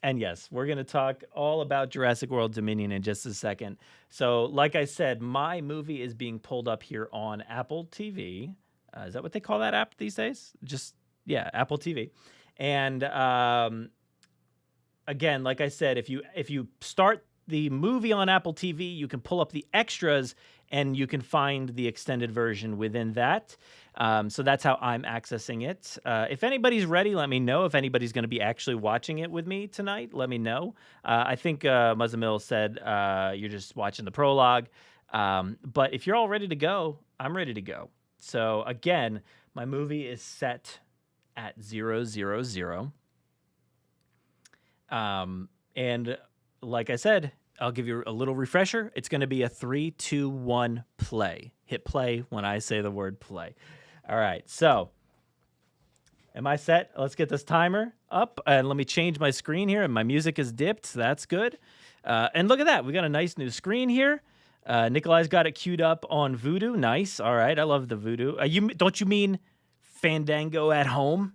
And yes, we're going to talk all about Jurassic World Dominion in just a second. So, like I said, my movie is being pulled up here on Apple TV. Is that what they call that app these days? Just, yeah, Apple TV. And again, like I said, if you start the movie on Apple TV, you can pull up the extras and you can find the extended version within that. So that's how I'm accessing it. If anybody's ready, let me know. If anybody's going to be actually watching it with me tonight, let me know. I think Muzzamil said you're just watching the prologue. But if you're all ready to go, I'm ready to go. So again, my movie is set at 000. And like I said, I'll give you a little refresher. It's going to be a 3, 2, 1 play. Hit play when I say the word play. All right. So am I set? Let's get this timer up and let me change my screen here. And my music is dipped. So that's good. And look at that. We got a nice new screen here. Nikolai's got it queued up on Voodoo. Nice. All right. I love the Voodoo. Don't you mean Fandango at home?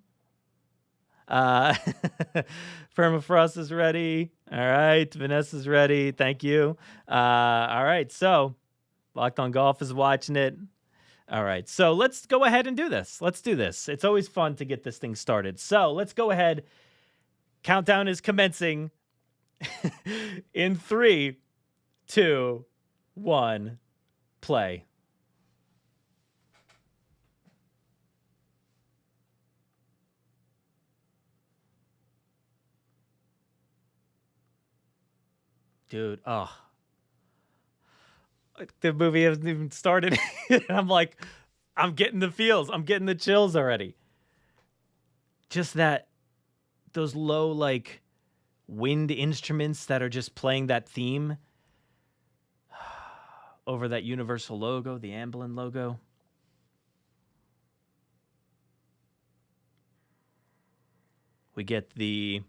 Permafrost is ready. All right. Vanessa's ready. Thank you. All right. So Locked on Golf is watching it. All right. So let's go ahead and do this. Let's do this. It's always fun to get this thing started. So let's go ahead. Countdown is commencing in 3, 2, 1, play. Dude, oh. The movie hasn't even started. I'm like, I'm getting the feels. I'm getting the chills already. Just those low, like, wind instruments that are just playing that theme over that Universal logo, the Amblin logo. We get the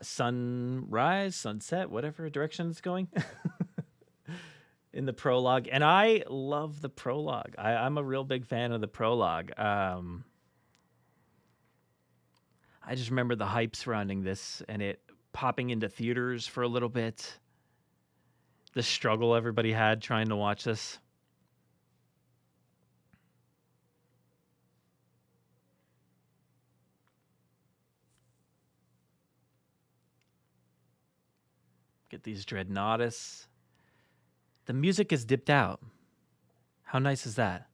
sunrise, sunset, whatever direction it's going in the prologue. And I love the prologue. I'm a real big fan of the prologue. I just remember the hype surrounding this and it popping into theaters for a little bit. The struggle everybody had trying to watch this. Get these Dreadnoughtus. The music is dipped out. How nice is that?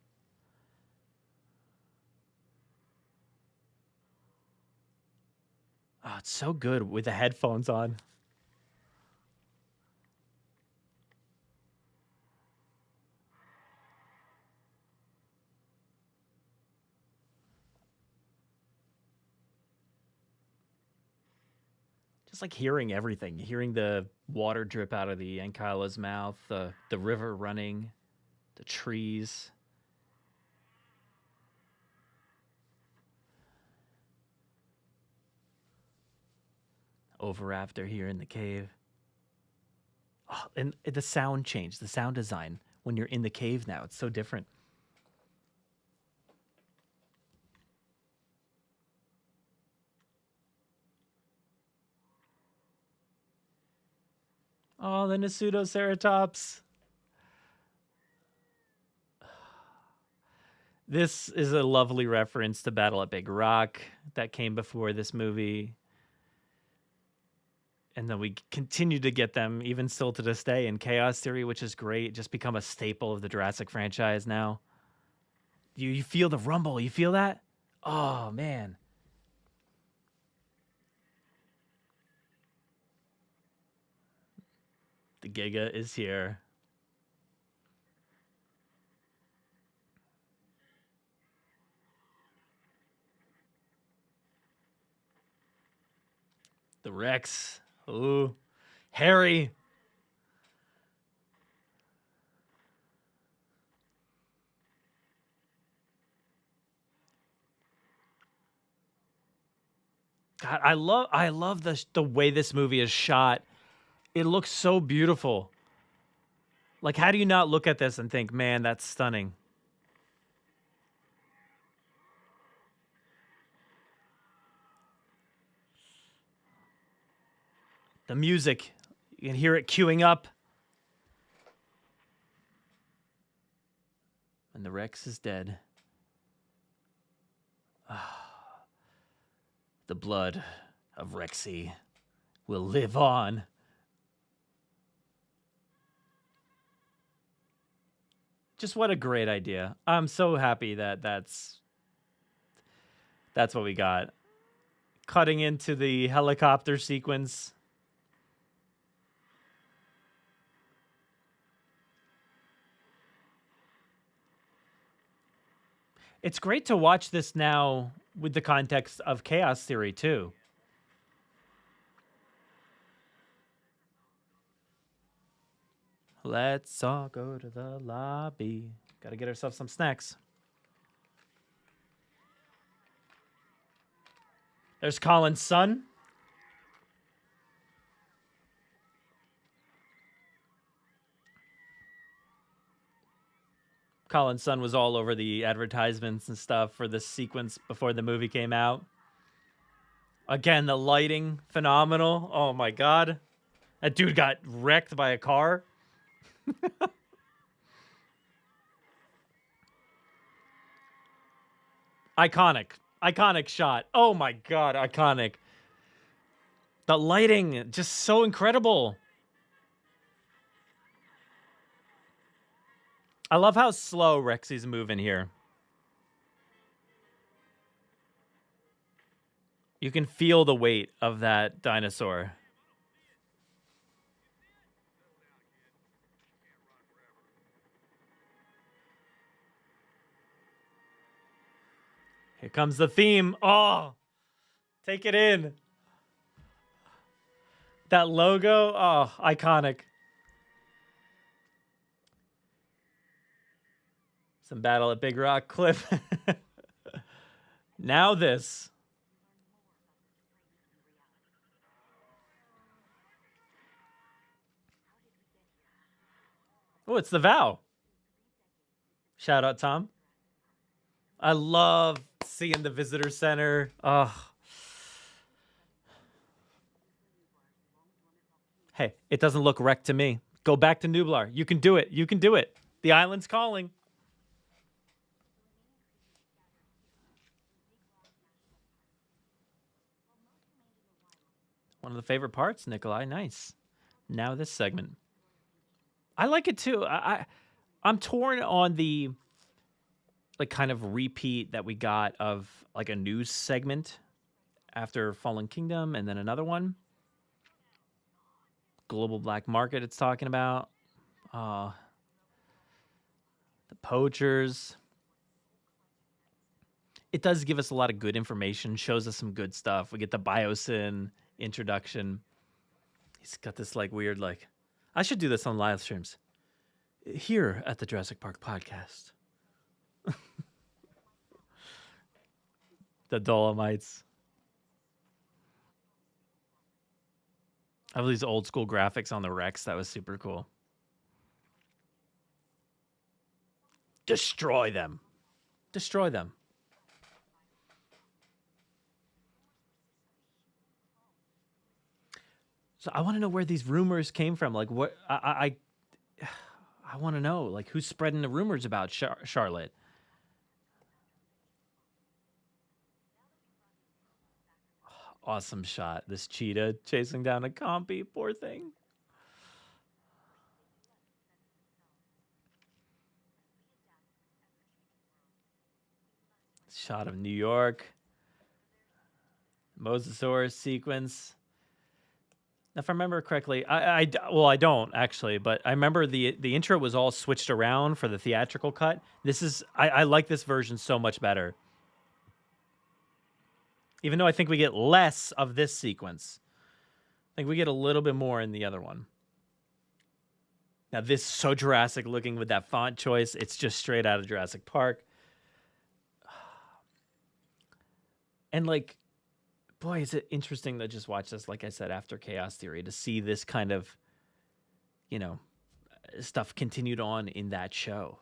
Oh, it's so good with the headphones on. Just like hearing everything, hearing the water drip out of the Ankylo's mouth, the river running, the trees. Over after here in the cave. Oh, and the sound change, the sound design when you're in the cave now, it's so different. Oh, the Nasutoceratops. This is a lovely reference to Battle at Big Rock that came before this movie. And then we continue to get them even still to this day in Chaos Theory, which is great. Just become a staple of the Jurassic franchise now. You feel the rumble. You feel that? Oh, man. The Giga is here. The Rex. Ooh. Harry. God, I love the way this movie is shot. It looks so beautiful. Like, how do you not look at this and think, man, that's stunning? The music, you can hear it queuing up. And the Rex is dead. The blood of Rexy will live on. Just what a great idea. I'm so happy that that's what we got. Cutting into the helicopter sequence. It's great to watch this now with the context of chaos theory, too. Let's all go to the lobby. Gotta get ourselves some snacks. There's Colin's son. Colin's son was all over the advertisements and stuff for this sequence before the movie came out. Again, the lighting, phenomenal. Oh my God. That dude got wrecked by a car. Iconic shot. Oh my God, iconic. The lighting, just so incredible. I love how slow Rexy's moving here. You can feel the weight of that dinosaur. Here comes the theme. Oh, take it in. That logo, oh, iconic. Some battle at Big Rock Cliff. Now this. Oh, it's the Vow. Shout out, Tom. I love seeing the visitor center. Oh. Hey, it doesn't look wrecked to me. Go back to Nublar. You can do it. You can do it. The island's calling. One of the favorite parts, Nikolai. Nice. Now this segment. I like it too. I'm torn on the like kind of repeat that we got of like a news segment after Fallen Kingdom and then another one. Global black market it's talking about. The poachers. It does give us a lot of good information, shows us some good stuff. We get the BioSyn introduction. He's got this like weird like, I should do this on live streams. Here at the Jurassic Park Podcast. The Dolomites. I have these old school graphics on the Rex. That was super cool. Destroy them. Destroy them. So I want to know where these rumors came from. Like what I want to know like who's spreading the rumors about Charlotte. Awesome shot. This cheetah chasing down a compy. Poor thing. Shot of New York. Mosasaurus sequence. If I remember correctly, I don't actually, but I remember the intro was all switched around for the theatrical cut. This is I like this version so much better. Even though I think we get less of this sequence. I think we get a little bit more in the other one. Now this is so Jurassic looking with that font choice. It's just straight out of Jurassic Park. And like, boy, is it interesting to just watch this, like I said, after Chaos Theory, to see this kind of, stuff continued on in that show.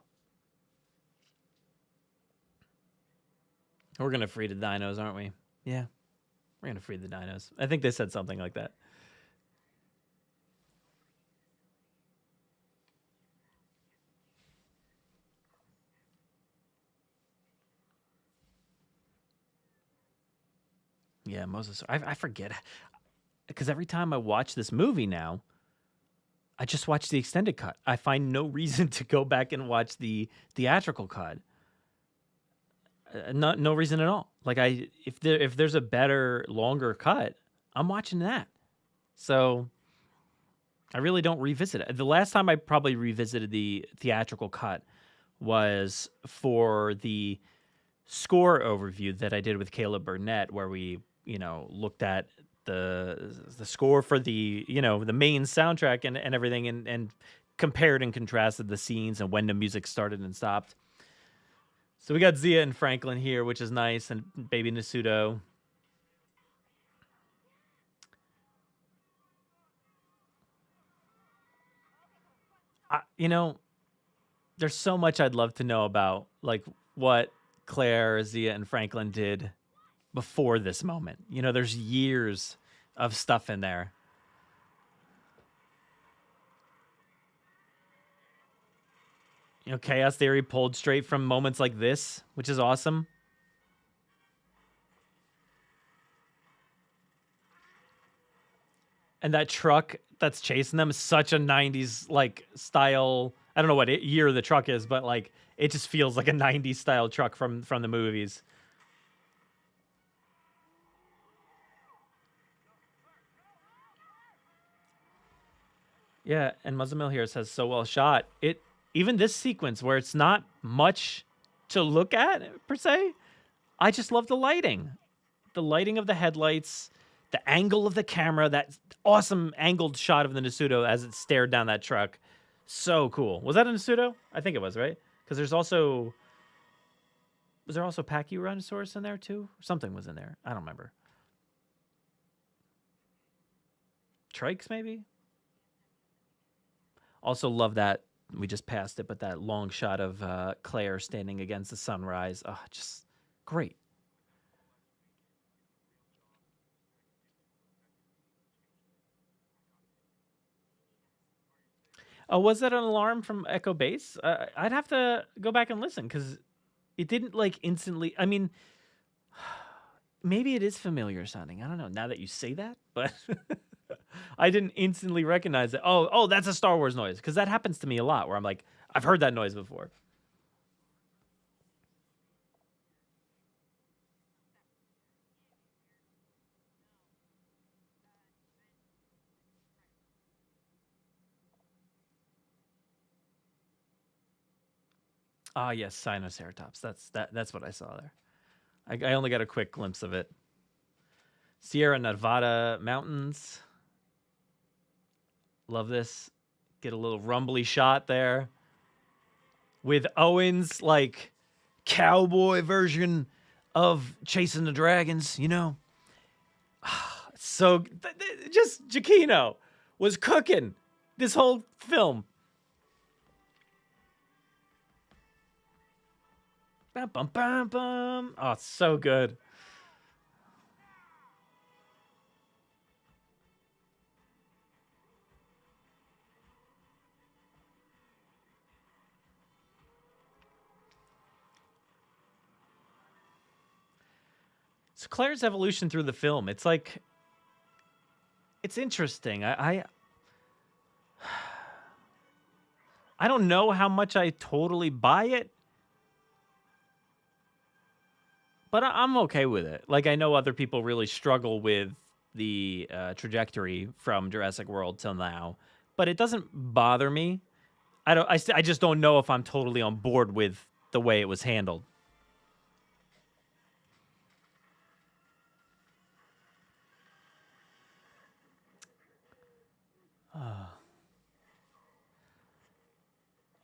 We're going to free the dinos, aren't we? Yeah, we're going to free the dinos. I think they said something like that. Yeah, Moses. I forget because every time I watch this movie now, I just watch the extended cut. I find no reason to go back and watch the theatrical cut. No reason at all. Like if there's a better, longer cut, I'm watching that. So I really don't revisit it. The last time I probably revisited the theatrical cut was for the score overview that I did with Caleb Burnett, where we, looked at the score for the, the main soundtrack and everything, and compared and contrasted the scenes and when the music started and stopped. So we got Zia and Franklin here, which is nice, and baby Nasudo. There's so much I'd love to know about, like what Claire, Zia, and Franklin did before this moment. There's years of stuff in there. Chaos Theory pulled straight from moments like this, which is awesome. And that truck that's chasing them is such a 90s like style. I don't know what year the truck is, but like it just feels like a 90s style truck from the movies. Yeah, and Muzzlemil here says so well shot. Even this sequence where it's not much to look at per se, I just love the lighting. The lighting of the headlights, the angle of the camera, that awesome angled shot of the Nasudo as it stared down that truck. So cool. Was that a Nasudo? I think it was, right? Because was there also Pachyrhinosaurus in there too? Something was in there. I don't remember. Trikes maybe? Also love that, we just passed it, but that long shot of Claire standing against the sunrise. Oh, just great. Oh, was that an alarm from Echo Base? I'd have to go back and listen because it didn't like instantly. I mean, maybe it is familiar sounding. I don't know. Now that you say that, but I didn't instantly recognize it. Oh, that's a Star Wars noise, because that happens to me a lot where I'm like, I've heard that noise before. Ah, yes, Sinoceratops. That's what I saw there. I only got a quick glimpse of it. Sierra Nevada mountains. Love this. Get a little rumbly shot there with Owen's like cowboy version of chasing the dragons. So just Giacchino was cooking this whole film. Bum, bum, bum, bum. Oh, it's so good. So Claire's evolution through the film, it's like, it's interesting. I don't know how much I totally buy it, but I'm okay with it. Like, I know other people really struggle with the trajectory from Jurassic World till now, but it doesn't bother me. I just don't know if I'm totally on board with the way it was handled.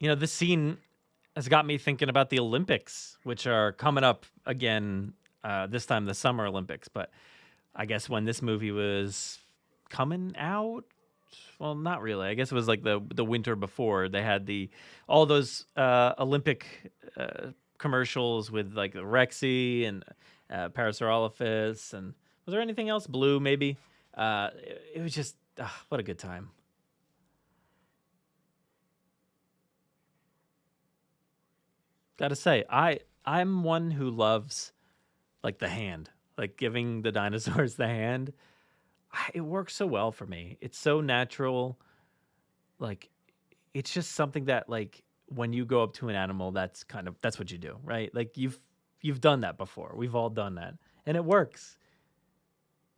This scene has got me thinking about the Olympics, which are coming up again, this time the Summer Olympics. But I guess when this movie was coming out, well, not really. I guess it was like the winter before. They had all those Olympic commercials with like the Rexy and Parasaurolophus, and was there anything else? Blue, maybe. It was just what a good time. Gotta say, I'm one who loves like the hand. like giving the dinosaurs the hand. It works so well for me. It's so natural. Like, it's just something that, like, when you go up to an animal, that's what you do, right? Like, you've done that before. We've all done that, and it works.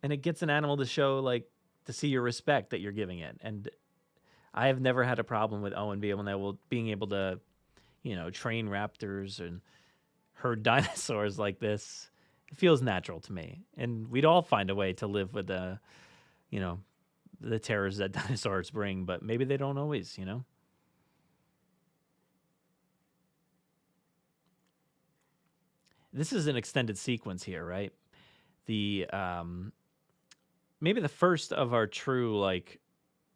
And it gets an animal to show, like, to see your respect that you're giving it. And I have never had a problem with Owen being able to, train raptors and herd dinosaurs like this. It feels natural to me, and we'd all find a way to live with you know, the terrors that dinosaurs bring, but maybe they don't always, This is an extended sequence here, right? The maybe the first of our true, like,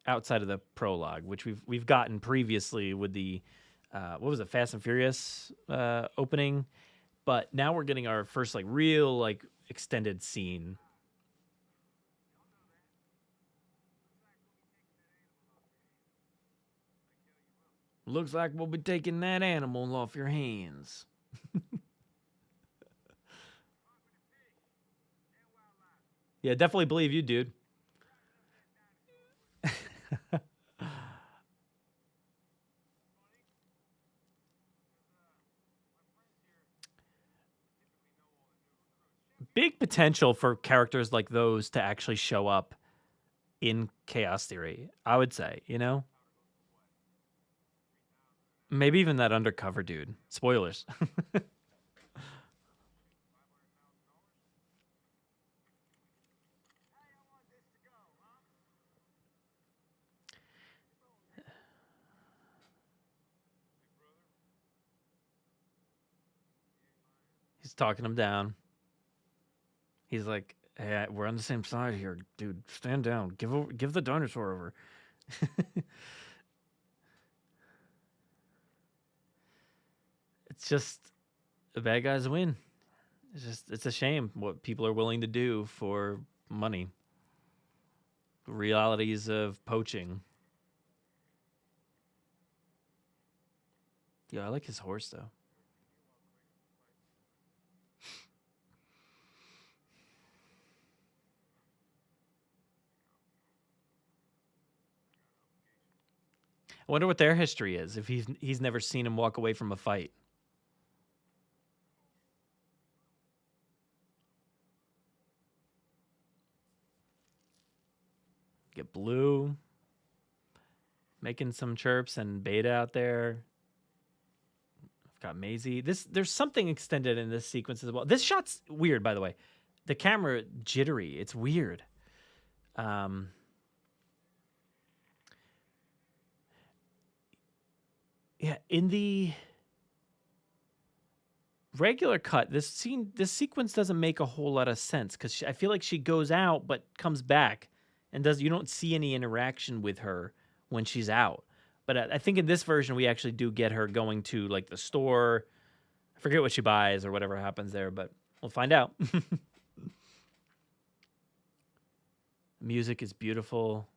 outside of the prologue, which we've gotten previously with the what was it, Fast and Furious opening, but now we're getting our first, like, real, like, extended scene. Looks like we'll be taking that animal off your hands. Yeah, definitely believe you, dude. Big potential for characters like those to actually show up in Chaos Theory, I would say, Maybe even that undercover dude. Spoilers. He's talking him down. He's like, "Hey, we're on the same side here, dude. Stand down. Give the dinosaur over." It's just the bad guys win. It's a shame what people are willing to do for money. Realities of poaching. Yeah, I like his horse though. I wonder what their history is if he's never seen him walk away from a fight. Get Blue making some chirps and Beta out there. I've got Maisy. There's something extended in this sequence as well. This shot's weird, by the way. The camera jittery. It's weird. Yeah, in the regular cut, this sequence doesn't make a whole lot of sense because I feel like she goes out but comes back and you don't see any interaction with her when she's out. But I think in this version we actually do get her going to, like, the store. I forget what she buys or whatever happens there, but we'll find out. Music is beautiful.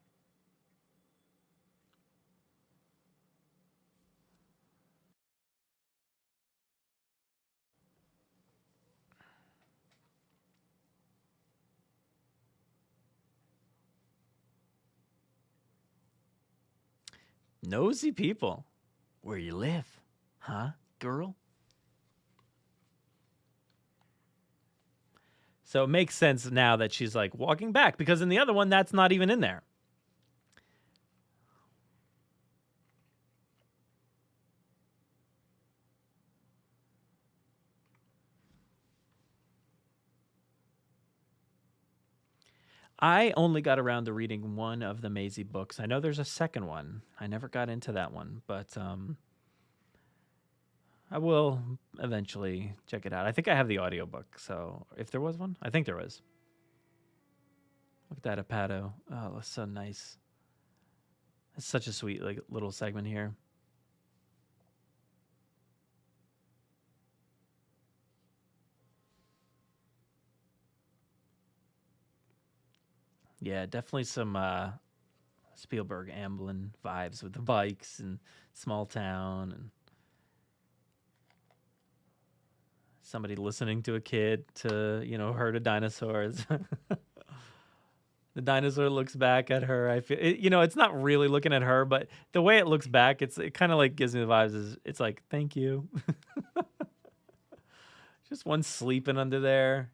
Nosy people. Where you live, huh, girl? So it makes sense now that she's, like, walking back, because in the other one, that's not even in there. I only got around to reading one of the Maisy books. I know there's a second one. I never got into that one, but I will eventually check it out. I think I have the audiobook, so if there was one, I think there was. Look at that Apato. Oh, that's so nice. It's such a sweet, like, little segment here. Yeah, definitely some Spielberg Amblin vibes with the bikes and small town, and somebody listening to a kid to, herd of dinosaurs. The dinosaur looks back at her. I feel, it's not really looking at her, but the way it looks back, it kind of like gives me the vibes. It's like, thank you. Just one sleeping under there.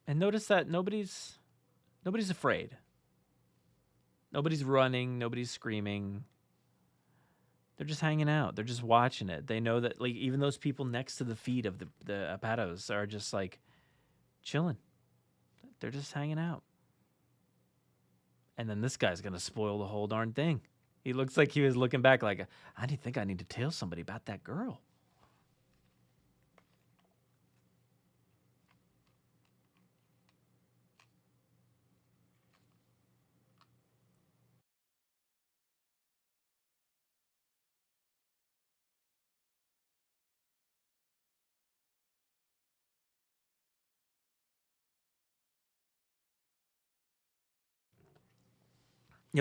And notice that nobody's afraid. Nobody's running. Nobody's screaming. They're just hanging out. They're just watching it. They know that, like, even those people next to the feet of the Apatos are just like chilling. They're just hanging out. And then this guy's gonna spoil the whole darn thing. He looks like he was looking back like, I didn't think I need to tell somebody about that girl.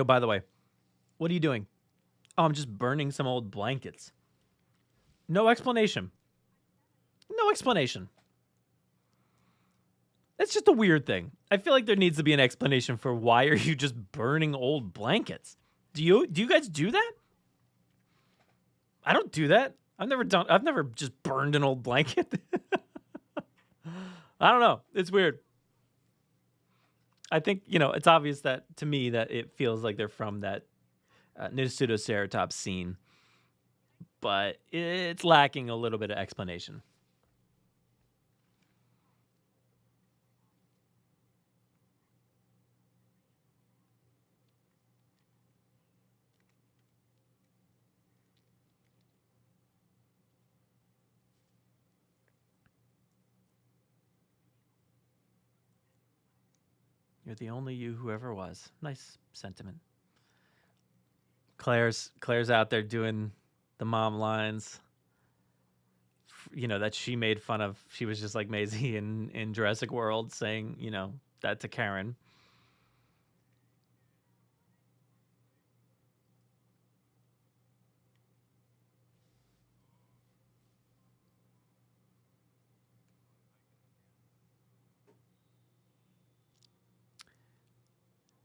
By the way, what are you doing? Oh, I'm just burning some old blankets. No explanation. No explanation. That's just a weird thing. I feel like there needs to be an explanation for why are you just burning old blankets? Do you guys do that? I don't do that. I've never just burned an old blanket. I don't know. It's weird. I think, it's obvious that to me that it feels like they're from that Pseudoceratops scene, but it's lacking a little bit of explanation. You're the only you who ever was. Nice sentiment. Claire's out there doing the mom lines, that she made fun of. She was just like Maisy in Jurassic World saying, that to Karen.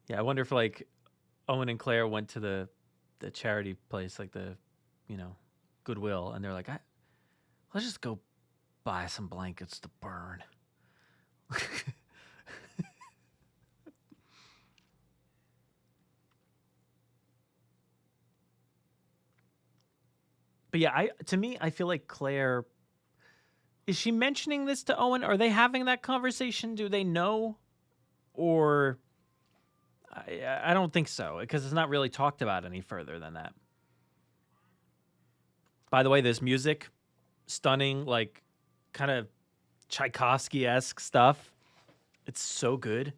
Yeah, I wonder if like Owen and Claire went to the charity place, like the, Goodwill, and they're like, let's just go buy some blankets to burn. But yeah, to me, I feel like Claire, is she mentioning this to Owen? Are they having that conversation? Do they know? Or I don't think so, because it's not really talked about any further than that. By the way, this music, stunning, like kind of Tchaikovsky-esque stuff. It's so good.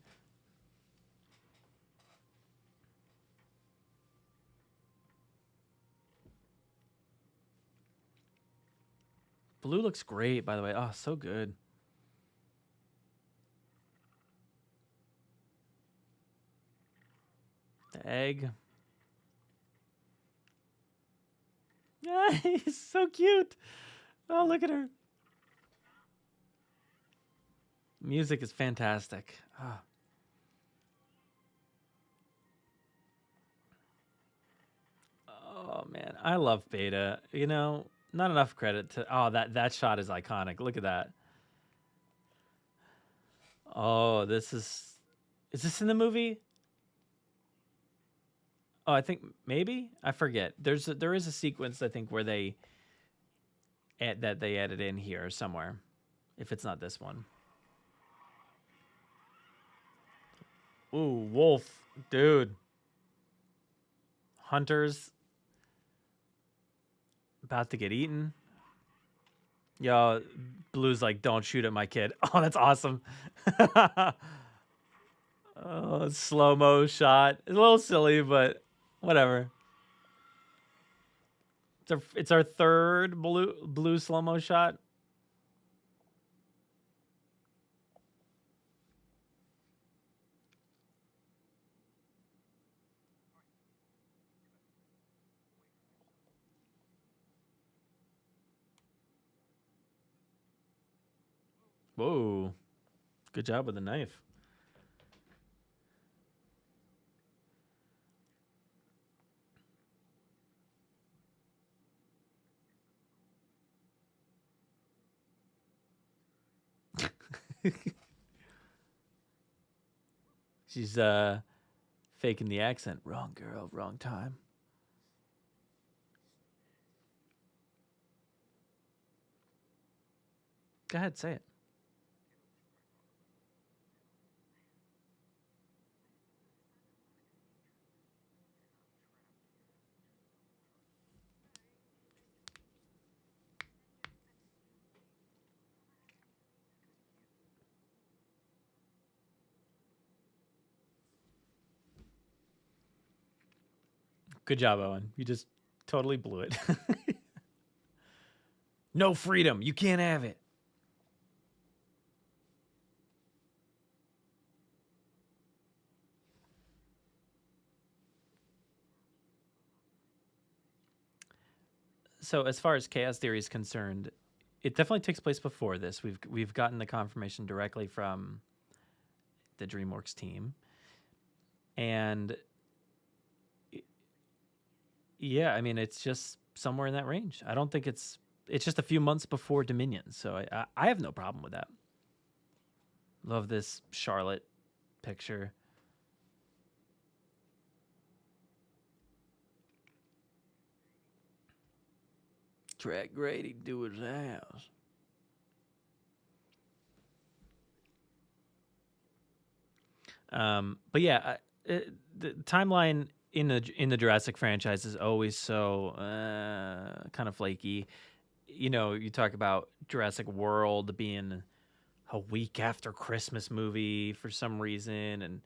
Blue looks great, by the way. Oh, so good. The egg. Yeah, he's so cute. Oh, look at her. Music is fantastic. Oh. Oh man, I love Beta. Not enough credit to. Oh, that shot is iconic. Look at that. Oh, this is. Is this in the movie? Oh, I think maybe I forget. There is a sequence I think where they added in here somewhere. If it's not this one. Ooh, wolf, dude. Hunters about to get eaten. Yo, Blue's like, don't shoot at my kid. Oh, that's awesome. Oh, slow-mo shot. It's a little silly, but whatever. It's our third blue slow-mo shot. Whoa. Good job with the knife. She's faking the accent. Wrong girl, wrong time. Go ahead, say it. Good job, Owen. You just totally blew it. No freedom. You can't have it. So as far as chaos theory is concerned, it definitely takes place before this. We've gotten the confirmation directly from the DreamWorks team. And yeah, I mean, it's just somewhere in that range. I don't think it's just a few months before Dominion, so I have no problem with that. Love this Charlotte picture. Track Grady do his house. But yeah, the timeline in the Jurassic franchise is always so kind of flaky. You know, you talk about Jurassic World being a week after Christmas movie for some reason, and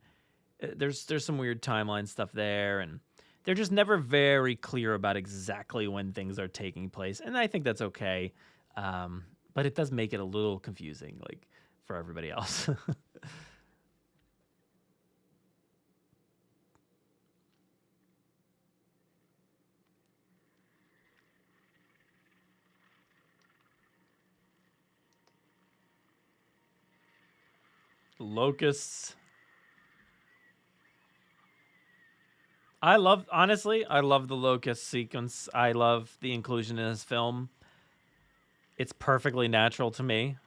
there's some weird timeline stuff there, and they're just never very clear about exactly when things are taking place, and I think that's okay. But it does make it a little confusing, like for everybody else. Locusts. Honestly, I love the locust sequence. I love the inclusion in this film. It's perfectly natural to me.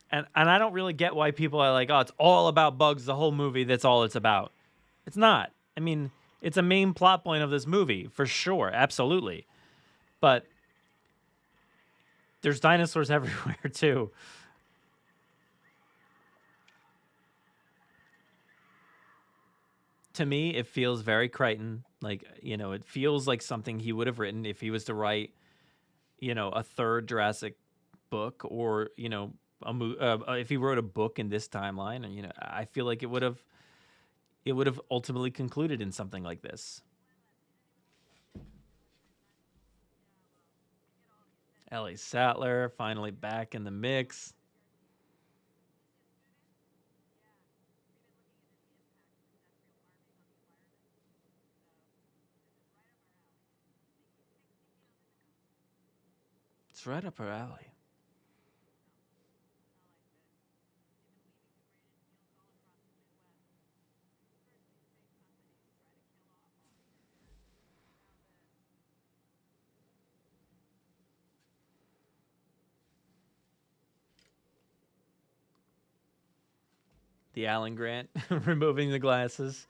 And I don't really get why people are like, oh, it's all about bugs, the whole movie, that's all it's about. It's not. I mean, it's a main plot point of this movie, for sure, absolutely. But there's dinosaurs everywhere, too. To me, it feels very Crichton. Like, you know, it feels like something he would have written if he was to write, you know, a third Jurassic book, or, you know, if he wrote a book in this timeline. And, you know, I feel like it would have ultimately concluded in something like this. Ellie Satler finally back in the mix. It's right up her alley. The Alan Grant removing the glasses.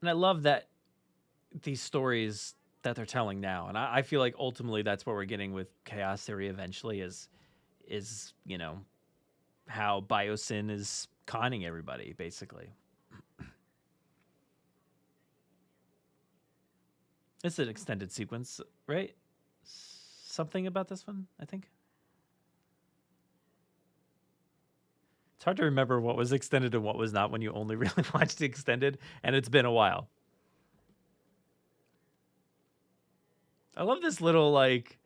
And I love that these stories that they're telling now, and I feel like ultimately that's what we're getting with chaos theory eventually, is you know, how BioSyn is conning everybody, basically. It's an extended sequence, right? Something about this one, I think. It's hard to remember what was extended and what was not when you only really watched the extended, and it's been a while. I love this little, like,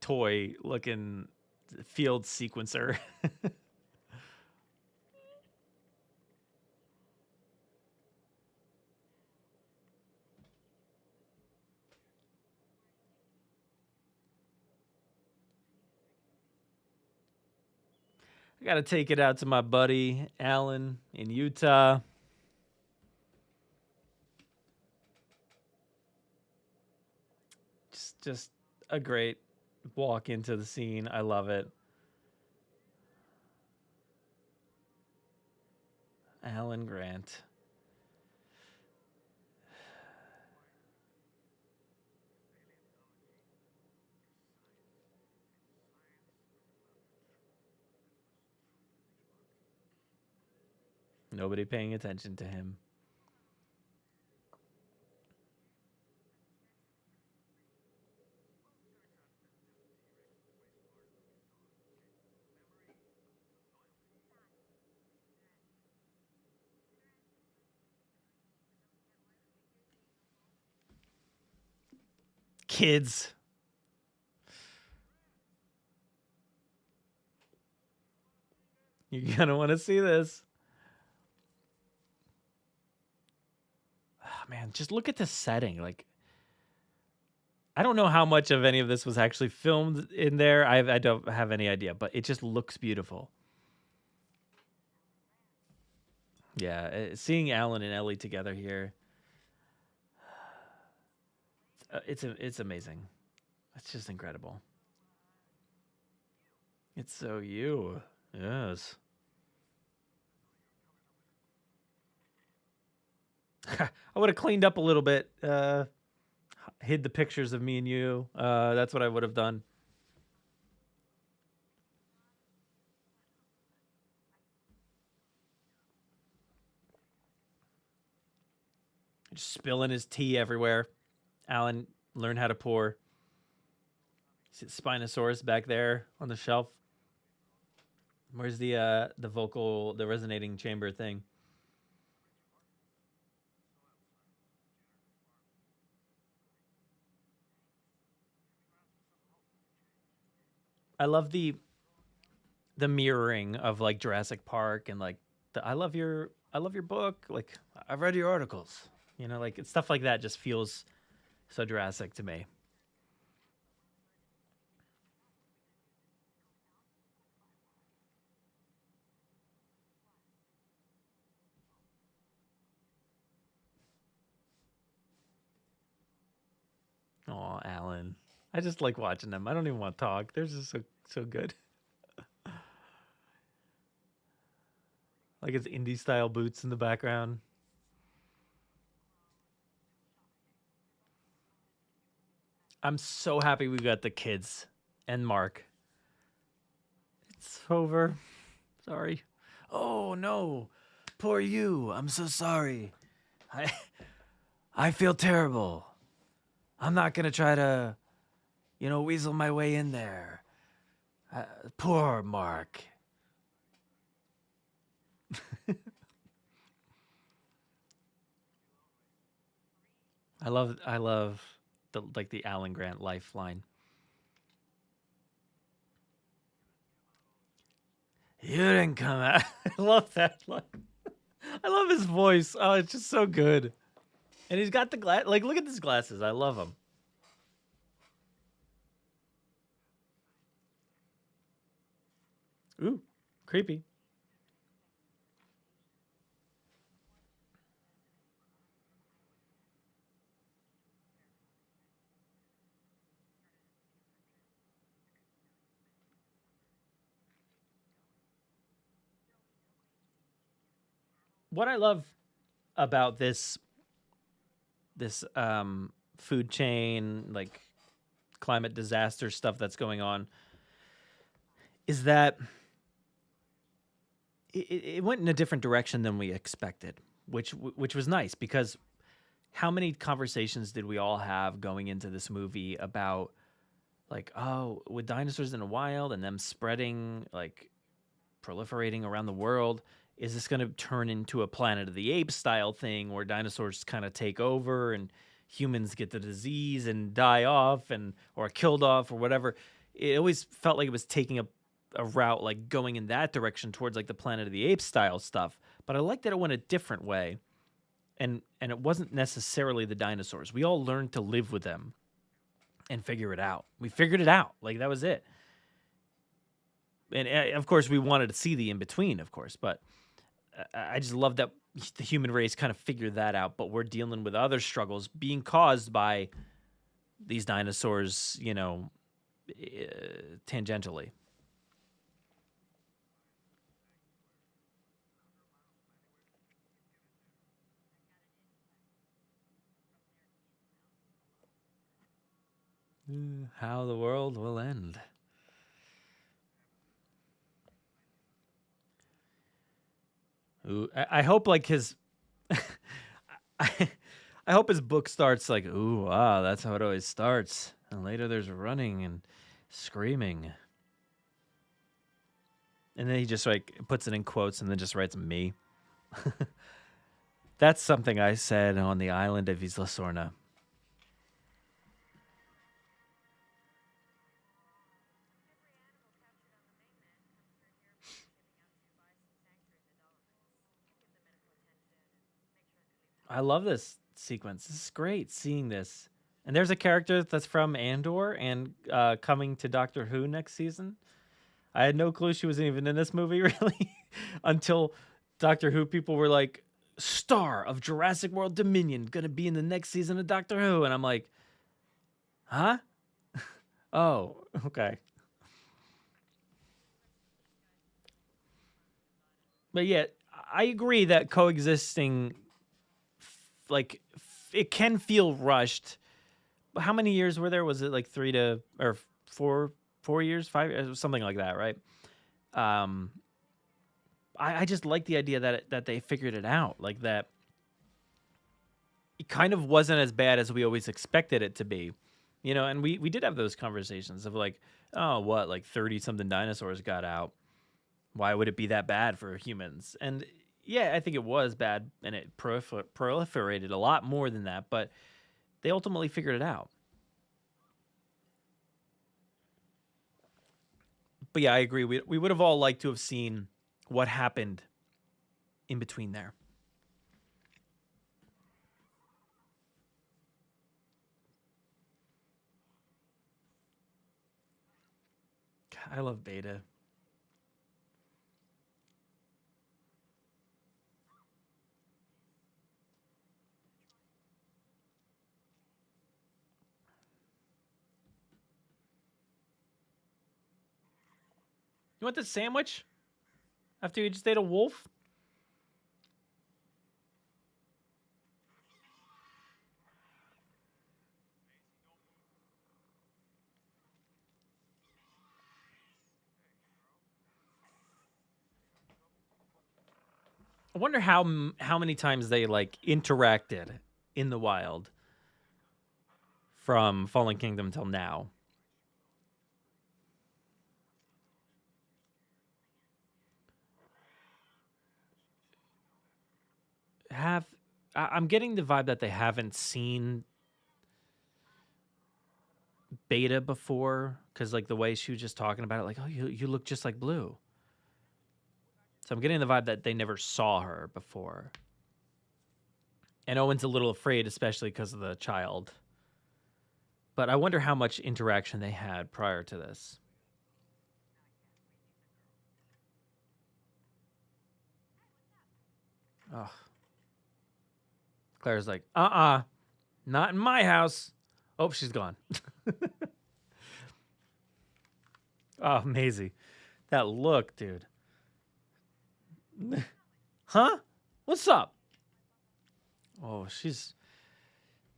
toy looking field sequencer. I got to take it out to my buddy Alan in Utah. Just a great walk into the scene. I love it. Alan Grant. Nobody paying attention to him. Kids. You're going to want to see this. Oh, man, just look at the setting. Like, I don't know how much of any of this was actually filmed in there. I don't have any idea, but it just looks beautiful. Yeah, seeing Alan and Ellie together here, it's amazing. It's just incredible. It's so you. Yes. I would have cleaned up a little bit, hid the pictures of me and you. That's what I would have done. Just spilling his tea everywhere. Alan learned how to pour. See Spinosaurus back there on the shelf. Where's the vocal, the resonating chamber thing? I love the mirroring of like Jurassic Park and like I love your book. Like I've read your articles. You know, like it's stuff like that just feels so Jurassic to me. Oh, Alan. I just like watching them. I don't even want to talk. They're just so good. Like it's indie style boots in the background. I'm so happy we got the kids and Mark. It's over. Sorry. Oh no. Poor you. I'm so sorry. I I feel terrible. I'm not going to try to, weasel my way in there. Poor Mark. I love the Alan Grant lifeline. You didn't come out. I love that line. I love his voice. Oh, it's just so good. And he's got the glass. Like, look at his glasses. I love them. Ooh, creepy. What I love about this food chain, like climate disaster stuff that's going on, is that it went in a different direction than we expected, which was nice because how many conversations did we all have going into this movie about like, oh, with dinosaurs in the wild and them spreading, like proliferating around the world, is this going to turn into a Planet of the Apes style thing where dinosaurs kind of take over and humans get the disease and die off and or killed off or whatever? it always felt like it was taking a route like going in that direction towards like the Planet of the Apes style stuff. But I like that it went a different way, and it wasn't necessarily the dinosaurs. We all learned to live with them and figure it out. We figured it out. Like that was it. And of course, we wanted to see the in between, of course, but I just love that the human race kind of figured that out. But we're dealing with other struggles being caused by these dinosaurs, tangentially. How the world will end. Ooh, I hope like his, I, I hope his book starts like, ooh, wow, that's how it always starts, and later there's running and screaming, and then he just like puts it in quotes and then just writes me. That's something I said on the island of Isla Sorna. I love this sequence. This is great seeing this. And there's a character that's from Andor and coming to Doctor Who next season. I had no clue she wasn't even in this movie, really, until Doctor Who people were like, star of Jurassic World Dominion, gonna be in the next season of Doctor Who. And I'm like, huh? Oh, okay. But yeah, I agree that coexisting, like, it can feel rushed. But how many years were there? Was it like 4 years, 5, something like that, right? Um, I just like the idea that they figured it out, like that. It kind of wasn't as bad as we always expected it to be, And we did have those conversations of like, oh, what, like 30 something dinosaurs got out. Why would it be that bad for humans? And yeah, I think it was bad, and it proliferated a lot more than that. But they ultimately figured it out. But yeah, I agree. We would have all liked to have seen what happened in between there. God, I love Beta. You want this sandwich after you just ate a wolf? I wonder how many times they like interacted in the wild from Fallen Kingdom till now. Have I'm getting the vibe that they haven't seen Beta before, because like the way she was just talking about it, like, oh, you look just like Blue. So I'm getting the vibe that they never saw her before. And Owen's a little afraid, especially because of the child. But I wonder how much interaction they had prior to this. Oh, Claire's like, not in my house. Oh, she's gone. Oh, Maisy. That look, dude. Huh? What's up? Oh, she's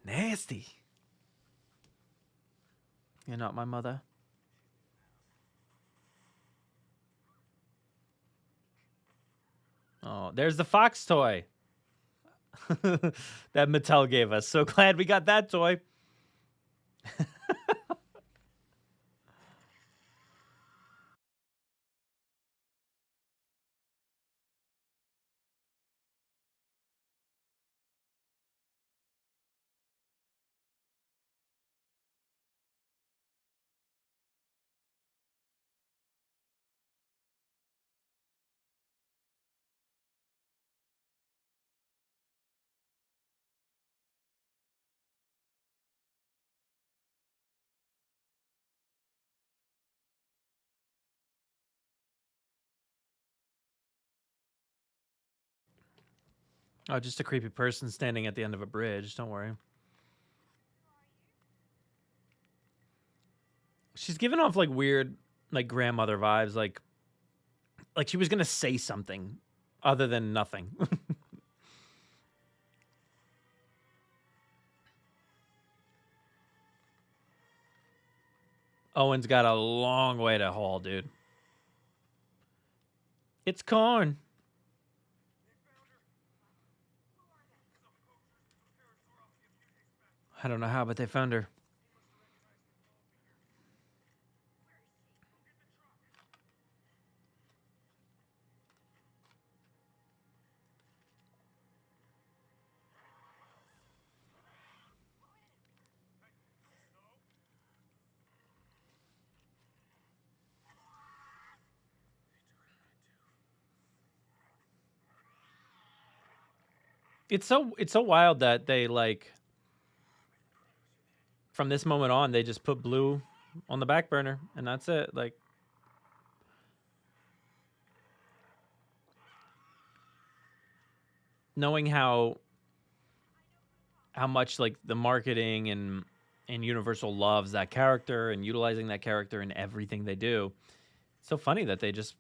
nasty. You're not my mother. Oh, there's the fox toy that Mattel gave us. So glad we got that toy. Oh, just a creepy person standing at the end of a bridge. Don't worry. She's giving off like weird, like grandmother vibes, like she was gonna say something other than nothing. Owen's got a long way to haul, dude. It's corn. I don't know how, but they found her. It's so wild that they like from this moment on they just put Blue on the back burner and that's it. Like knowing how much like the marketing and Universal loves that character and utilizing that character in everything they do. It's so funny that they just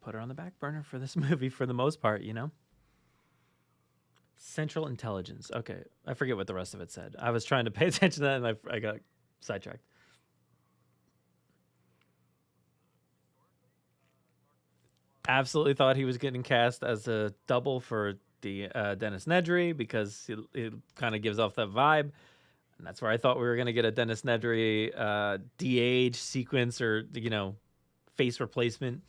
put her on the back burner for this movie for the most part, you know? Central Intelligence. Okay, I forget what the rest of it said. I was trying to pay attention to that and I got sidetracked. Absolutely thought he was getting cast as a double for the Dennis Nedry because it kind of gives off that vibe. And that's where I thought we were going to get a Dennis Nedry de-age sequence or, you know, face replacement.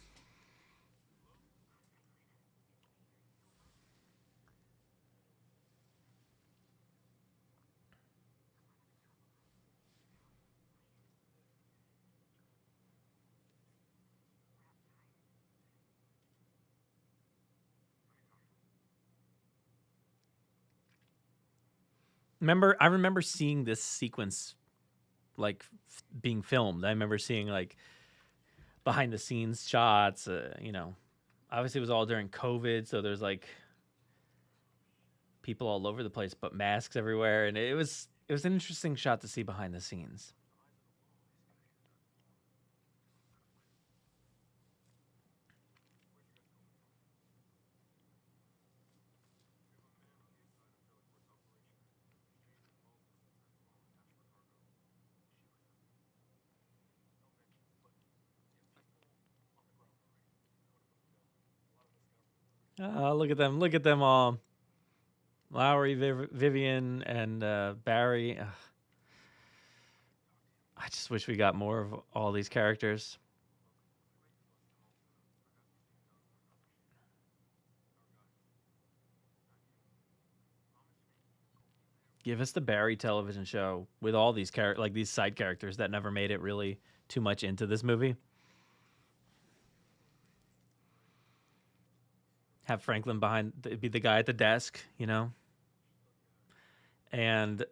I remember seeing this sequence like being filmed. I remember seeing like behind the scenes shots, you know, obviously it was all during COVID. So there's like people all over the place, but masks everywhere. And it was an interesting shot to see behind the scenes. Look at them. Look at them all. Lowry, Vivian, and Barry. Ugh. I just wish we got more of all these characters. Give us the Barry television show with all these like these side characters that never made it really too much into this movie. Have Franklin be the guy at the desk, you know, and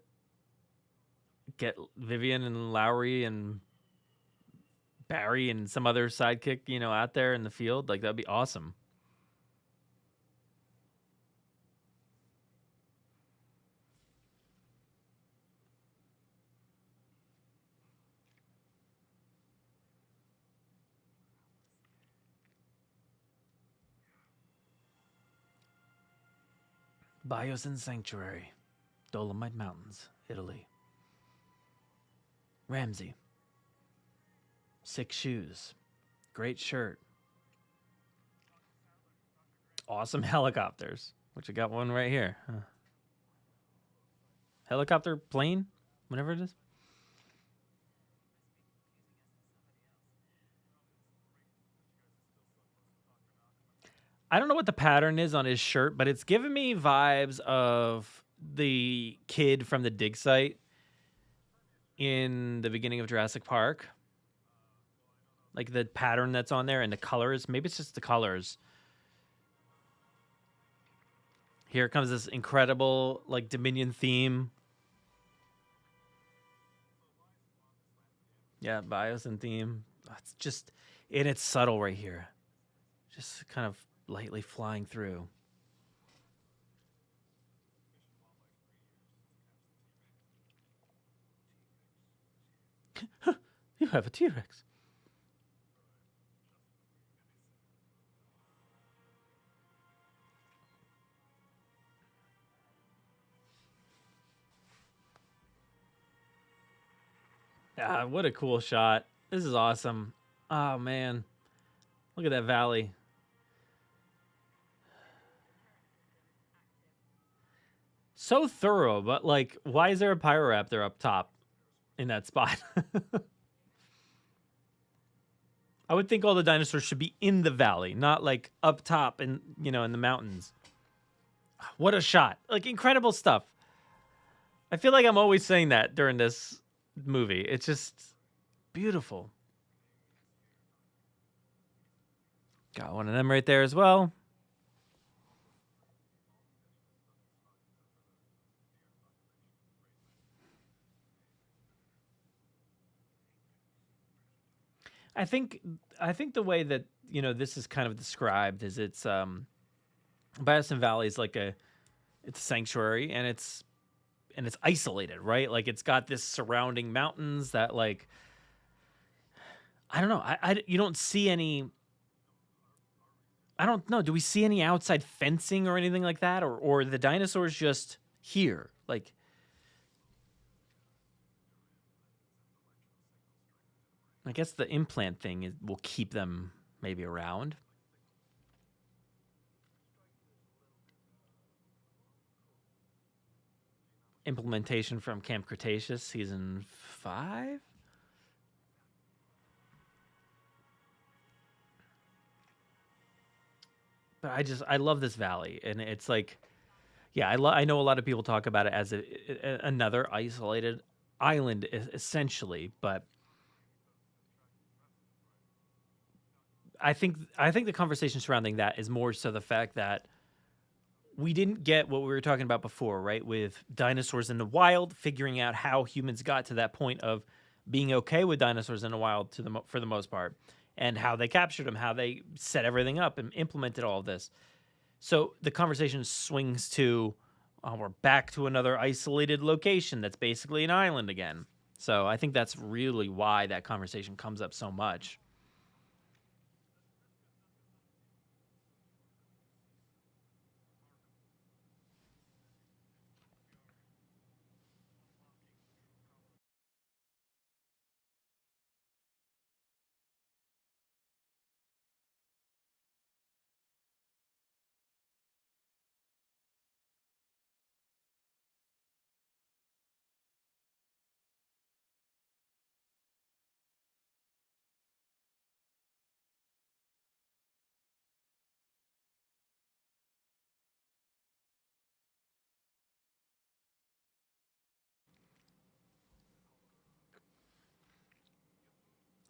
get Vivian and Lowry and Barry and some other sidekick, you know, out there in the field. Like that'd be awesome. BioSyn Sanctuary, Dolomite Mountains, Italy. Ramsey. 6 shoes. Great shirt. Awesome helicopters, which I got one right here. Huh. Helicopter plane, whatever it is. I don't know what the pattern is on his shirt, but it's giving me vibes of the kid from the dig site in the beginning of Jurassic Park. Like the pattern that's on there and the colors. Maybe it's just the colors. Here comes this incredible like Dominion theme. Yeah, BioSyn theme. It's just, and it's subtle right here. Just kind of lightly flying through. You have a T-Rex. Ah, what a cool shot. This is awesome. Oh, man. Look at that valley. So thorough, but like, why is there a Pyroraptor up top in that spot? I would think all the dinosaurs should be in the valley, not like up top and, in the mountains. What a shot. Like, incredible stuff. I feel like I'm always saying that during this movie. It's just beautiful. Got one of them right there as well. I think the way that this is kind of described is it's BioSyn Valley is like it's a sanctuary and it's isolated, right? Like it's got this surrounding mountains that like I don't know. You don't see any. I don't know. Do we see any outside fencing or anything like that, or the dinosaurs just here? Like, I guess the implant thing will keep them maybe around. Implementation from Camp Cretaceous, season 5. But I love this valley, and it's like, yeah, I know a lot of people talk about it as another isolated island, essentially, but I think the conversation surrounding that is more so the fact that we didn't get what we were talking about before, right? With dinosaurs in the wild, figuring out how humans got to that point of being okay with dinosaurs in the wild for the most part, and how they captured them, how they set everything up and implemented all of this. So the conversation swings to, we're back to another isolated location that's basically an island again. So I think that's really why that conversation comes up so much.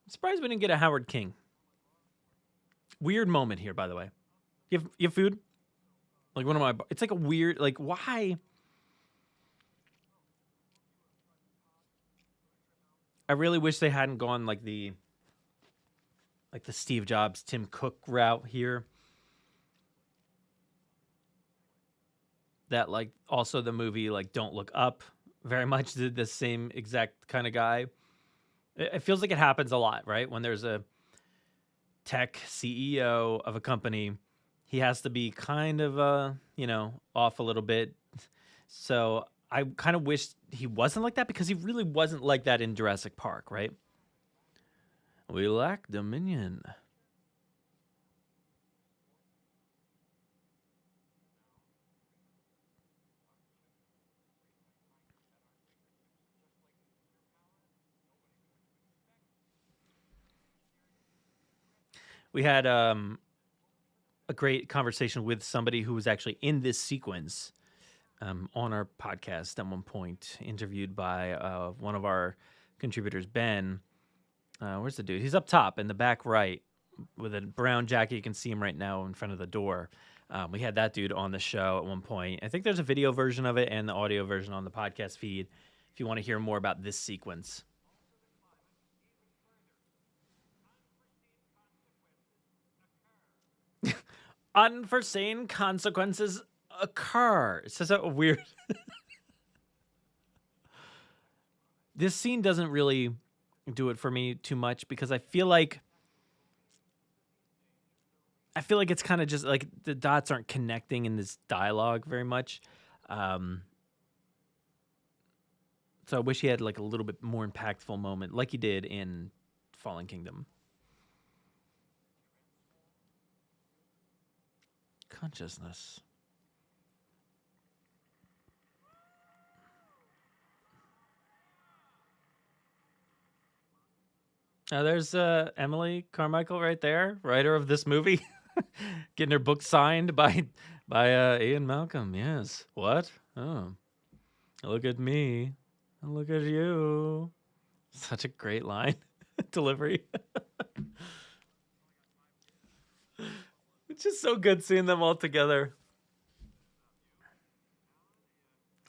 I'm surprised we didn't get a Howard King. Weird moment here, by the way. You have food? Like one of my, it's like a weird, like why? I really wish they hadn't gone like the Steve Jobs, Tim Cook route here. That like also the movie like Don't Look Up very much did the same exact kind of guy. It feels like it happens a lot, right? When there's a tech CEO of a company, he has to be kind of off a little bit. So I kind of wish he wasn't like that, because he really wasn't like that in Jurassic Park, right? We lack Dominion. We had a great conversation with somebody who was actually in this sequence on our podcast at one point, interviewed by one of our contributors, Ben. Where's the dude? He's up top in the back right with a brown jacket. You can see him right now in front of the door. We had that dude on the show at one point. I think there's a video version of it and the audio version on the podcast feed if you want to hear more about this sequence. Unforeseen consequences occur. It's just a weird. This scene doesn't really do it for me too much, because I feel like it's kind of just like the dots aren't connecting in this dialogue very much. So I wish he had like a little bit more impactful moment, like he did in Fallen Kingdom. Consciousness. There's Emily Carmichael right there, writer of this movie, getting her book signed by Ian Malcolm. Yes. What? Oh, look at me. Look at you. Such a great line delivery. It's just so good seeing them all together.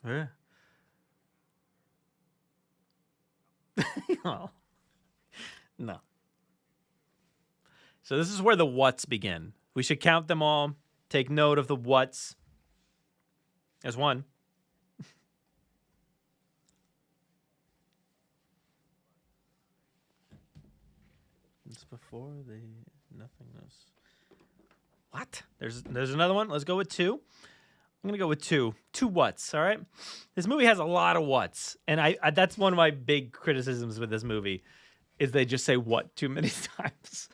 Yeah. Oh. No. So this is where the what's begin. We should count them all. Take note of the what's. There's one. It's before the nothingness. What? There's another one. Let's go with two. I'm gonna go with two. Two what's. All right. This movie has a lot of what's, and I that's one of my big criticisms with this movie, is they just say what too many times.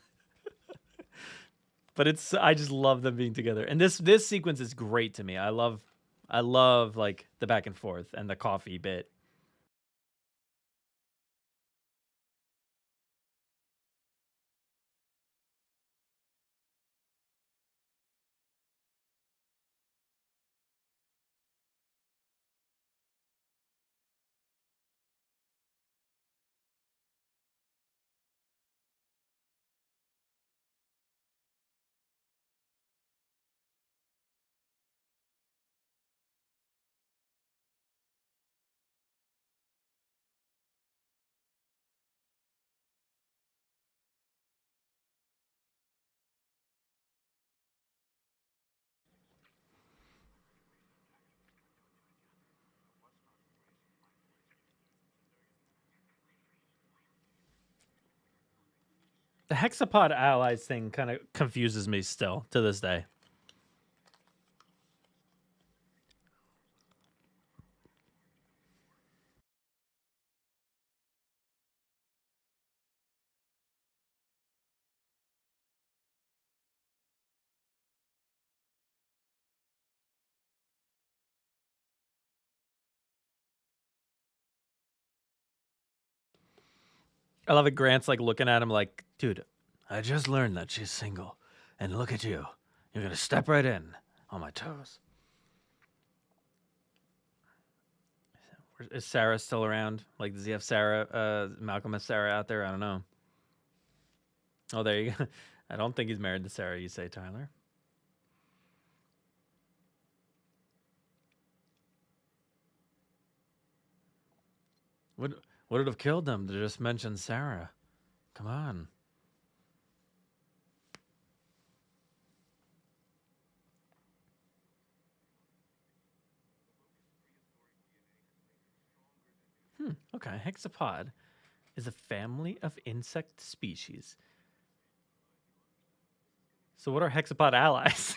But I just love them being together, and this sequence is great to me. I love like the back and forth and the coffee bit. The hexapod allies thing kind of confuses me still to this day. I love it. Grant's like looking at him like, dude, I just learned that she's single, and look at you. You're gonna step right in on my toes. Is Sarah still around? Like, does he have Sarah? Malcolm has Sarah out there? I don't know. Oh, there you go. I don't think he's married to Sarah, you say, Tyler. Would it have killed them to just mention Sarah? Come on. Okay. Hexapod is a family of insect species. So what are hexapod allies?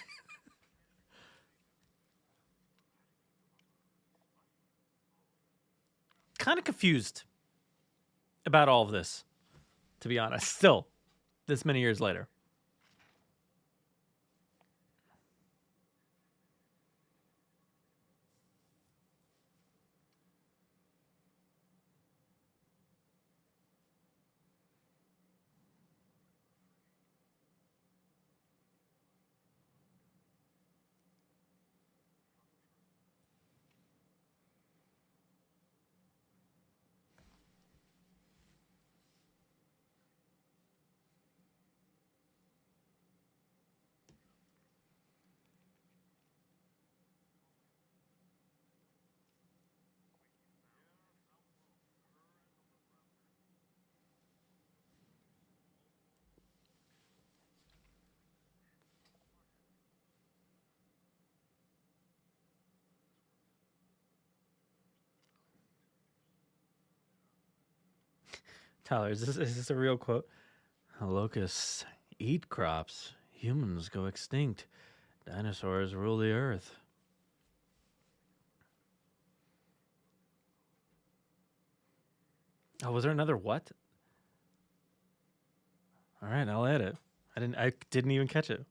Kind of confused about all of this, to be honest. Still, this many years later. Tyler, is this a real quote? Locusts eat crops. Humans go extinct. Dinosaurs rule the earth. Oh, was there another what? All right, I'll add it. I didn't even catch it.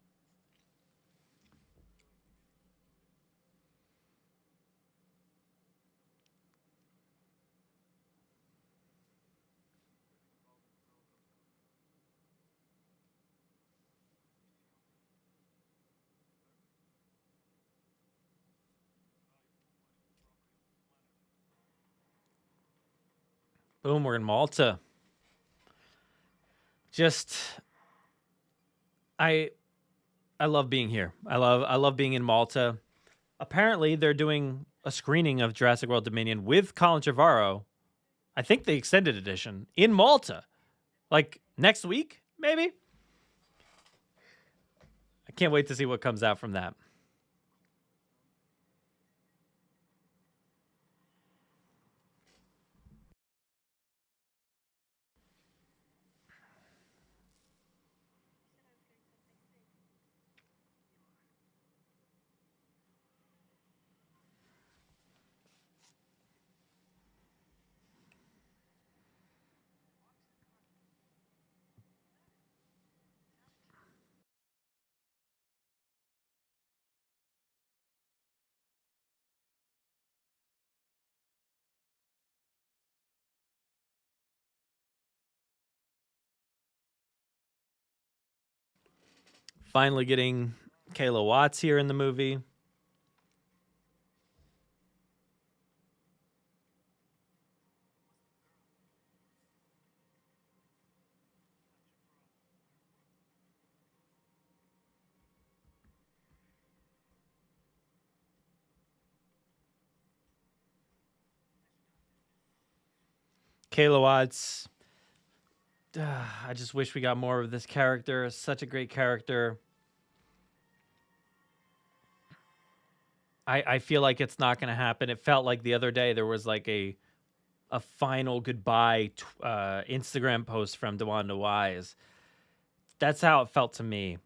Boom, we're in Malta. Just I love being here. I love being in Malta. Apparently, they're doing a screening of Jurassic World Dominion with Colin Trevorrow. I think the extended edition in Malta, like next week, maybe. I can't wait to see what comes out from that. Finally getting Kayla Watts here in the movie. Kayla Watts. I just wish we got more of this character. Such a great character. I feel like it's not going to happen. It felt like the other day there was like a final goodbye Instagram post from DeWanda Wise. That's how it felt to me.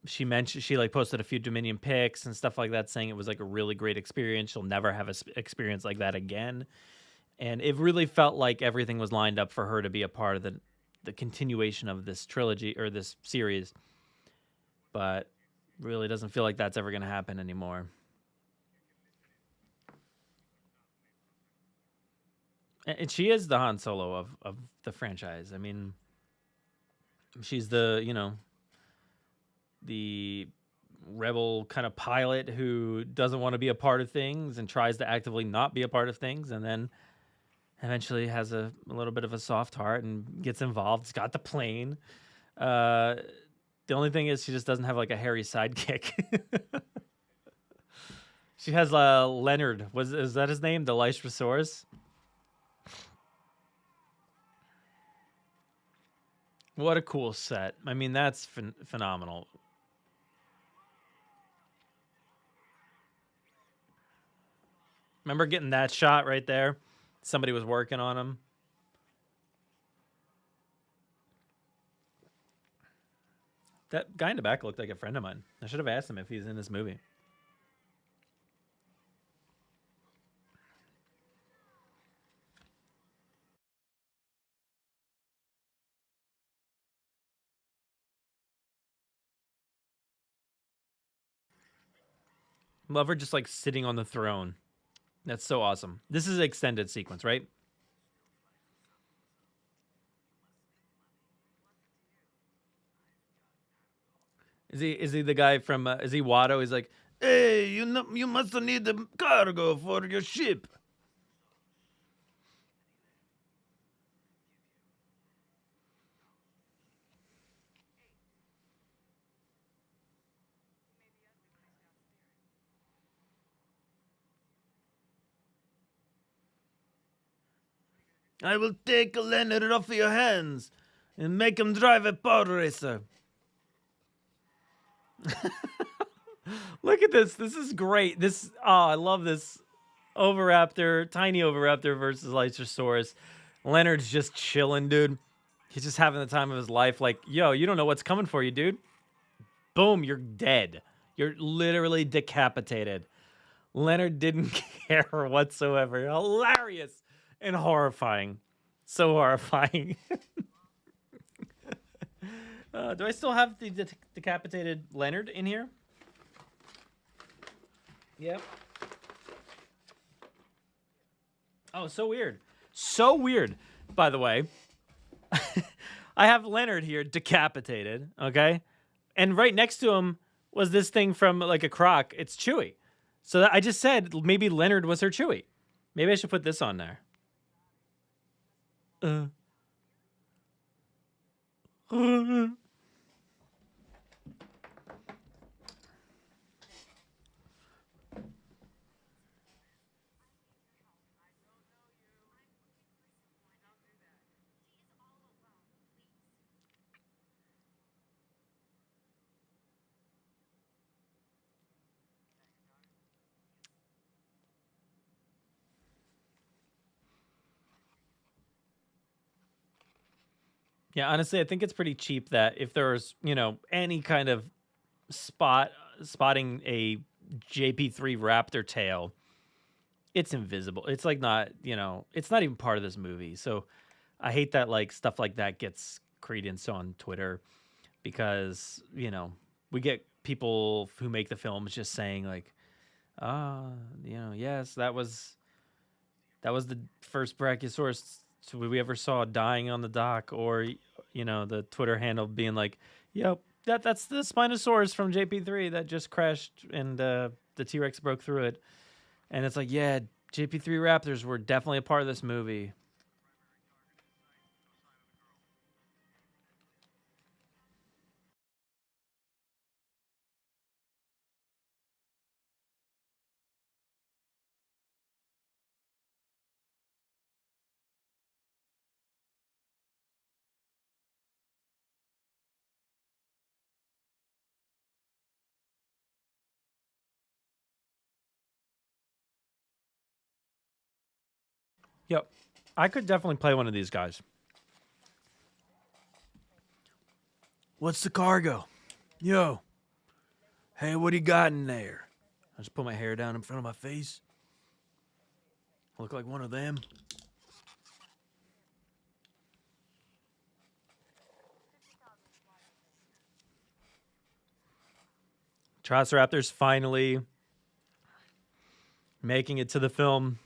She mentioned she like posted a few Dominion pics and stuff like that, saying it was like a really great experience. She'll never have an experience like that again. And it really felt like everything was lined up for her to be a part of the continuation of this trilogy or this series. But really doesn't feel like that's ever going to happen anymore. And she is the Han Solo of the franchise. I mean, she's the, the rebel kind of pilot who doesn't want to be a part of things and tries to actively not be a part of things, and then eventually has a little bit of a soft heart and gets involved. It's got the plane. The only thing is she just doesn't have like a hairy sidekick. She has Leonard. Is that his name? The Lystrosaurus? What a cool set. I mean, that's phenomenal. Remember getting that shot right there? Somebody was working on him. That guy in the back looked like a friend of mine. I should have asked him if he's in this movie. Love her just like sitting on the throne. That's so awesome. This is an extended sequence, right? Is he the guy from is he Watto? He's like, hey, you must need the cargo for your ship. I will take Leonard off your hands and make him drive a pod racer. Look at this. This is great. I love this Oviraptor, tiny Oviraptor versus Lystrosaurus. Leonard's just chilling, dude. He's just having the time of his life. Like, yo, you don't know what's coming for you, dude. Boom, you're dead. You're literally decapitated. Leonard didn't care whatsoever. Hilarious and horrifying. So horrifying. Do I still have the decapitated Leonard in here? Yep. Oh, so weird. So weird, by the way. I have Leonard here decapitated, okay? And right next to him was this thing from like a croc. It's Chewie. So I just said maybe Leonard was her Chewie. Maybe I should put this on there. Yeah, honestly, I think it's pretty cheap that if there's, any kind of spotting a JP3 raptor tail, it's invisible. It's like not, it's not even part of this movie. So I hate that like stuff like that gets credence on Twitter because, we get people who make the films just saying like, yes, that was the first Brachiosaurus we ever saw dying on the dock, or the Twitter handle being like, "Yep, that's the Spinosaurus from JP3 that just crashed and the T-Rex broke through it," and it's like, yeah, JP3 raptors were definitely a part of this movie. Yep, I could definitely play one of these guys. What's the cargo? Yo. Hey, what do you got in there? I just put my hair down in front of my face. I look like one of them. Triceratops finally making it to the film.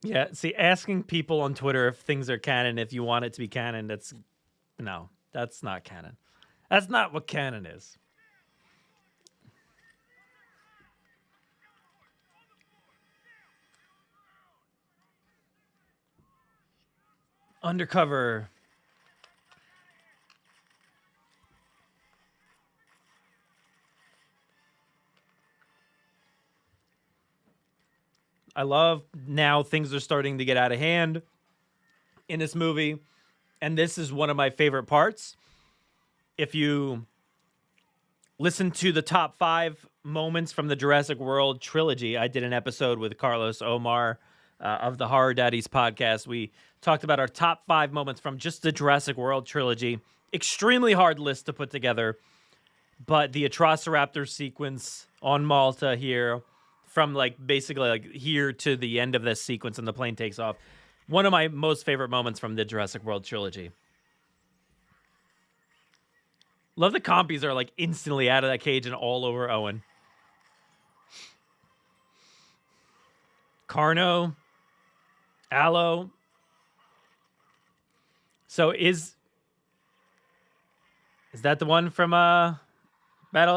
Yeah, see, asking people on Twitter if things are canon, if you want it to be canon, that's not canon. That's not what canon is. Undercover. I love now things are starting to get out of hand in this movie. And this is one of my favorite parts. If you listen to the top 5 moments from the Jurassic World trilogy, I did an episode with Carlos Omar of the Horror Daddies podcast. We talked about our top 5 moments from just the Jurassic World trilogy. Extremely hard list to put together. But the Atrociraptor sequence on Malta here, from like basically like here to the end of this sequence and the plane takes off, one of my most favorite moments from the Jurassic World trilogy. Love the compies are like instantly out of that cage and all over Owen. Carno, Allo. So is that the one from Battle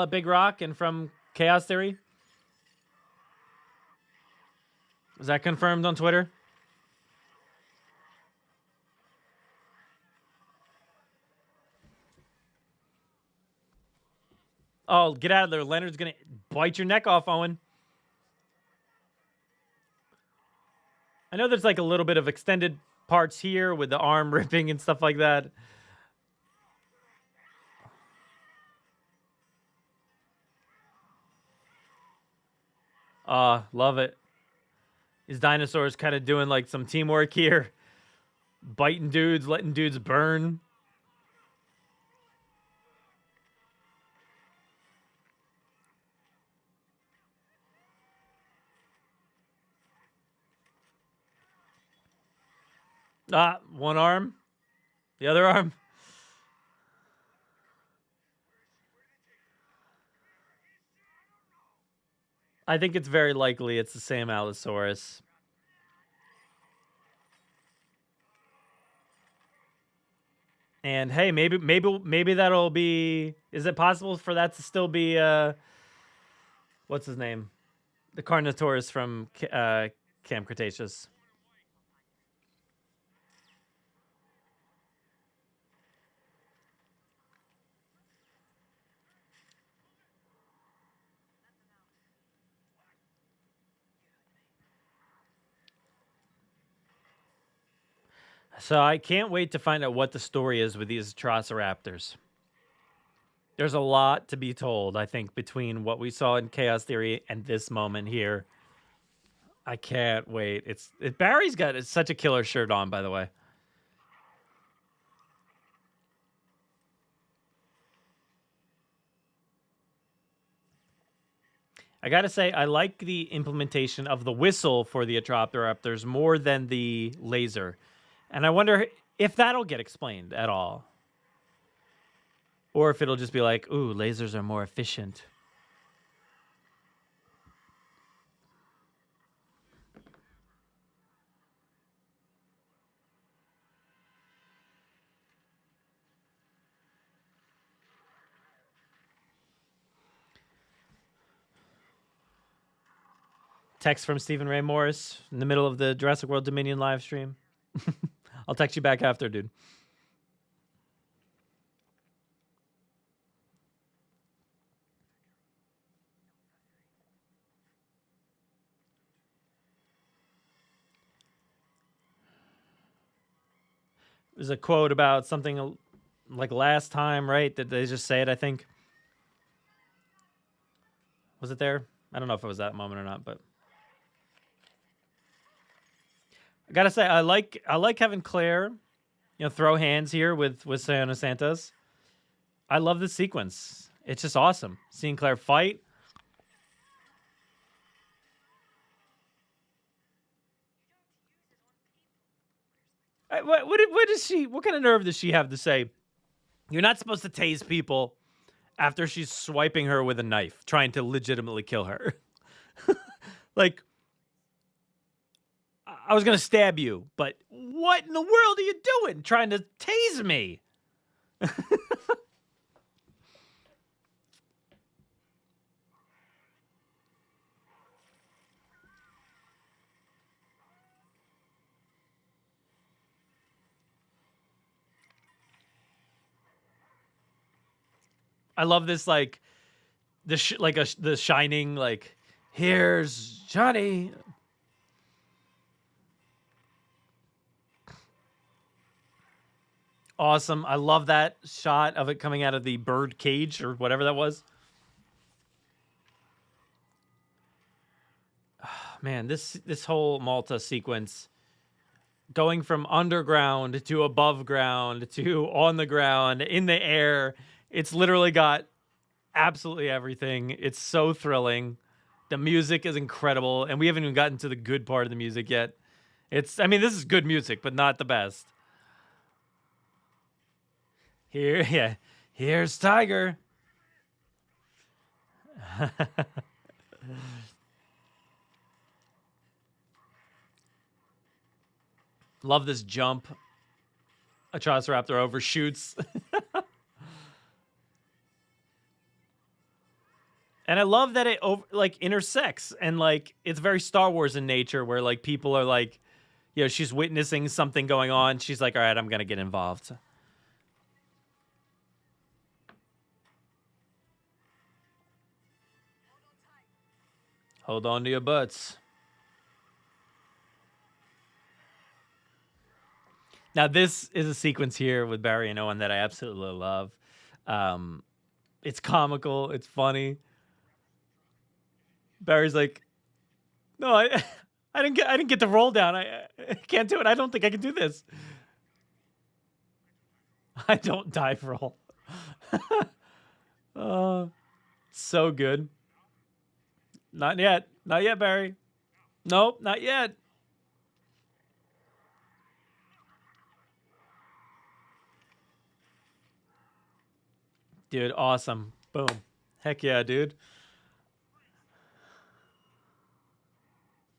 at Big Rock and from Chaos Theory? Was that confirmed on Twitter? Oh, get out of there. Leonard's going to bite your neck off, Owen. I know there's like a little bit of extended parts here with the arm ripping and stuff like that. Love it. These dinosaurs kind of doing like some teamwork here, biting dudes, letting dudes burn. One arm, the other arm. I think it's very likely it's the same Allosaurus. And hey, maybe that'll be. Is it possible for that to still be what's his name? The Carnotaurus from Camp Cretaceous. So I can't wait to find out what the story is with these Atrociraptors. There's a lot to be told, I think, between what we saw in Chaos Theory and this moment here. I can't wait. Barry's got such a killer shirt on, by the way. I gotta say, I like the implementation of the whistle for the Atrociraptors more than the laser. And I wonder if that'll get explained at all. Or if it'll just be like, ooh, lasers are more efficient. Text from Stephen Ray Morris in the middle of the Jurassic World Dominion live stream. I'll text you back after, dude. There's a quote about something like last time, right? Did they just say it, I think? Was it there? I don't know if it was that moment or not, but I gotta say, I like having Claire, throw hands here with Sayona Santos. I love this sequence. It's just awesome. Seeing Claire fight. What kind of nerve does she have to say, you're not supposed to tase people after she's swiping her with a knife, trying to legitimately kill her? Like, I was going to stab you, but what in the world are you doing trying to tase me? I love this, like, the Shining, like, here's Johnny. Awesome. I love that shot of it coming out of the bird cage or whatever that was. Man, this whole Malta sequence, going from underground to above ground to on the ground, in the air, it's literally got absolutely everything. It's so thrilling. The music is incredible, and we haven't even gotten to the good part of the music yet. This is good music, but not the best. Here's Tiger. Love this jump. Atrociraptor overshoots. And I love that it intersects, and it's very Star Wars in nature, where people are she's witnessing something going on. She's like, all right, I'm going to get involved. Hold on to your butts. Now, this is a sequence here with Barry and Owen that I absolutely love. It's comical. It's funny. Barry's like, no, I I didn't get the roll down. I can't do it. I don't think I can do this. I don't dive roll. Oh, so good. Not yet. Not yet, Barry. Nope, not yet. Dude, awesome. Boom. Heck yeah, dude.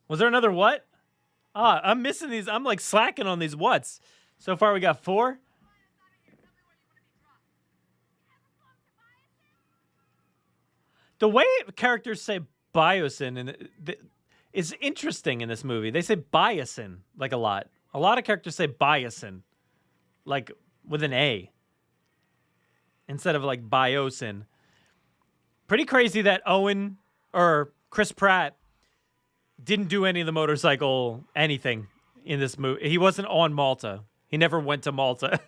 Was there another what? I'm missing these. I'm like slacking on these whats. So far we got 4. The way characters say BioSyn is interesting in this movie. They say BioSyn like a lot. A lot of characters say BioSyn like with an A instead of like BioSyn. Pretty crazy that Owen or Chris Pratt didn't do any of the motorcycle anything in this movie. He wasn't on Malta. He never went to Malta.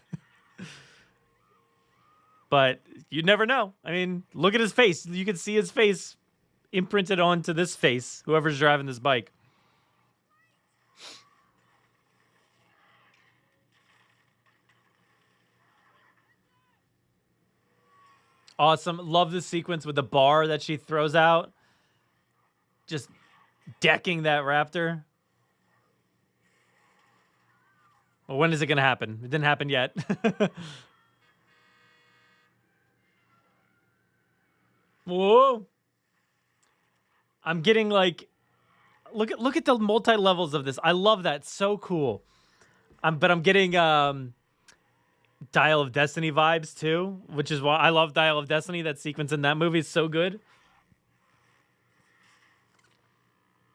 But you never know. I mean, look at his face. You can see his face imprinted onto this face, whoever's driving this bike. Awesome. Love this sequence with the bar that she throws out. Just decking that raptor. Well, when is it going to happen? It didn't happen yet. Whoa. I'm getting like, look at the multi levels of this. I love that. So cool. But I'm getting Dial of Destiny vibes too, which is why I love Dial of Destiny. That sequence in that movie is so good.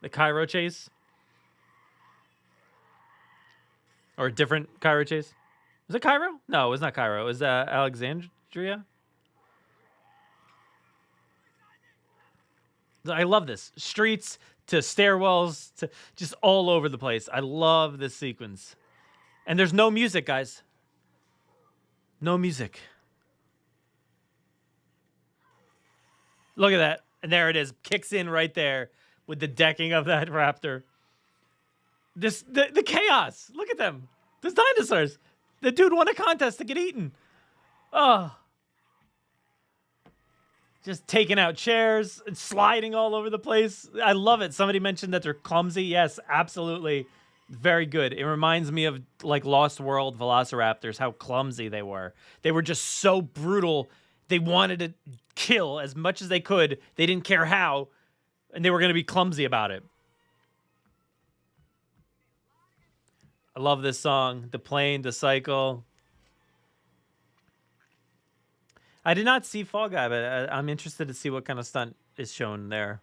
The Cairo chase. Or a different Cairo chase. Was it Cairo? No, it was not Cairo. It was Alexandria. I love this. Streets to stairwells to just all over the place. I love this sequence. And there's no music, guys. No music. Look at that. And there it is. Kicks in right there with the decking of that raptor. The chaos. Look at them. There's dinosaurs. The dude won a contest to get eaten. Oh. Just taking out chairs and sliding all over the place. I love it. Somebody mentioned that they're clumsy. Yes, absolutely. Very good. It reminds me of like Lost World Velociraptors, how clumsy they were. They were just so brutal. They wanted to kill as much as they could. They didn't care how. And they were going to be clumsy about it. I love this song. The plane, the cycle. I did not see Fall Guy, but I'm interested to see what kind of stunt is shown there.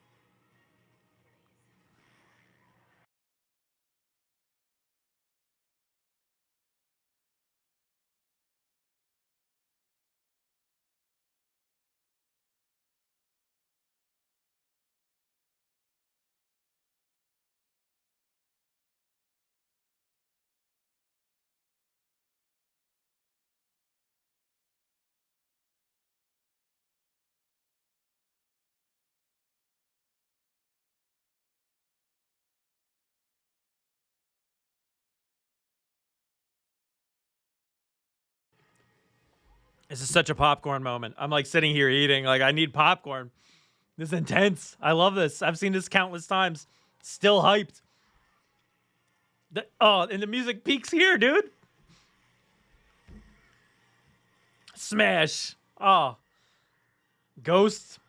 This is such a popcorn moment. I'm like sitting here eating. Like, I need popcorn. This is intense. I love this. I've seen this countless times. Still hyped. And the music peaks here, dude. Smash. Oh. Ghost.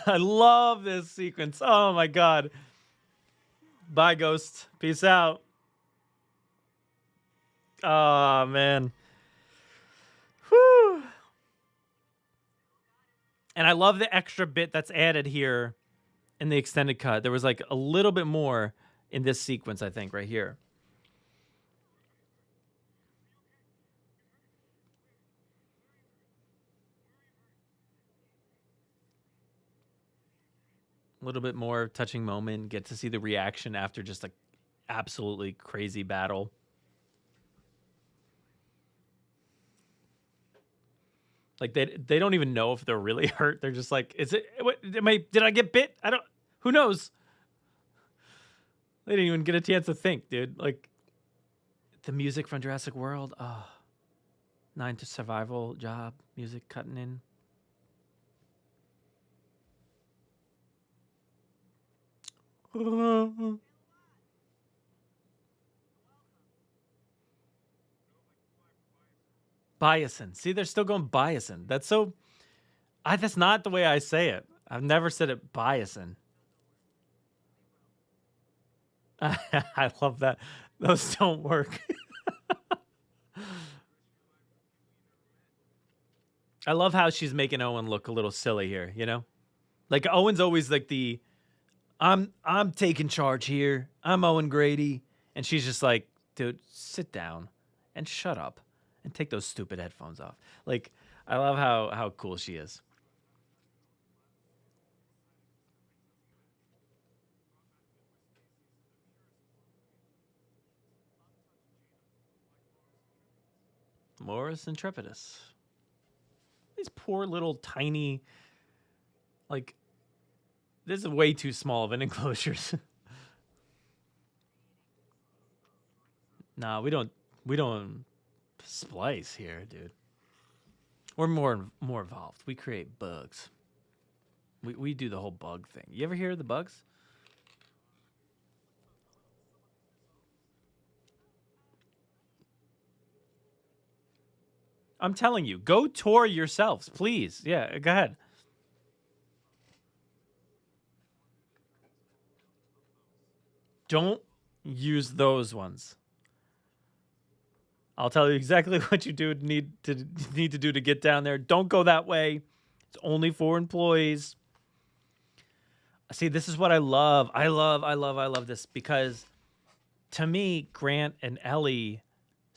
I love this sequence. Oh, my God. Bye, Ghost. Peace out. Oh, man. Whew. And I love the extra bit that's added here in the extended cut. There was like a little bit more in this sequence, I think, right here. A little bit more touching moment. Get to see the reaction after just a absolutely crazy battle. Like they don't even know if they're really hurt. They're just like, is it? What, did I get bit? I don't. Who knows? They didn't even get a chance to think, dude. Like, the music from Jurassic World. Oh, 9 to Survival job music cutting in. BioSyn. See, they're still going BioSyn. That's so. That's not the way I say it. I've never said it BioSyn. I love that. Those don't work. I love how she's making Owen look a little silly here, you know? Like Owen's always like the I'm taking charge here. I'm Owen Grady. And she's just like, dude, sit down and shut up and take those stupid headphones off. Like, I love how cool she is. Morris Intrepidus. These poor little tiny, like, this is way too small of an enclosures. Nah, we don't splice here, dude. We're more involved. We create bugs. We do the whole bug thing. You ever hear of the bugs? I'm telling you, go tour yourselves, please. Yeah, go ahead. Don't use those ones. I'll tell you exactly what you need to do to get down there. Don't go that way. It's only for employees. See, this is what I love. I love this because to me, Grant and Ellie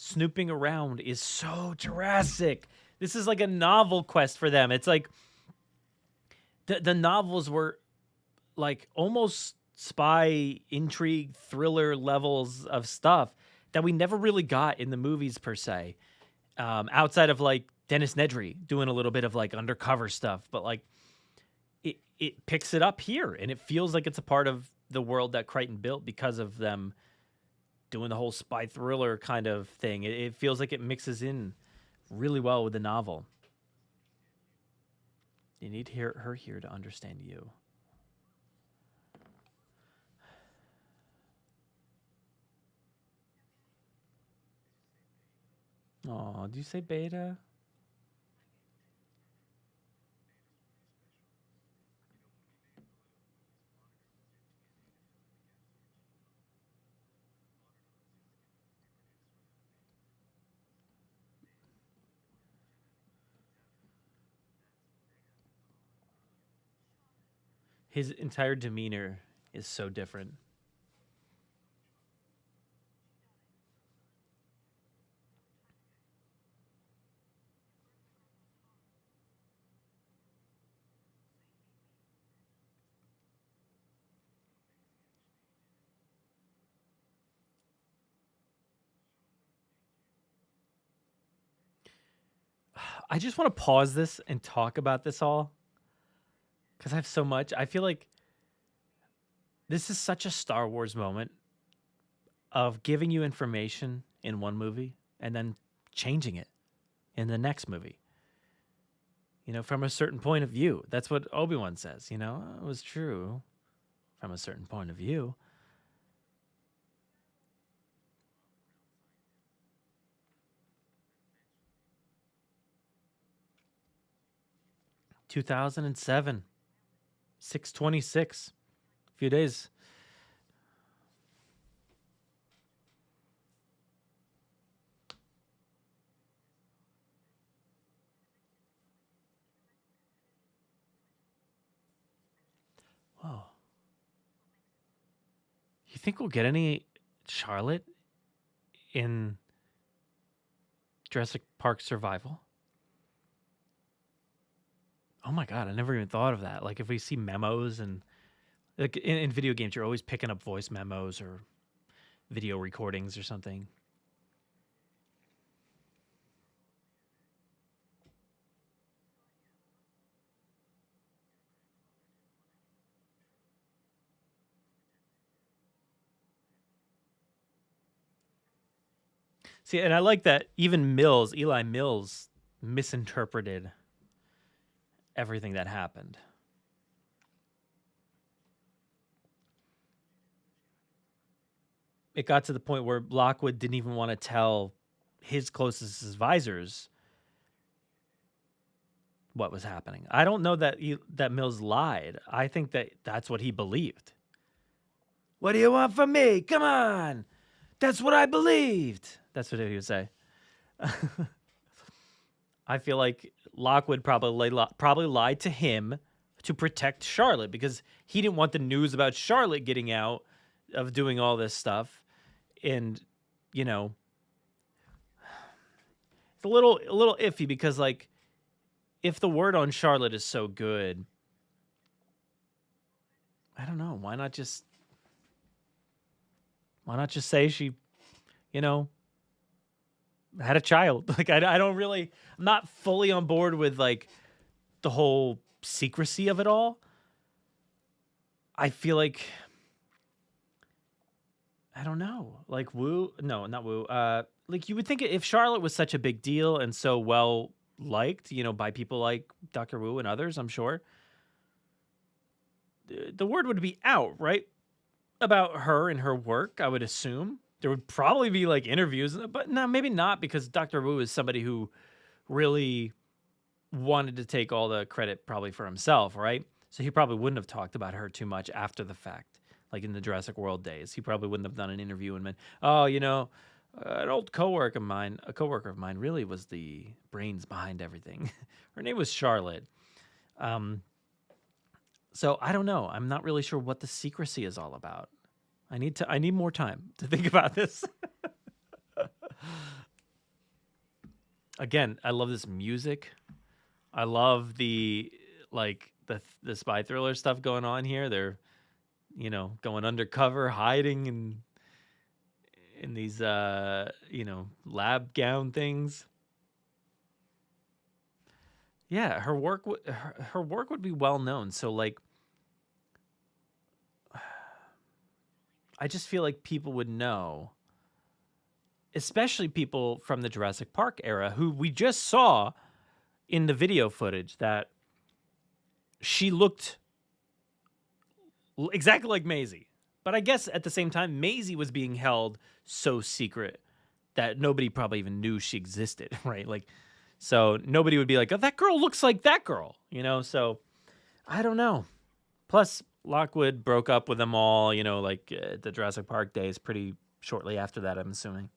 snooping around is so Jurassic. This is like a novel quest for them. It's like the novels were like almost spy intrigue thriller levels of stuff that we never really got in the movies per se, outside of like Dennis Nedry doing a little bit of like undercover stuff, but like it picks it up here and it feels like it's a part of the world that Crichton built because of them doing the whole spy thriller kind of thing. It feels like it mixes in really well with the novel. You need her here to understand you. Oh, do you say beta? His entire demeanor is so different. I just want to pause this and talk about this all because I have so much. I feel like this is such a Star Wars moment of giving you information in one movie and then changing it in the next movie. You know, from a certain point of view. That's what Obi-Wan says, you know, it was true from a certain point of view. 2007, 6/26, a few days. Whoa. You think we'll get any Charlotte in Jurassic Park Survival? Oh my god, I never even thought of that. Like if we see memos and like in video games, you're always picking up voice memos or video recordings or something. See, and I like that even Mills, Eli Mills, misinterpreted everything that happened. It got to the point where Lockwood didn't even want to tell his closest advisors what was happening. I don't know that that Mills lied. I think that that's what he believed. What do you want from me? Come on. That's what I believed. That's what he would say. I feel like Lockwood probably lied to him to protect Charlotte because he didn't want the news about Charlotte getting out of doing all this stuff. And, you know, it's a little iffy because, like, if the word on Charlotte is so good, I don't know. Why not just say she, you know, had a child? Like, I don't really, I'm not fully on board with, like, the whole secrecy of it all. I feel like, I don't know. Like, not Wu. Like, you would think if Charlotte was such a big deal and so well liked, you know, by people like Dr. Wu and others, I'm sure, the word would be out, right? About her and her work, I would assume. There would probably be, like, interviews, but no, maybe not, because Dr. Wu is somebody who really wanted to take all the credit probably for himself, right? So he probably wouldn't have talked about her too much after the fact, like in the Jurassic World days. He probably wouldn't have done an interview and been, oh, you know, an old coworker of mine really was the brains behind everything. Her name was Charlotte. So I don't know. I'm not really sure what the secrecy is all about. I need more time to think about this. Again, I love this music. I love the spy thriller stuff going on here. They're, you know, going undercover, hiding in these you know, lab gown things. Yeah, her work would be well known. So, like, I just feel like people would know, especially people from the Jurassic Park era who we just saw in the video footage that she looked exactly like Maisy. But I guess at the same time, Maisy was being held so secret that nobody probably even knew she existed, right? Like, so nobody would be like, oh, that girl looks like that girl, you know? So I don't know. Plus, Lockwood broke up with them all, you know, like the Jurassic Park days pretty shortly after that, I'm assuming.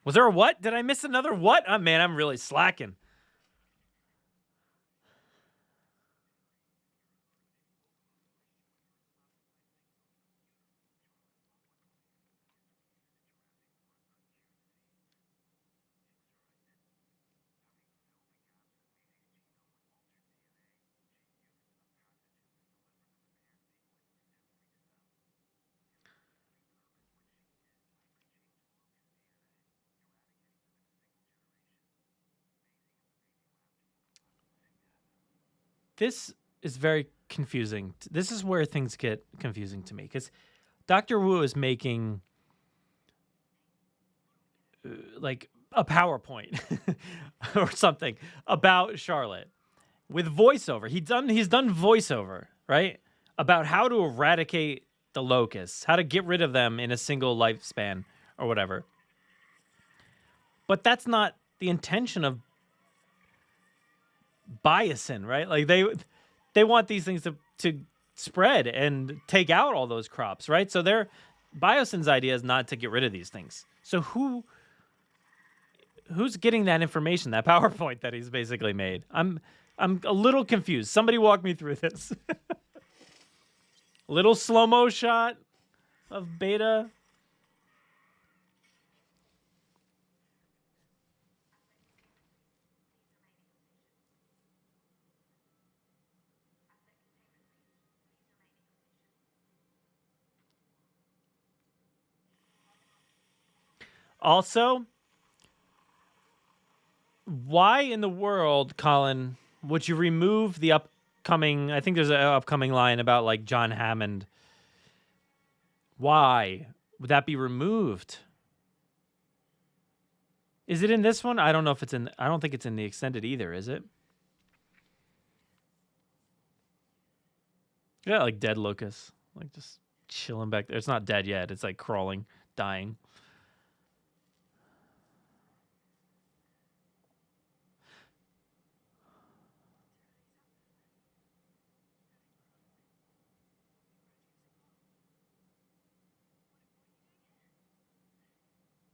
Was there a what? Did I miss another what? Oh, man, I'm really slacking. This is very confusing. This is where things get confusing to me because Dr. Wu is making like a PowerPoint or something about Charlotte with voiceover. He's done voiceover, right? About how to eradicate the locusts, how to get rid of them in a single lifespan or whatever. But that's not the intention of BioSyn, right? Like they want these things to spread and take out all those crops, right? So their BioSyn's idea is not to get rid of these things. So who's getting that information, that PowerPoint that he's basically made? I'm a little confused. Somebody walk me through this. Little slow-mo shot of Beta. Also, Why in the world, Colin, would you remove the upcoming? I think there's an upcoming line about like John Hammond. Why would that be removed? Is it in this one? I don't know if it's in. I don't think it's in the extended either. Is it? Yeah, like dead Locust, like just chilling back there. It's not dead yet. It's like crawling, dying.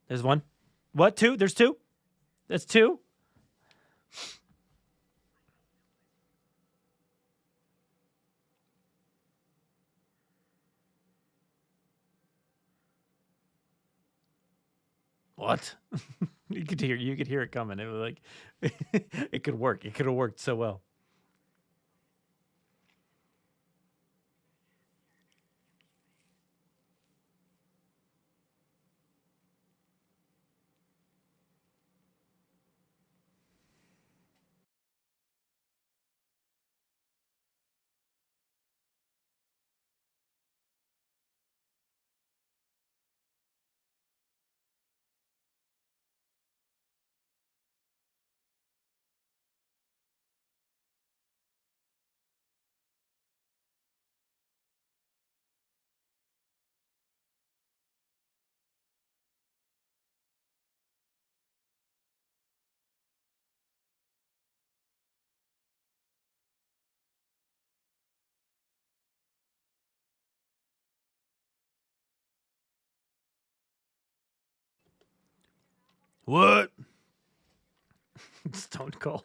There's one. What? Two? There's two? That's two? What? You could hear it coming. It was like it could work. It could have worked so well. What? Stone Cold.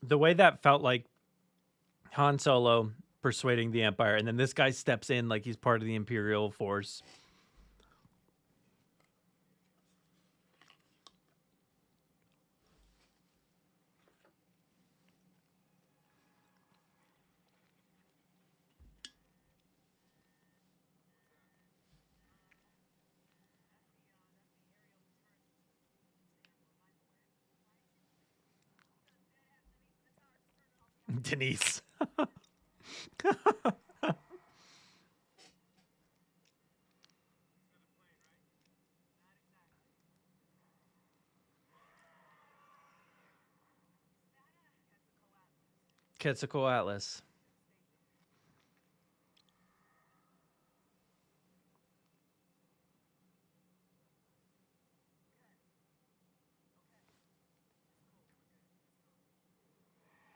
The way that felt like Han Solo persuading the Empire, and then this guy steps in like he's part of the Imperial force. Denise. Quetzalcoatlus.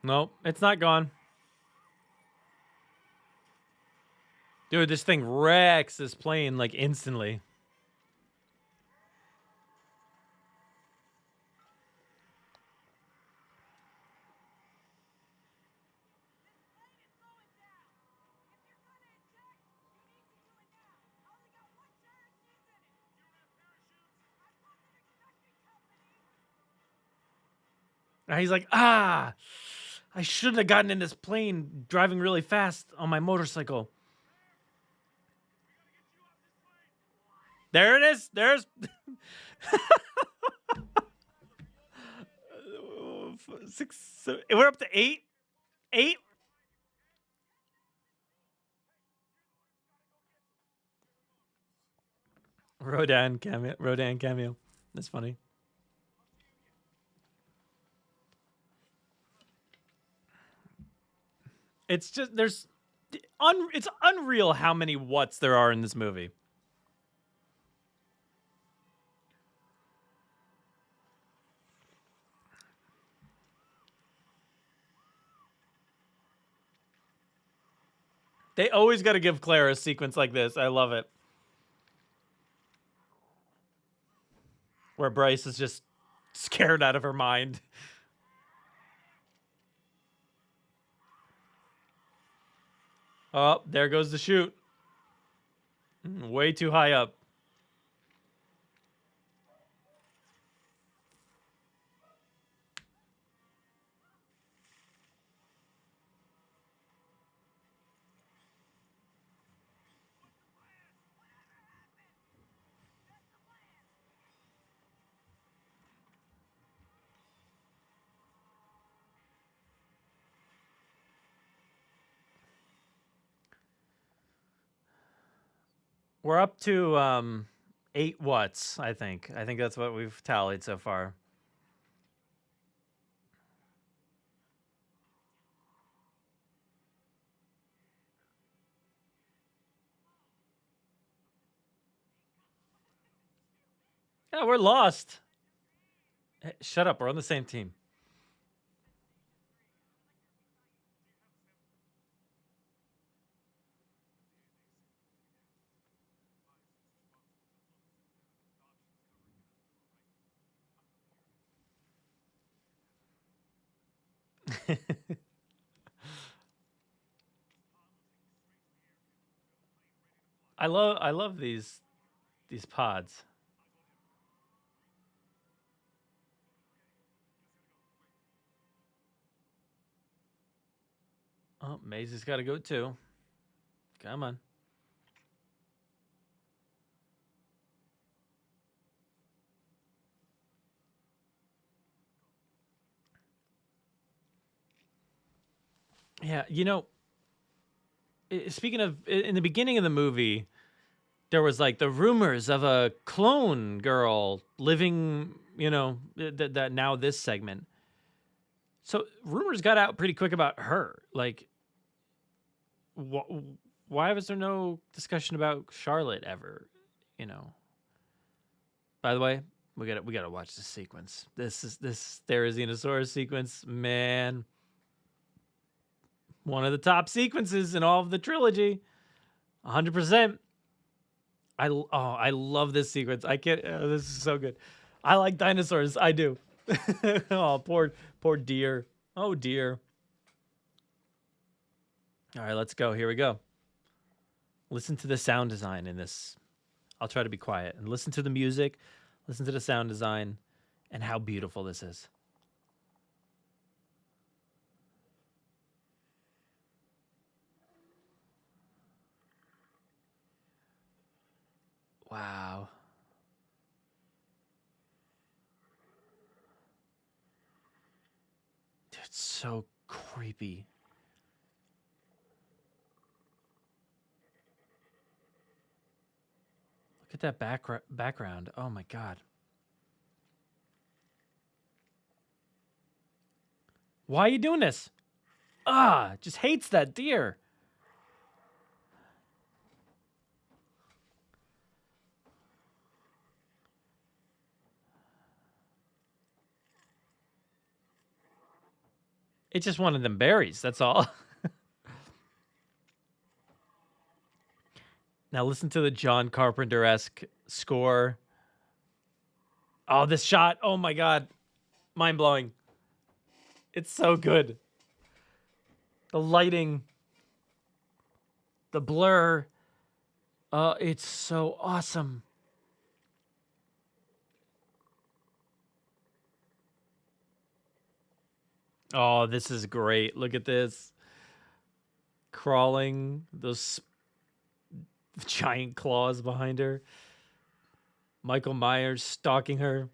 Nope, it's not gone. Dude, this thing wrecks this plane like instantly. And he's like, I shouldn't have gotten in this plane driving really fast on my motorcycle. There it is. There's six. We're up to eight. Eight. Rodan cameo. That's funny. It's just it's unreal how many whats there are in this movie. They always got to give Claire a sequence like this. I love it. Where Bryce is just scared out of her mind. Oh, there goes the chute. Way too high up. We're up to 8 watts, I think. I think that's what we've tallied so far. Yeah, we're lost. Hey, shut up. We're on the same team. I love these pods. Oh, Maisy's got to go too. Come on. Yeah, speaking of, in the beginning of the movie, there was like the rumors of a clone girl living, that now this segment. So rumors got out pretty quick about her. Like, why was there no discussion about Charlotte ever? You know. By the way, we gotta watch this sequence. This Therizinosaurus sequence, man. One of the top sequences in all of the trilogy. 100%. I love this sequence. I can't. This is so good. I like dinosaurs. I do. Oh, poor deer. Oh dear. All right, let's go. Here we go. Listen to the sound design in this. I'll try to be quiet and listen to the music, listen to the sound design, and how beautiful this is. Wow. Dude, it's so creepy. Look at that background. Oh my God. Why are you doing this? Just hates that deer. It just wanted them berries, that's all. Now listen to the John Carpenter-esque score. Oh, this shot. Oh my God. Mind-blowing. It's so good. The lighting. The blur. It's so awesome. Oh, this is great. Look at this. Crawling. Those giant claws behind her. Michael Myers stalking her.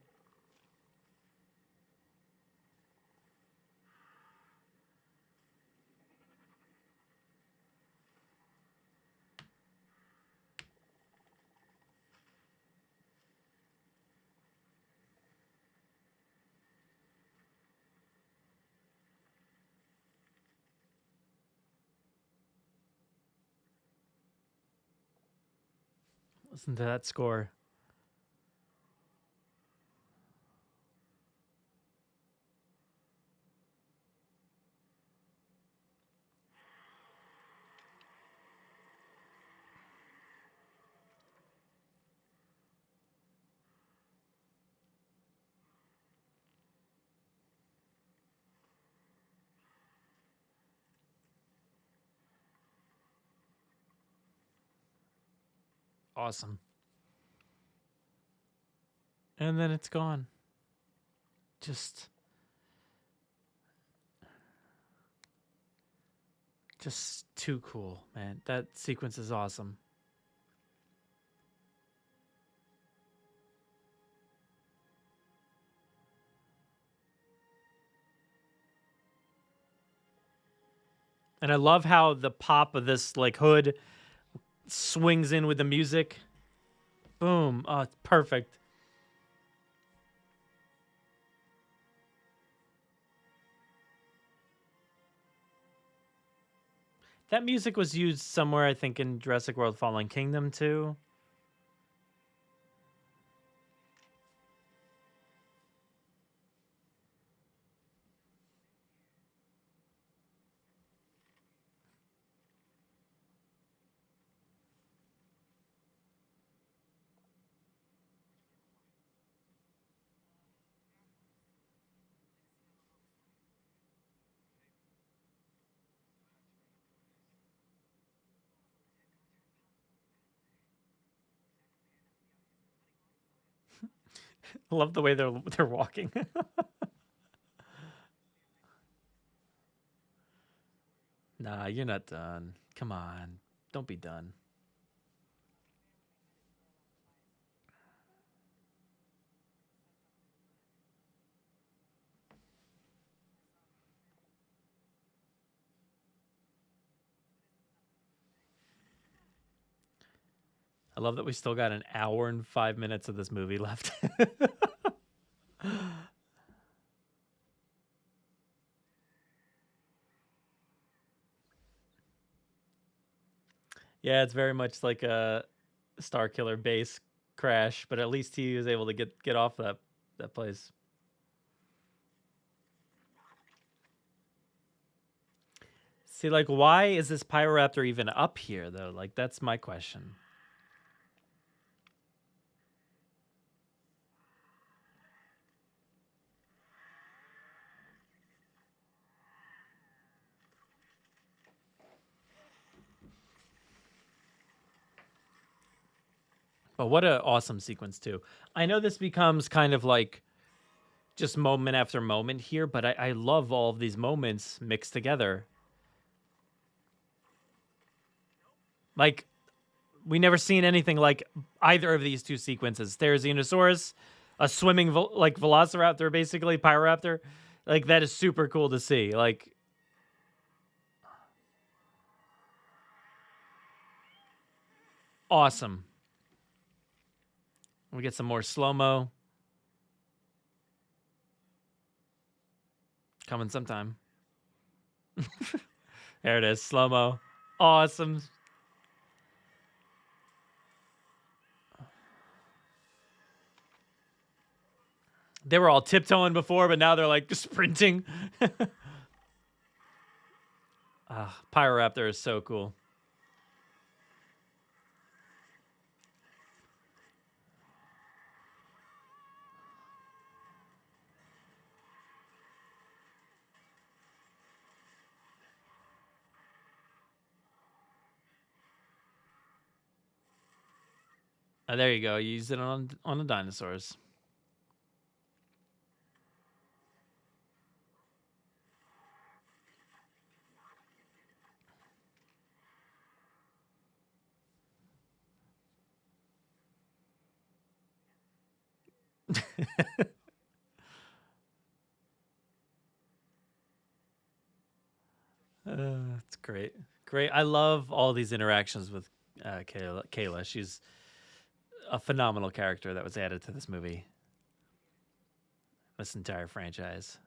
Listen to that score. Awesome. And then it's gone. Just too cool, man. That sequence is awesome. And I love how the pop of this like hood swings in with the music. Boom. Oh, it's perfect. That music was used somewhere, I think, in Jurassic World Fallen Kingdom, too. I love the way they're walking. Nah, you're not done. Come on. Don't be done. I love that we still got an hour and 5 minutes of this movie left. Yeah, it's very much like a Star Killer base crash, but at least he was able to get off that place. See, like, why is this Pyroraptor even up here, though? Like, that's my question. But what an awesome sequence, too. I know this becomes kind of like just moment after moment here, but I love all of these moments mixed together. Like, we never seen anything like either of these two sequences. Therizinosaurus, a swimming like Velociraptor, basically Pyroraptor. Like, that is super cool to see. Like, awesome. We get some more slow-mo. Coming sometime. There it is, slow-mo. Awesome. They were all tiptoeing before, but now they're like sprinting. Pyroraptor is so cool. There you go. You used it on the dinosaurs. It's great. Great. I love all these interactions with Kayla. She's a phenomenal character that was added to this movie. This entire franchise.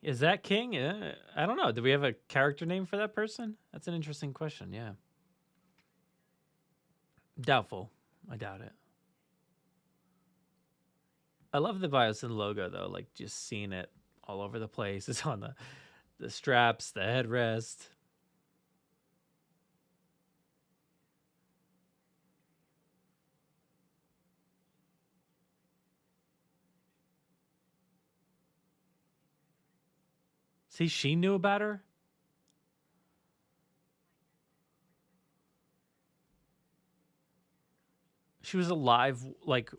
Is that King? I don't know. Do we have a character name for that person? That's an interesting question. Yeah. Doubtful. I doubt it. I love the BioSyn logo, though. Like, just seeing it all over the place. It's on the straps, the headrest. See, she knew about her. She was alive, like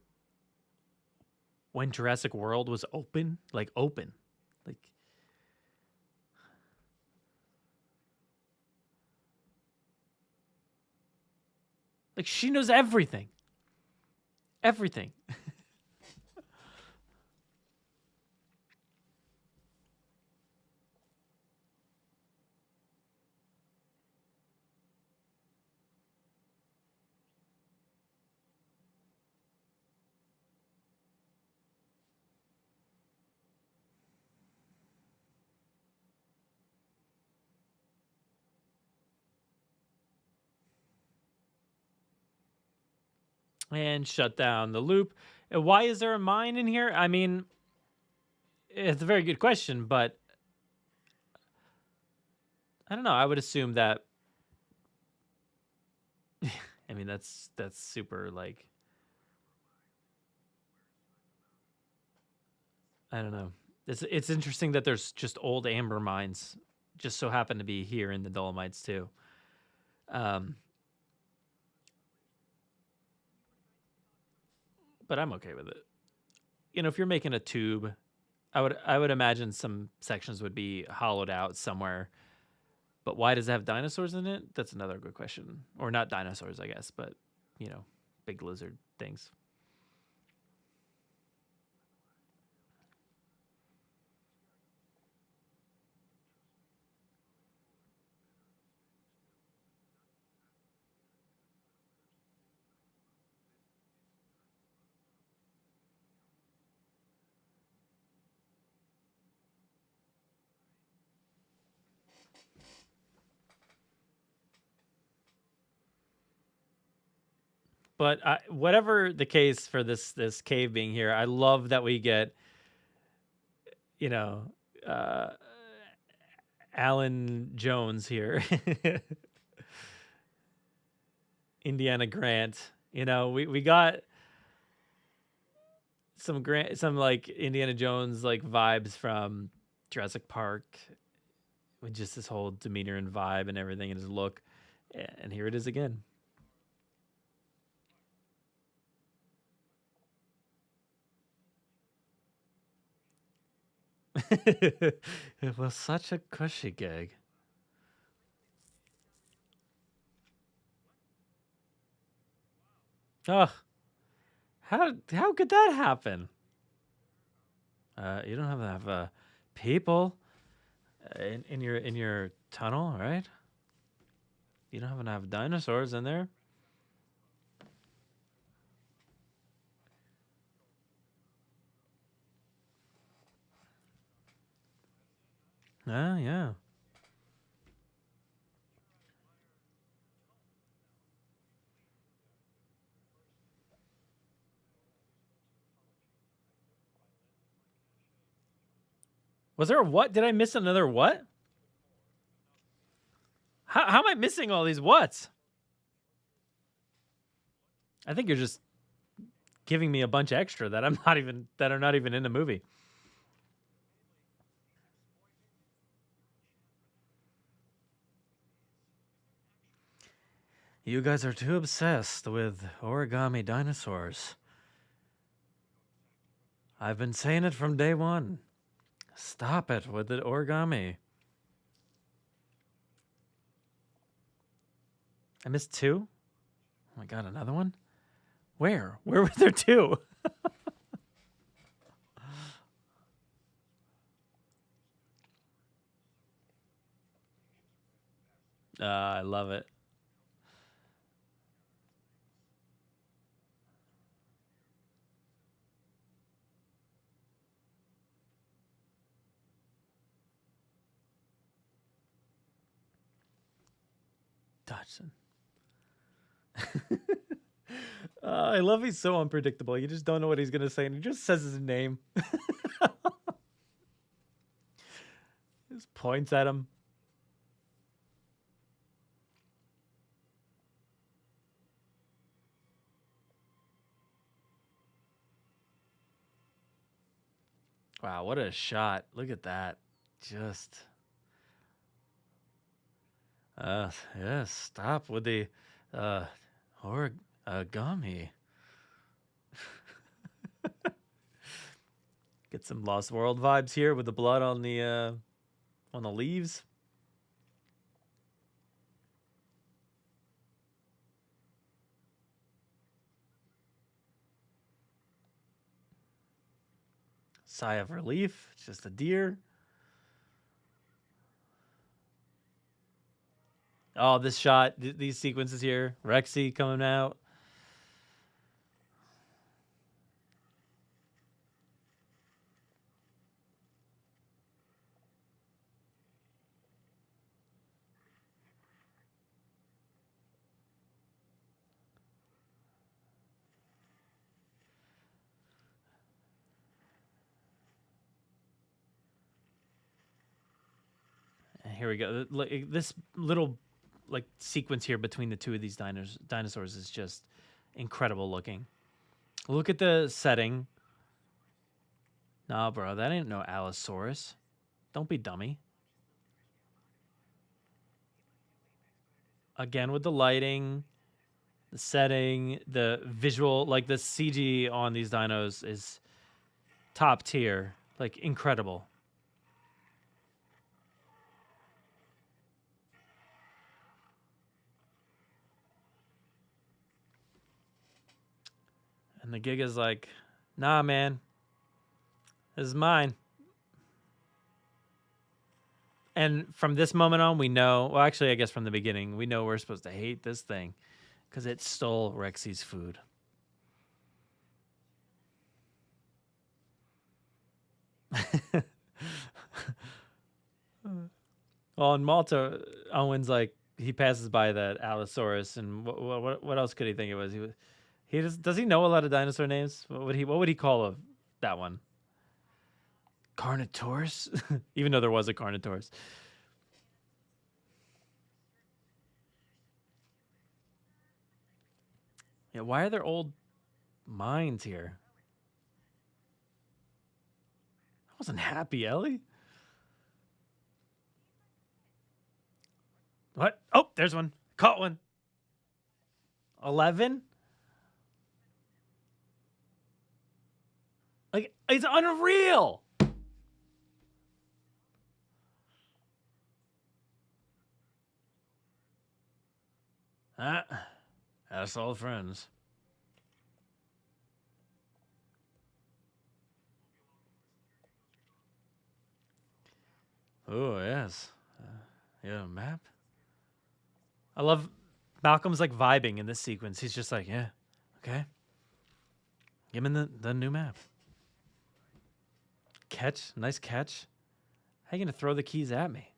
when Jurassic World was open, like open, like she knows everything, everything. And shut down the loop. Why is there a mine in here? I mean, it's a very good question, but I don't know. I would assume that. I mean, that's super like. I don't know. It's interesting that there's just old amber mines, just so happen to be here in the Dolomites too. But I'm okay with it. You know, if you're making a tube, I would imagine some sections would be hollowed out somewhere. But why does it have dinosaurs in it? That's another good question. Or not dinosaurs, I guess, but you know, big lizard things. But whatever the case for this cave being here, I love that we get, you know, uh, Alan Jones here, Indiana Grant. You know, we got some like Indiana Jones like vibes from Jurassic Park, with just this whole demeanor and vibe and everything and his look. And here it is again. It was such a cushy gig. Oh, how could that happen? You don't have to have people in your tunnel, right? You don't have to have dinosaurs in there. Yeah. Was there a what? Did I miss another what? How am I missing all these whats? I think you're just giving me a bunch extra that I'm not even that are not even in the movie. You guys are too obsessed with origami dinosaurs. I've been saying it from day one. Stop it with the origami. I missed two? Oh my god, another one? Where? Where were there two? I love it. Dodson. I love he's so unpredictable. You just don't know what he's gonna say, and he just says his name. Just points at him. Wow, what a shot. Look at that. just yes, stop with the origami. Get some Lost World vibes here with the blood on the leaves. Sigh of relief. It's just a deer. Oh, this shot, these sequences here. Rexy coming out. And here we go. This little like sequence here between the two of these dinosaurs is just incredible looking. Look at the setting. Nah, bro, that ain't no Allosaurus. Don't be dummy. Again with the lighting, the setting, the visual, like the CG on these dinos is top tier, like incredible. And the Giga's like, nah, man, this is mine. And from this moment on, we know, well, actually, I guess from the beginning, we know we're supposed to hate this thing because it stole Rexy's food. Well, in Malta, Owen's like, he passes by that Allosaurus, and what else could he think it was? Does he know a lot of dinosaur names? What would he call that one? Carnotaurus? Even though there was a Carnotaurus. Yeah, why are there old mines here? I wasn't happy, Ellie. What? Oh, there's one. Caught one. 11? Like, it's unreal. That's all friends. Oh, yes. Yeah, map. I love Malcolm's like vibing in this sequence. He's just like, yeah, okay. Give him the new map. Catch, nice catch. How are you gonna throw the keys at me?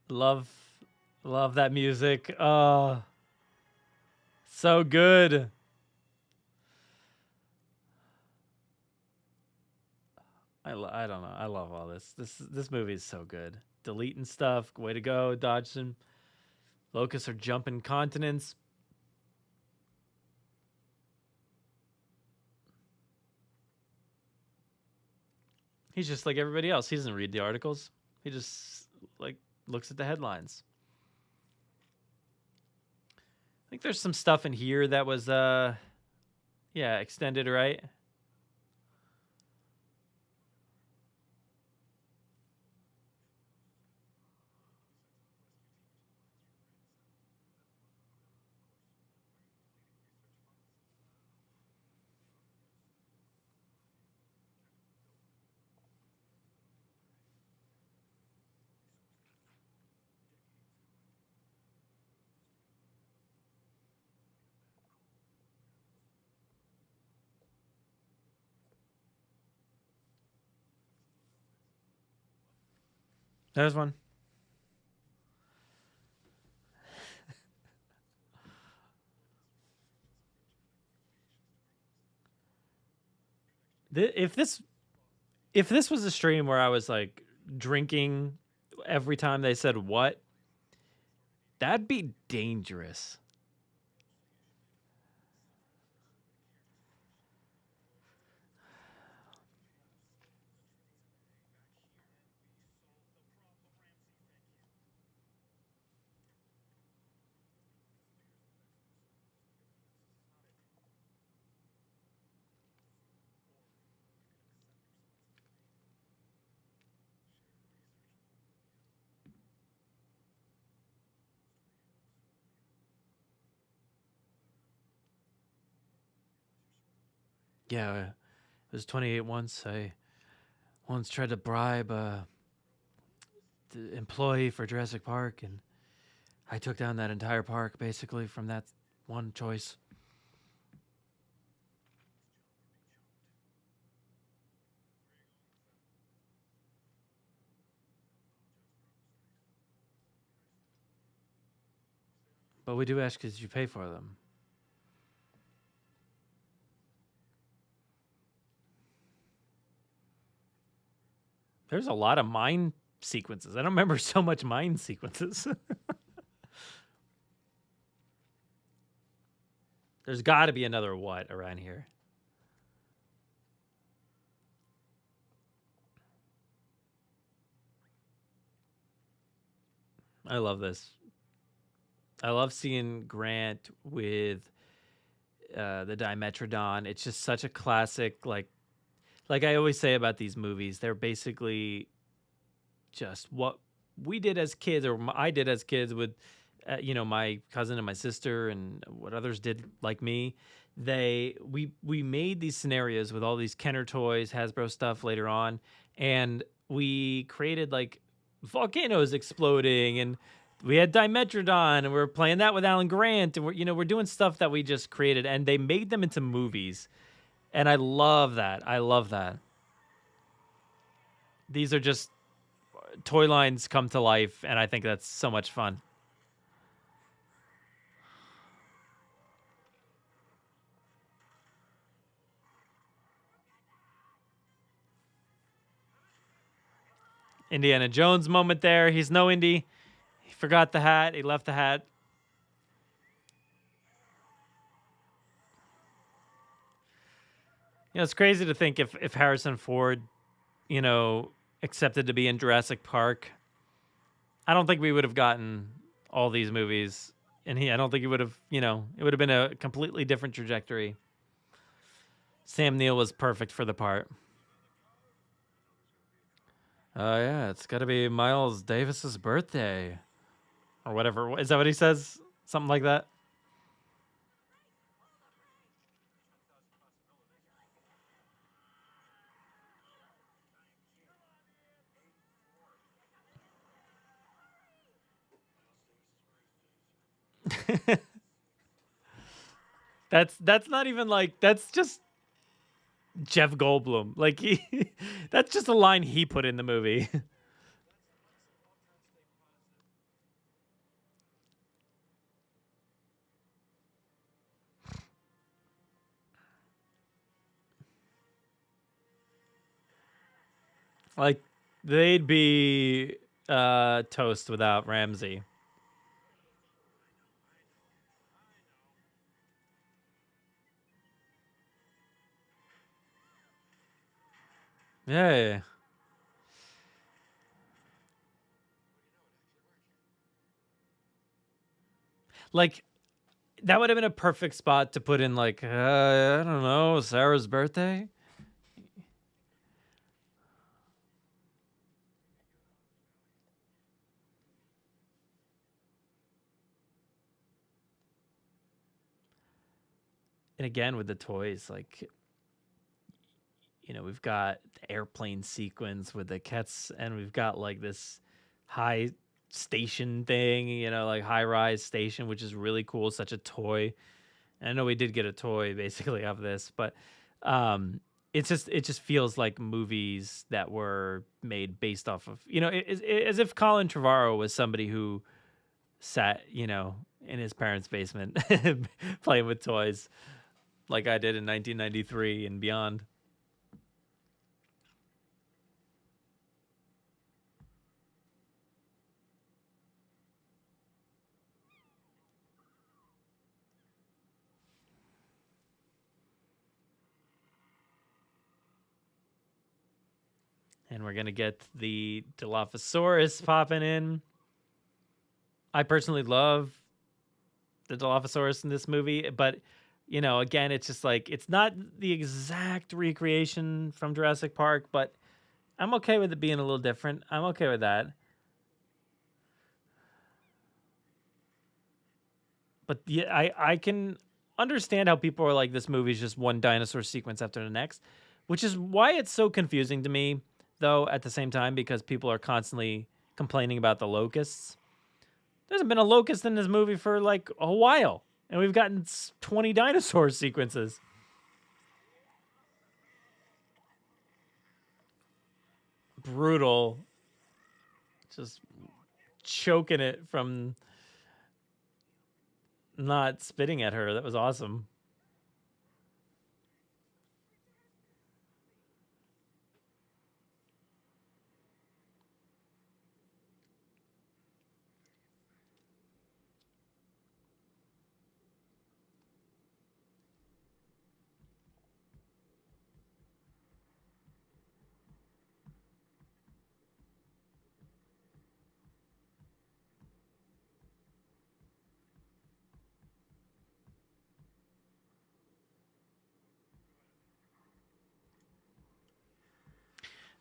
Love that music. Oh, so good. I don't know. I love all this. This movie is so good. Deleting stuff. Way to go, Dodgson. Locusts are jumping continents. He's just like everybody else. He doesn't read the articles. He just like looks at the headlines. I think there's some stuff in here that was yeah, extended, right? There's one. If this was a stream where I was like drinking every time they said what, that'd be dangerous. Yeah, it was 28 once. I once tried to bribe the employee for Jurassic Park, and I took down that entire park basically from that one choice. But we do ask because you pay for them. There's a lot of mine sequences. I don't remember so much mine sequences. There's got to be another what around here. I love this. I love seeing Grant with the Dimetrodon. It's just such a classic, like I always say about these movies, they're basically just what we did as kids, or I did as kids with, my cousin and my sister, and what others did like me. We made these scenarios with all these Kenner toys, Hasbro stuff later on, and we created like volcanoes exploding, and we had Dimetrodon, and we were playing that with Alan Grant, and we're doing stuff that we just created, and they made them into movies. And I love that. I love that. These are just toy lines come to life, and I think that's so much fun. Indiana Jones moment there. He's no Indy. He forgot the hat. He left the hat. It's crazy to think if Harrison Ford, accepted to be in Jurassic Park, I don't think we would have gotten all these movies. And I don't think he would have, it would have been a completely different trajectory. Sam Neill was perfect for the part. Yeah, it's got to be Miles Davis's birthday. Or whatever. Is that what he says? Something like that? That's not even like, that's just Jeff Goldblum. Like that's just a line he put in the movie. Like they'd be toast without Ramsey. Yeah. Like that would have been a perfect spot to put in, like, I don't know, Sarah's birthday. And again with the toys, like, we've got the airplane sequence with the cats, and we've got like this high station thing, like high rise station, which is really cool. Such a toy. And I know we did get a toy basically of this, but it just feels like movies that were made based off of, as if Colin Trevorrow was somebody who sat, in his parents' basement playing with toys like I did in 1993 and beyond. And we're going to get the Dilophosaurus popping in. I personally love the Dilophosaurus in this movie, but, you know, again, it's just like, it's not the exact recreation from Jurassic Park, but I'm okay with it being a little different. I'm okay with that. But yeah, I can understand how people are like, this movie is just one dinosaur sequence after the next, which is why it's so confusing to me, though, at the same time, because people are constantly complaining about the locusts. There hasn't been a locust in this movie for like a while, and we've gotten 20 dinosaur sequences. Brutal. Just choking it from not spitting at her. That was awesome.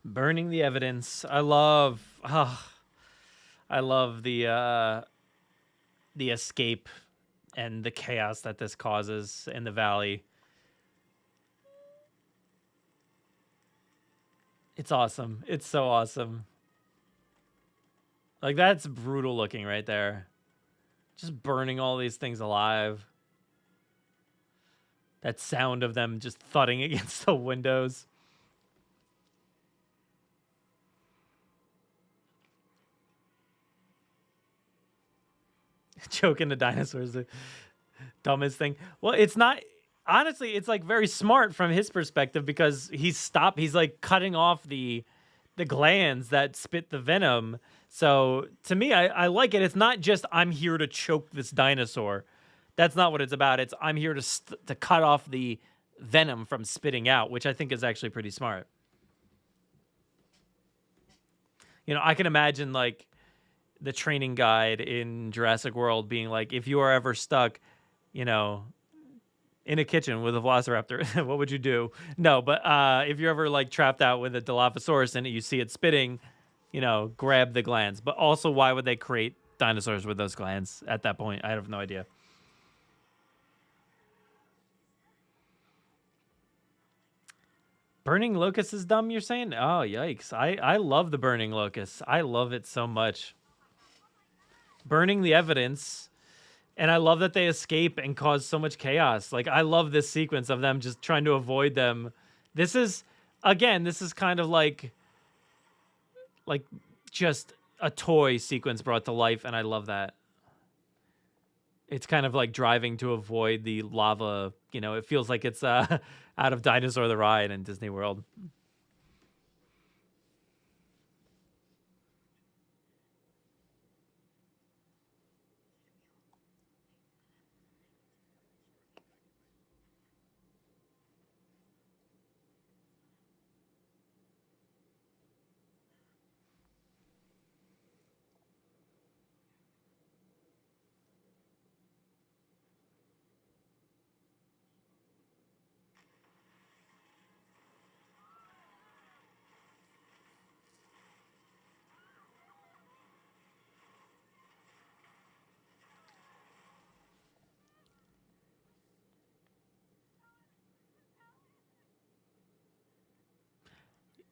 Burning the evidence. I love the escape and the chaos that this causes in the valley. It's awesome. It's so awesome. Like, that's brutal looking right there. Just burning all these things alive. That sound of them just thudding against the windows. Choking the dinosaurs, the dumbest thing. Well, it's not, honestly, it's like very smart from his perspective, because he's like cutting off the glands that spit the venom. So to me, I like it. It's not just, I'm here to choke this dinosaur. That's not what it's about. It's, I'm here to cut off the venom from spitting out, which I think is actually pretty smart. You know, I can imagine like the training guide in Jurassic World being like, if you are ever stuck, you know, in a kitchen with a velociraptor, what would you do? No, but if you're ever like trapped out with a Dilophosaurus and you see it spitting, you know, grab the glands. But also, why would they create dinosaurs with those glands at that point? I have no idea. Burning locust is dumb, you're saying? Oh, yikes. I love the burning locust. I love it so much. Burning the evidence, and I love that they escape and cause so much chaos. Like, I love this sequence of them just trying to avoid them. This is, again, this is kind of like just a toy sequence brought to life, and I love that. It's kind of like driving to avoid the lava. You know, it feels like it's out of Dinosaur the Ride in Disney World.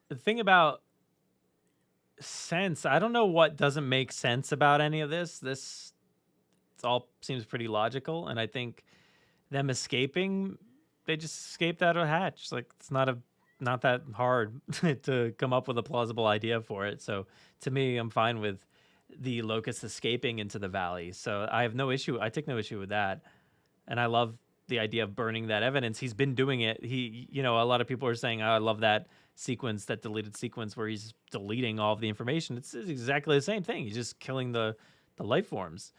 The thing about sense, I don't know what doesn't make sense about any of this. This, it all seems pretty logical, and I think them escaping, they just escaped out of a hatch. Like, it's not that hard to come up with a plausible idea for it. So to me, I'm fine with the locust escaping into the valley. So I have no issue. I take no issue with that, and I love the idea of burning that evidence. He's been doing it. He, you know, a lot of people are saying, oh, I love that sequence, that deleted sequence where he's deleting all of the information. It's exactly the same thing. He's just killing the life forms.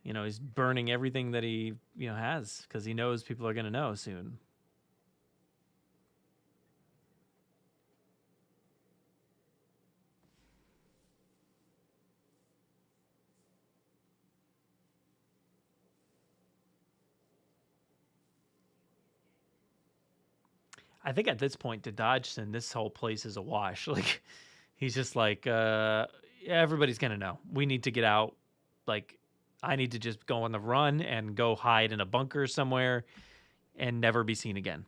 You know, he's burning everything that he, you know, has, because he knows people are going to know soon. I think at this point to Dodgson, this whole place is a wash. Like he's just like, yeah, everybody's gonna know. We need to get out. Like I need to just go on the run and go hide in a bunker somewhere and never be seen again.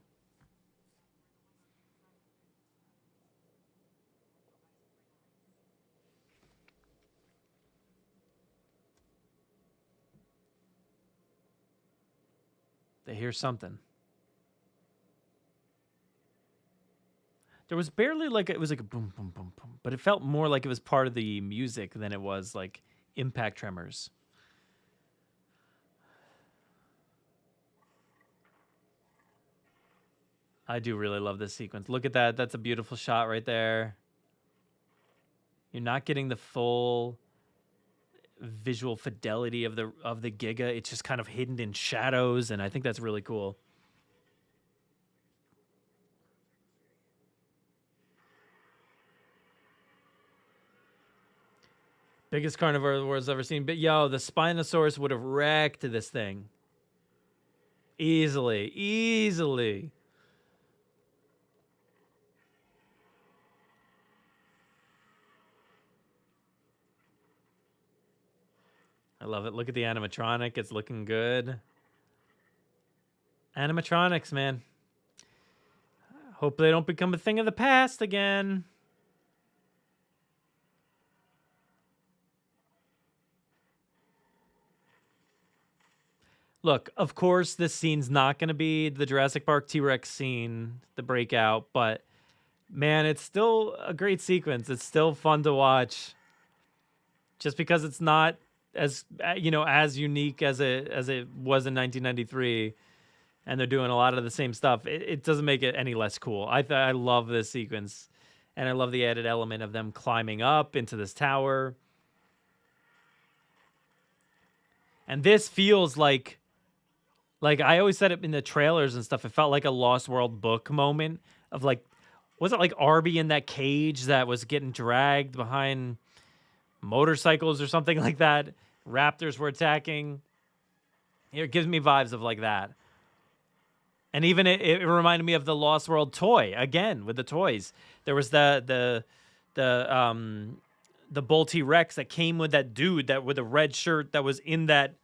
They hear something. There was barely like it was like a boom, boom, boom, boom, but it felt more like it was part of the music than it was like impact tremors. I do really love this sequence. Look at that. That's a beautiful shot right there. You're not getting the full visual fidelity of the Giga. It's just kind of hidden in shadows, and I think that's really cool. Biggest carnivore the world's ever seen. But yo, the Spinosaurus would have wrecked this thing. Easily. Easily. I love it. Look at the animatronic. It's looking good. Animatronics, man. Hope they don't become a thing of the past again. Look, of course, this scene's not going to be the Jurassic Park T-Rex scene, the breakout, but man, it's still a great sequence. It's still fun to watch. Just because it's not as as unique as it was in 1993, and they're doing a lot of the same stuff, it doesn't make it any less cool. I love this sequence, and I love the added element of them climbing up into this tower. And this feels like I always said it in the trailers and stuff, it felt like a Lost World book moment of like, was it like Arby in that cage that was getting dragged behind motorcycles or something like that? Raptors were attacking. It gives me vibes of like that. And even it reminded me of the Lost World toy again with the toys. There was the bull T-Rex that came with that dude that with a red shirt that was in that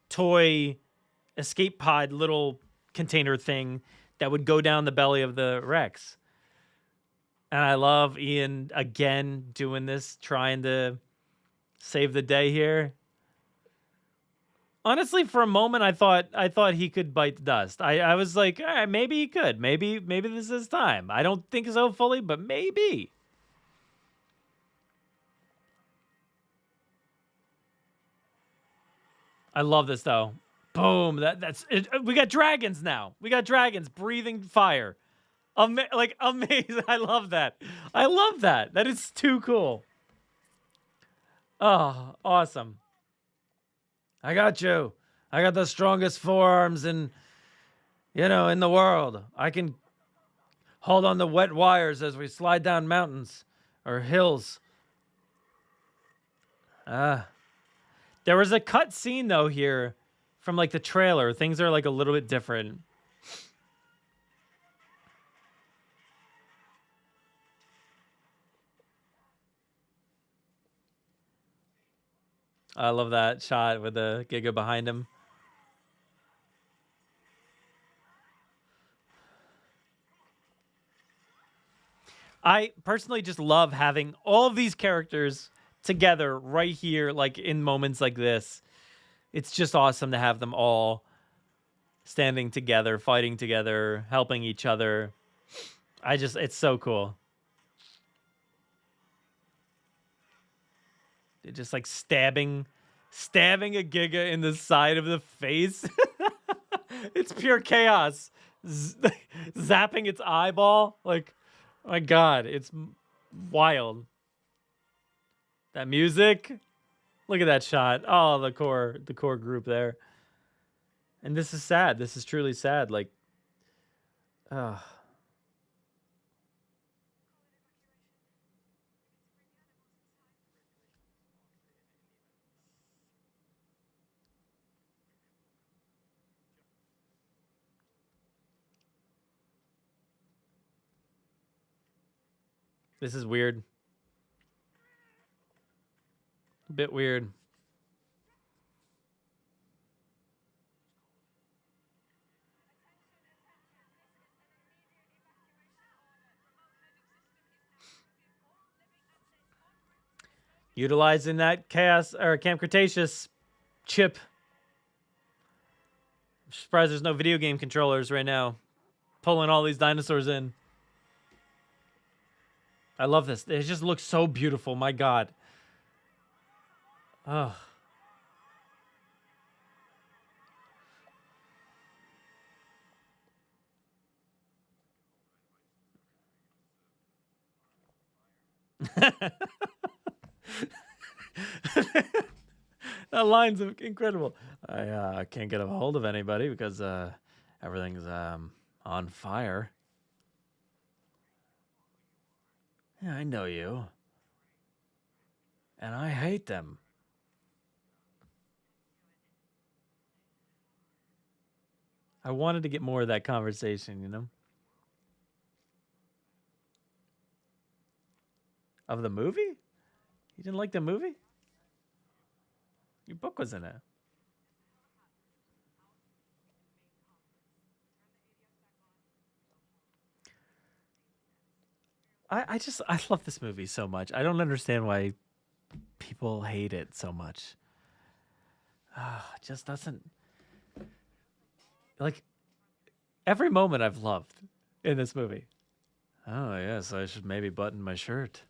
toy escape pod little container thing that would go down the belly of the Rex. And I love Ian again doing this, trying to save the day here. Honestly, for a moment, I thought he could bite the dust. I was like, all right, maybe he could. Maybe this is time. I don't think so fully, but maybe. I love this though. Boom. That's it. We got dragons now. We got dragons breathing fire. Amazing. I love that. I love that. That is too cool. Oh, awesome. I got you. I got the strongest forearms in the world. I can hold on to wet wires as we slide down mountains or hills. There was a cut scene though here from like the trailer. Things are like a little bit different. I love that shot with the Giga behind him. I personally just love having all of these characters together right here, like in moments like this. It's just awesome to have them all standing together, fighting together, helping each other. It's so cool. They're just like stabbing a Giga in the side of the face. It's pure chaos. Zapping its eyeball. Like, my God, it's wild. That music. Look at that shot. Oh, the core group there. And this is sad. This is truly sad. Like, This is weird. A bit weird. Utilizing that chaos or Camp Cretaceous chip. I'm surprised there's no video game controllers right now. Pulling all these dinosaurs in. I love this. It just looks so beautiful. My God. Oh. That line's incredible. I can't get a hold of anybody because everything's on fire. Yeah, I know you. And I hate them. I wanted to get more of that conversation, you know? Of the movie? You didn't like the movie? Your book was in it. I love this movie so much. I don't understand why people hate it so much. It just doesn't, like, every moment I've loved in this movie. Oh yes, I should maybe button my shirt.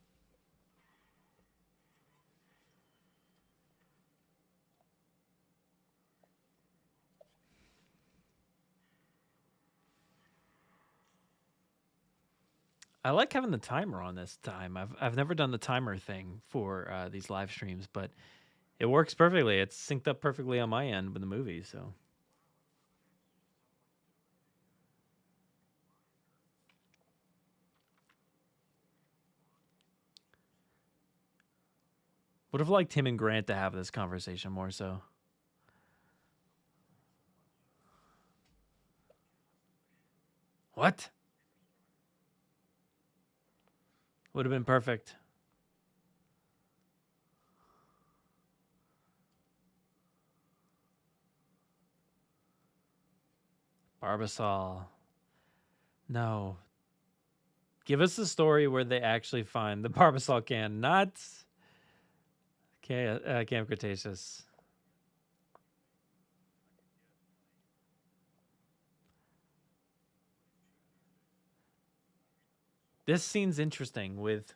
I like having the timer on this time. I've never done the timer thing for these live streams, but it works perfectly. It's synced up perfectly on my end with the movie. So would have liked him and Grant to have this conversation more so. What? Would have been perfect. Barbasol. No. Give us the story where they actually find the Barbasol can, not Camp Cretaceous. This scene's interesting with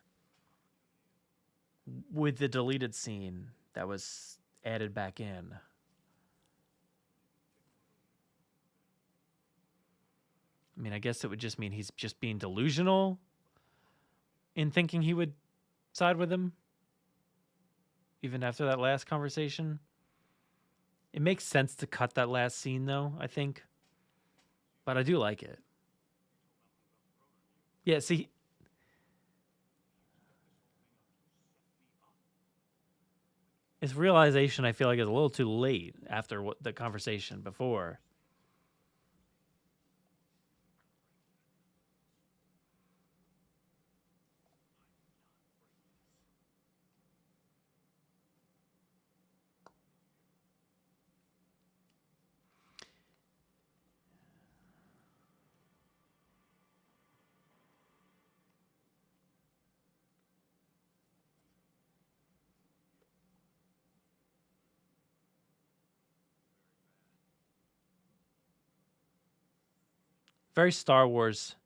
the deleted scene that was added back in. I mean, I guess it would just mean he's just being delusional in thinking he would side with him, even after that last conversation. It makes sense to cut that last scene, though, I think. But I do like it. Yeah, see, his realization, I feel like, is a little too late after what the conversation before. Very Star Wars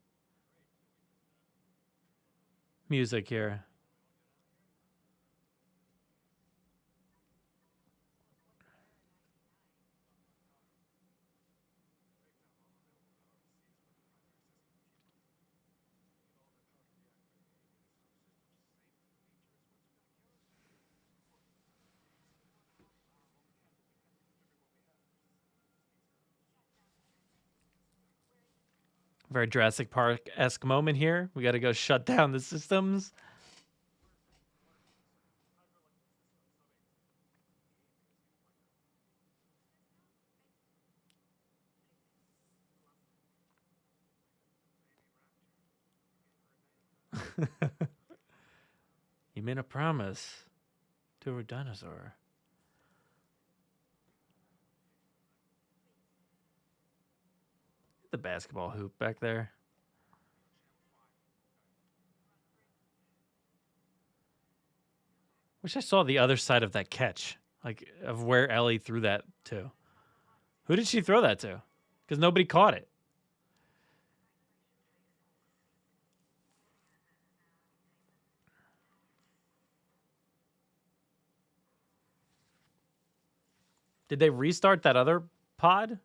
music here. Very Jurassic Park-esque moment here. We got to go shut down the systems. You made a promise to a dinosaur. The basketball hoop back there. Wish I saw the other side of that catch, like of where Ellie threw that to. Who did she throw that to? Because nobody caught it. Did they restart that other pod?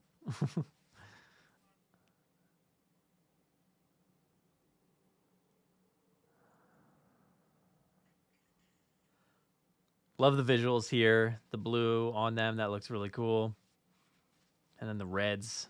Love the visuals here. The blue on them, that looks really cool. And then the reds.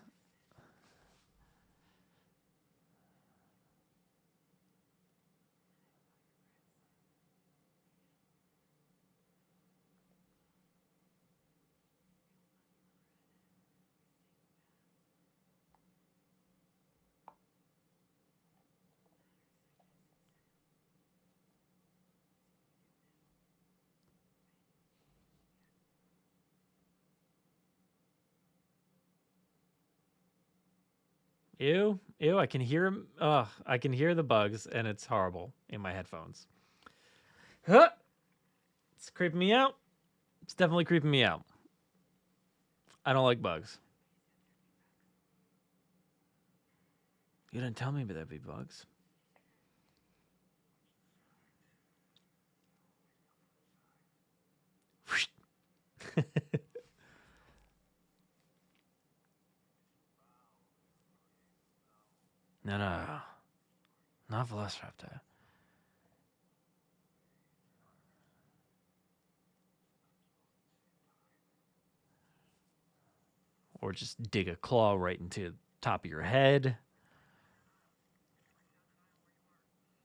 Ew, ew, I can hear him. Ugh, I can hear the bugs, and it's horrible in my headphones. Huh! It's creeping me out. It's definitely creeping me out. I don't like bugs. You didn't tell me there'd be bugs. No, not Velociraptor. Or just dig a claw right into the top of your head.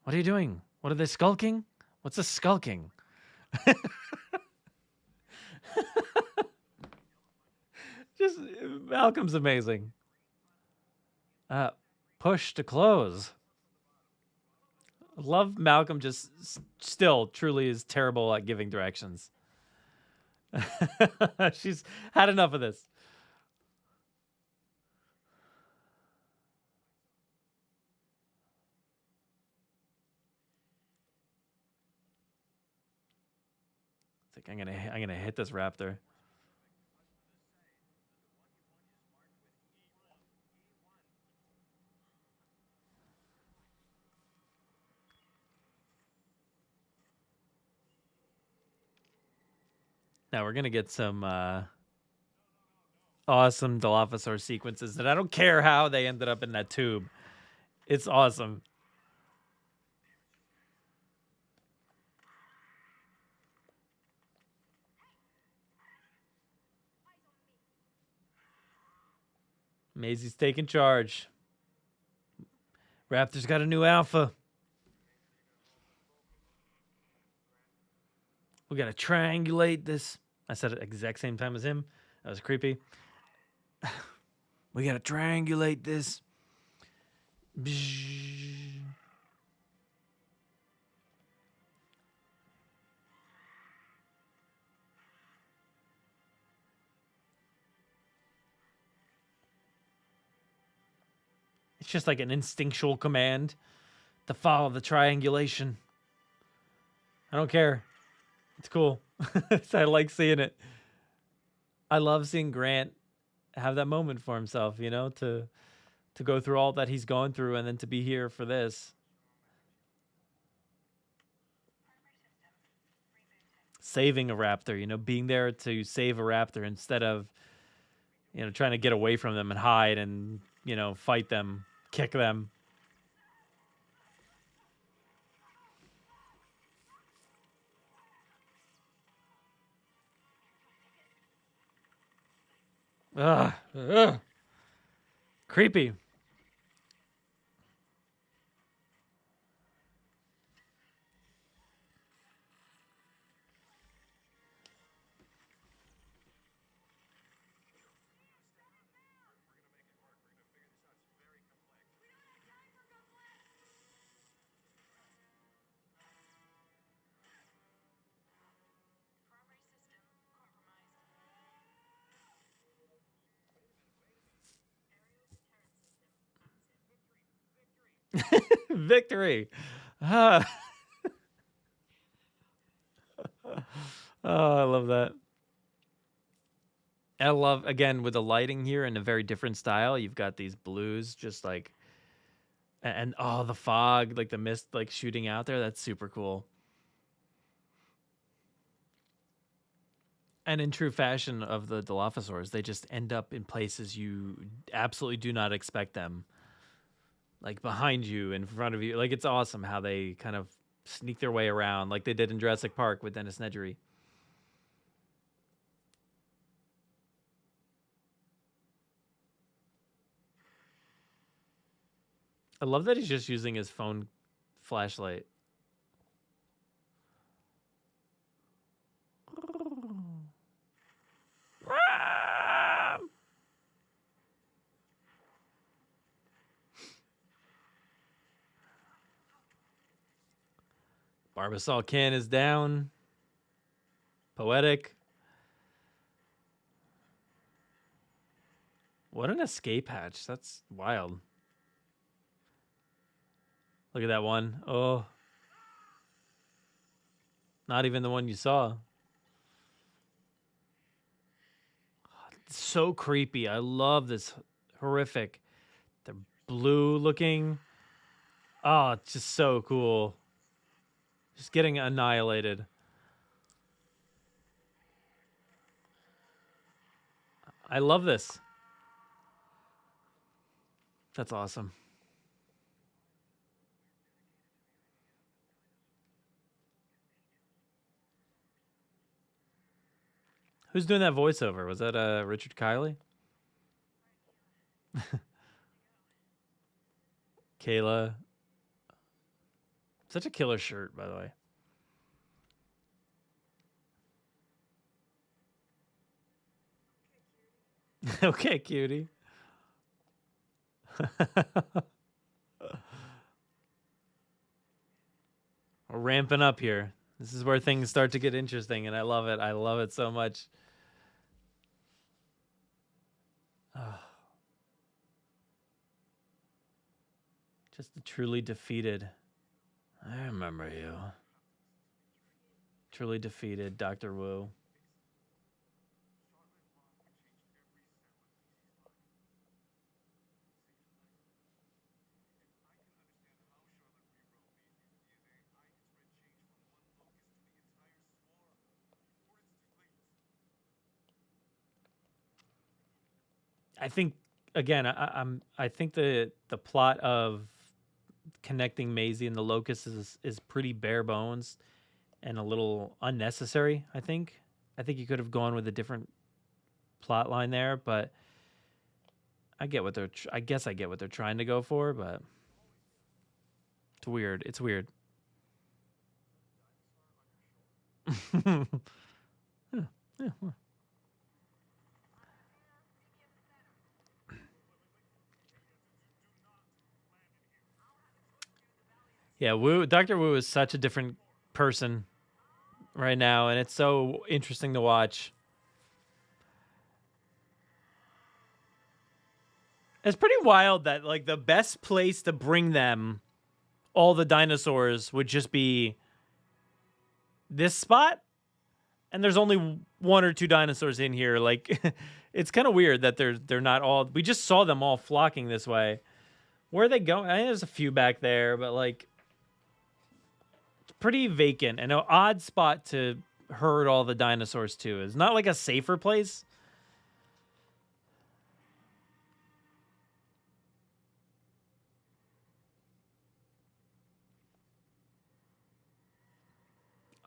What are you doing? What are they skulking? What's a skulking? Just Malcolm's amazing. Push to close. Love Malcolm just still truly is terrible at giving directions. She's had enough of this. It's like I'm gonna hit this raptor. Now we're gonna get some awesome Dilophosaur sequences that I don't care how they ended up in that tube. It's awesome. Maisy's taking charge. Raptor's got a new alpha. We gotta triangulate this. I said it at the exact same time as him. That was creepy. We gotta triangulate this. It's just like an instinctual command to follow the triangulation. I don't care. It's cool. I like seeing it. I love seeing Grant have that moment for himself, you know, to go through all that he's gone through and then to be here for this. Saving a raptor, you know, being there to save a raptor instead of, you know, trying to get away from them and hide and, you know, fight them, kick them. Ugh. Creepy. Victory. Ah. Oh, I love that. I love, again, with the lighting here in a very different style. You've got these blues just like, and oh, the fog, like the mist, like shooting out there. That's super cool. And in true fashion of the Dilophosaurs, they just end up in places you absolutely do not expect them. Like behind you, in front of you. Like, it's awesome how they kind of sneak their way around, like they did in Jurassic Park with Dennis Nedry. I love that he's just using his phone flashlight. Barbasol can is down. Poetic. What an escape hatch. That's wild. Look at that one. Oh. Not even the one you saw. It's so creepy. I love this horrific. They're blue looking. Oh, it's just so cool. Just getting annihilated. I love this. That's awesome. Who's doing that voiceover? Was that Richard Kiley? Kayla. Such a killer shirt, by the way. Okay, cutie. We're ramping up here. This is where things start to get interesting, and I love it. I love it so much. Just the truly defeated. I remember you. Truly defeated Dr. Wu. I think, again, I think the plot of connecting Maisy and the Locust is pretty bare bones and a little unnecessary. I think you could have gone with a different plot line there, but I get what they're. I guess I get what they're trying to go for, but it's weird. It's weird. Yeah, yeah. Yeah, Wu, Dr. Wu is such a different person right now, and it's so interesting to watch. It's pretty wild that like the best place to bring them all the dinosaurs would just be this spot, and there's only one or two dinosaurs in here. Like, it's kind of weird that they're not all. We just saw them all flocking this way. Where are they going? I think there's a few back there, but like, it's pretty vacant and an odd spot to herd all the dinosaurs to. It's not like a safer place.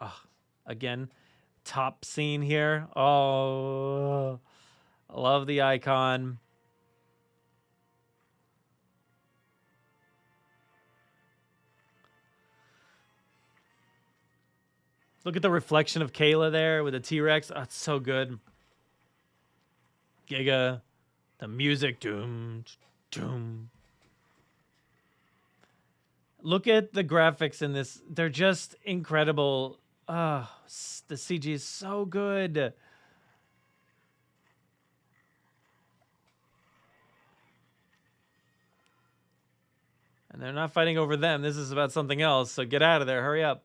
Oh, again, top scene here. Oh, I love the icon. Look at the reflection of Kayla there with the T-Rex. Oh, it's so good. Giga, the music. Doom, doom. Look at the graphics in this. They're just incredible. Oh, the CG is so good. And they're not fighting over them. This is about something else. So get out of there. Hurry up.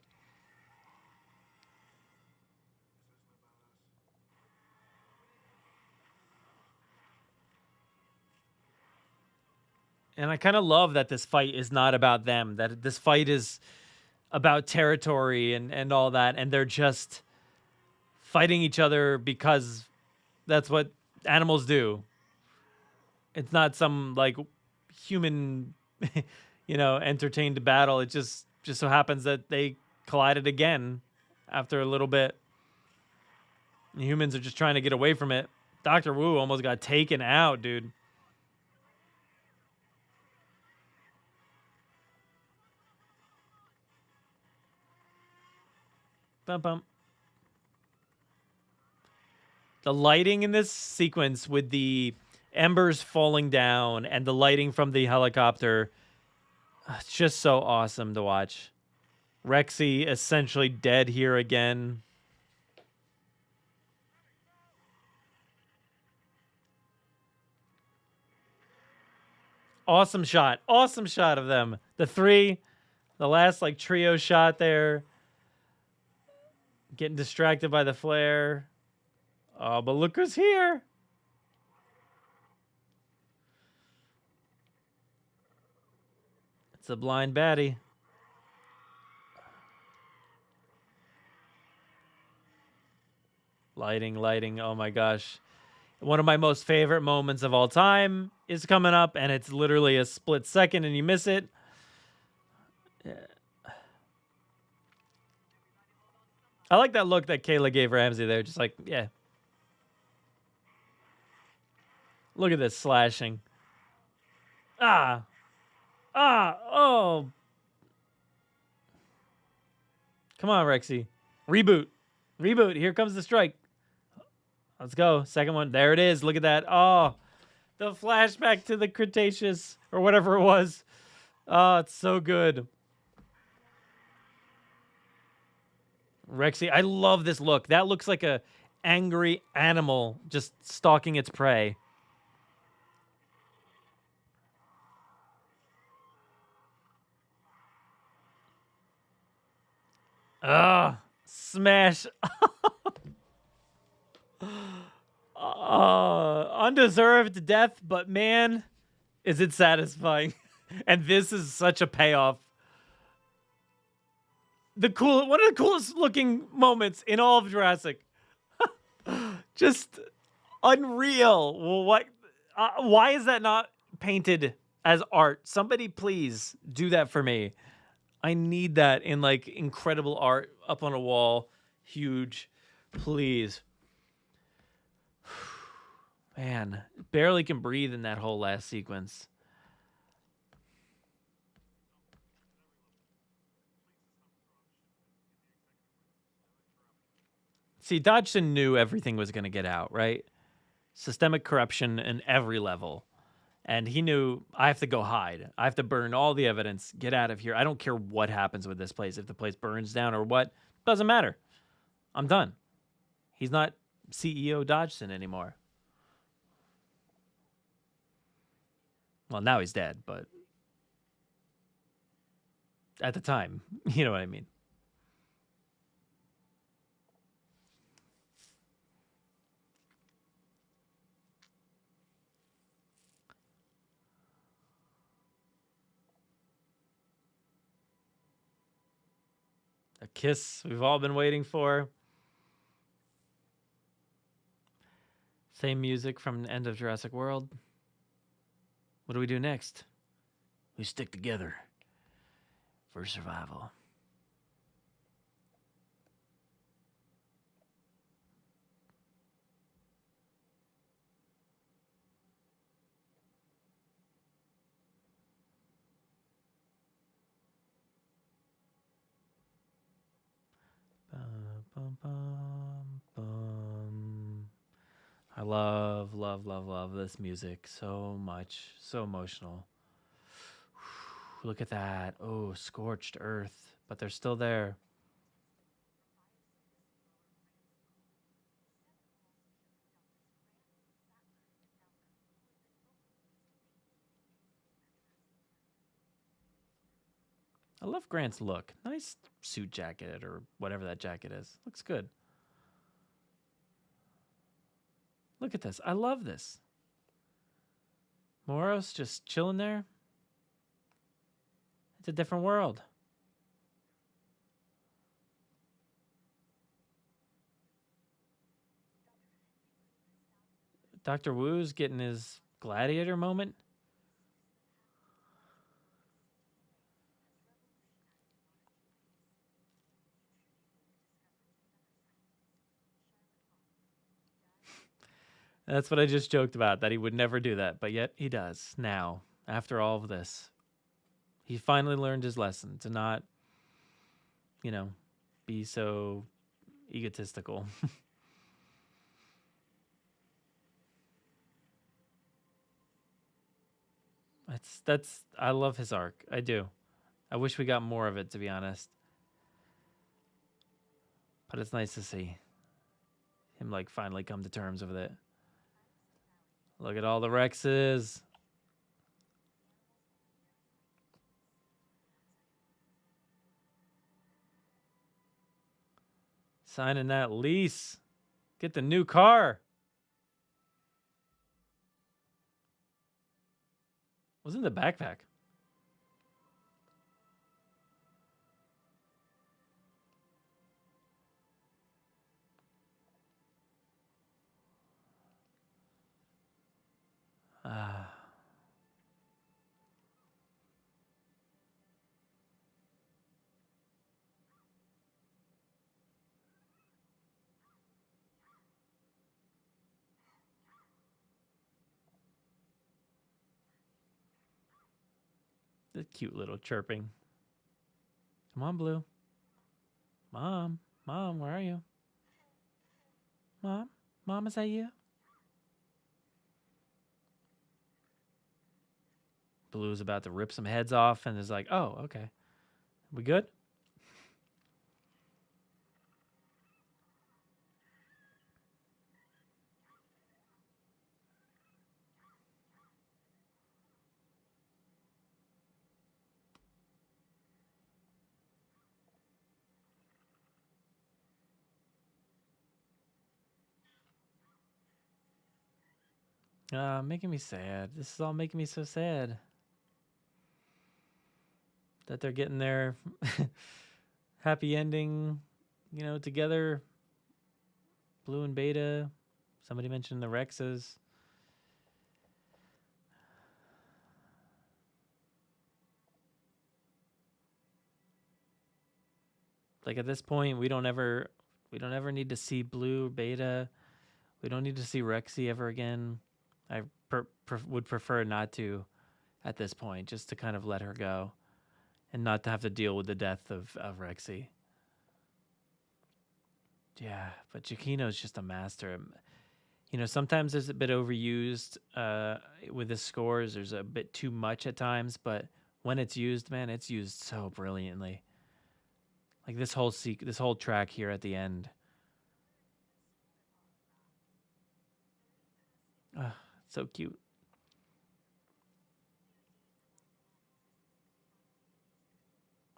And I kind of love that this fight is not about them, that this fight is about territory and all that. And they're just fighting each other because that's what animals do. It's not some like human, entertained battle. It just so happens that they collided again after a little bit. And humans are just trying to get away from it. Dr. Wu almost got taken out, dude. Bum bum. The lighting in this sequence with the embers falling down and the lighting from the helicopter, it's just so awesome to watch. Rexy essentially dead here again. Awesome shot of them. The last like trio shot there. Getting distracted by the flare. Oh, but look who's here. It's a blind baddie. Lighting. Oh my gosh. One of my most favorite moments of all time is coming up, and it's literally a split second and you miss it. Yeah. I like that look that Kayla gave Ramsey there. Just like, yeah. Look at this slashing. Oh. Come on, Rexy. Reboot. Here comes the strike. Let's go. Second one. There it is. Look at that. Oh, the flashback to the Cretaceous or whatever it was. Oh, it's so good. Rexy, I love this look. That looks like a angry animal just stalking its prey. Smash. Undeserved death, but man, is it satisfying. And this is such a payoff. One of the coolest looking moments in all of Jurassic. Just unreal. Why is that not painted as art? Somebody please do that for me. I need that in like incredible art up on a wall. Huge. Please. Man, barely can breathe in that whole last sequence. See, Dodgson knew everything was going to get out, right? Systemic corruption in every level. And he knew, I have to go hide. I have to burn all the evidence. Get out of here. I don't care what happens with this place. If the place burns down or what, doesn't matter. I'm done. He's not CEO Dodgson anymore. Well, now he's dead, but at the time, you know what I mean. A kiss we've all been waiting for. Same music from the end of Jurassic World. What do we do next? We stick together for survival. I love this music so much. So emotional. Look at that. Oh, scorched earth. But they're still there. I love Grant's look. Nice suit jacket or whatever that jacket is. Looks good. Look at this. I love this. Moros just chilling there. It's a different world. Dr. Wu's getting his gladiator moment. That's what I just joked about, that he would never do that, but yet he does now, after all of this. He finally learned his lesson to not, be so egotistical. I love his arc. I do. I wish we got more of it, to be honest. But it's nice to see him finally come to terms with it. Look at all the Rexes. Signing that lease. Get the new car. What's in the backpack? The cute little chirping. Come on, Blue. Mom, where are you? Mom, is that you? Blue's about to rip some heads off and is like, oh, okay. We good? Making me sad. This is all making me so sad. That they're getting their happy ending, together. Blue and Beta. Somebody mentioned the Rexes. At this point, we don't ever need to see Blue or Beta. We don't need to see Rexy ever again. I would prefer not to at this point, just to kind of let her go and not to have to deal with the death of Rexy. Yeah, but Giacchino's just a master. Sometimes there's a bit overused with his scores. There's a bit too much at times, but when it's used, man, it's used so brilliantly. This whole track here at the end. So cute.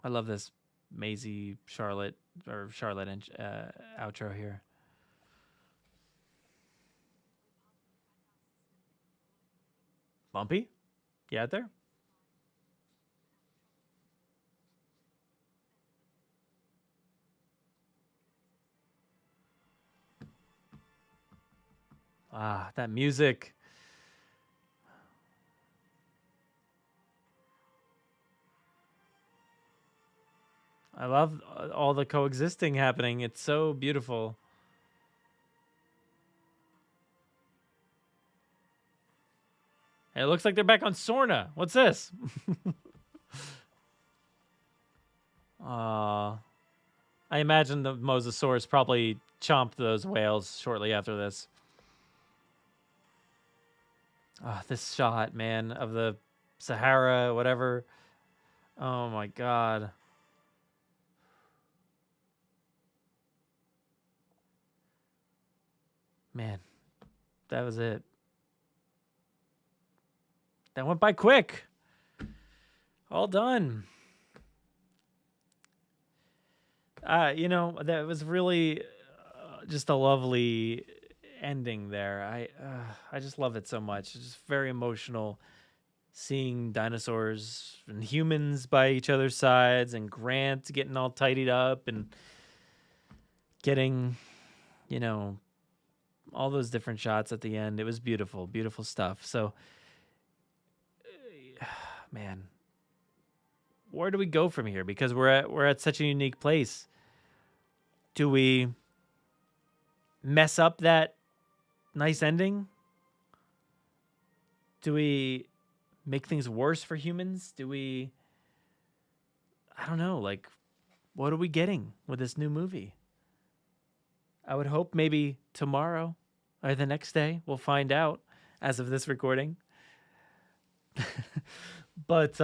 I love this Maisy Charlotte and outro here. Bumpy? You out there? That music. I love all the coexisting happening. It's so beautiful. Hey, it looks like they're back on Sorna. What's this? I imagine the Mosasaurus probably chomped those whales shortly after this. This shot, man, of the Sahara, whatever. Oh my God. Man, that was it. That went by quick. All done. That was really just a lovely ending there. I just love it so much. It's just very emotional seeing dinosaurs and humans by each other's sides, and Grant getting all tidied up and getting, you know, all those different shots at the end. It was beautiful, beautiful stuff. So, man, where do we go from here? Because we're at such a unique place. Do we mess up that nice ending? Do we make things worse for humans? I don't know, like, what are we getting with this new movie? I would hope maybe tomorrow or the next day we'll find out as of this recording. But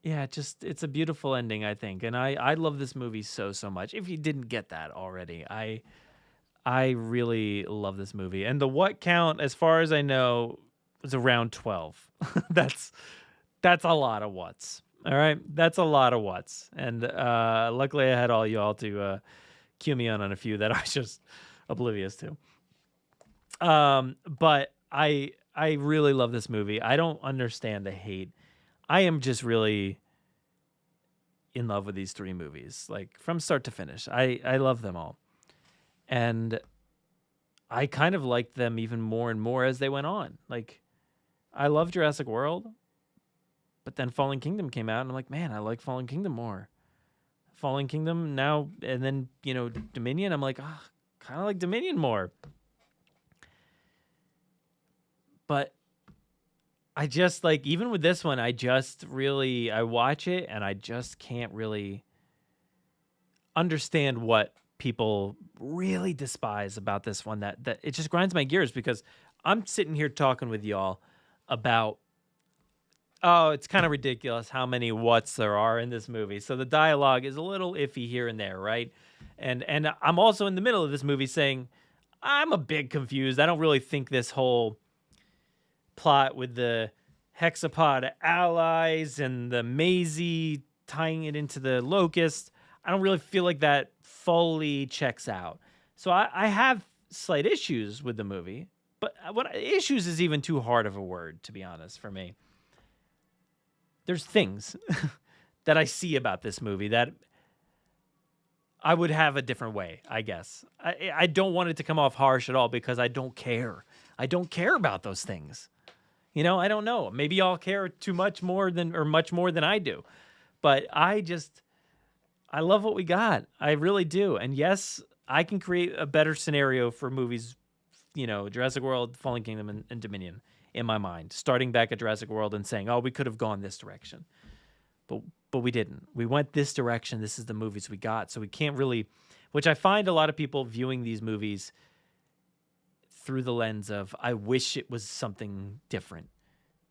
yeah, it's a beautiful ending, I think. And I love this movie so much. If you didn't get that already, I really love this movie. And the what count, as far as I know, was around 12. That's a lot of what's. All right, that's a lot of what's. And luckily I had all y'all to cue me on a few that I was just oblivious to. But I really love this movie. I don't understand the hate. I am just really in love with these three movies, like from start to finish. I love them all. And I kind of liked them even more and more as they went on. Like, I love Jurassic World, but then Fallen Kingdom came out, and I'm like, man, I like Fallen Kingdom more. Fallen Kingdom now, and then, Dominion, I'm like, kind of like Dominion more. But I just, like, even with this one, I watch it, and I just can't really understand what people really despise about this one, that it just grinds my gears, because I'm sitting here talking with y'all about, it's kind of ridiculous how many whats there are in this movie. So the dialogue is a little iffy here and there, right? And I'm also in the middle of this movie saying, I'm a bit confused. I don't really think this whole plot with the hexapod allies and the Maisy tying it into the Locust, I don't really feel like that fully checks out. So I have slight issues with the movie, but issues is even too hard of a word, to be honest, for me. There's things that I see about this movie that I would have a different way, I guess. I don't want it to come off harsh at all, because I don't care. I don't care about those things. I don't know. Maybe y'all care much more than I do. But I love what we got. I really do. And yes, I can create a better scenario for movies, Jurassic World, Fallen Kingdom, and Dominion in my mind, starting back at Jurassic World and saying, we could have gone this direction. But we didn't. We went this direction. This is the movies we got. So we can't really, which I find a lot of people viewing these movies through the lens of, I wish it was something different.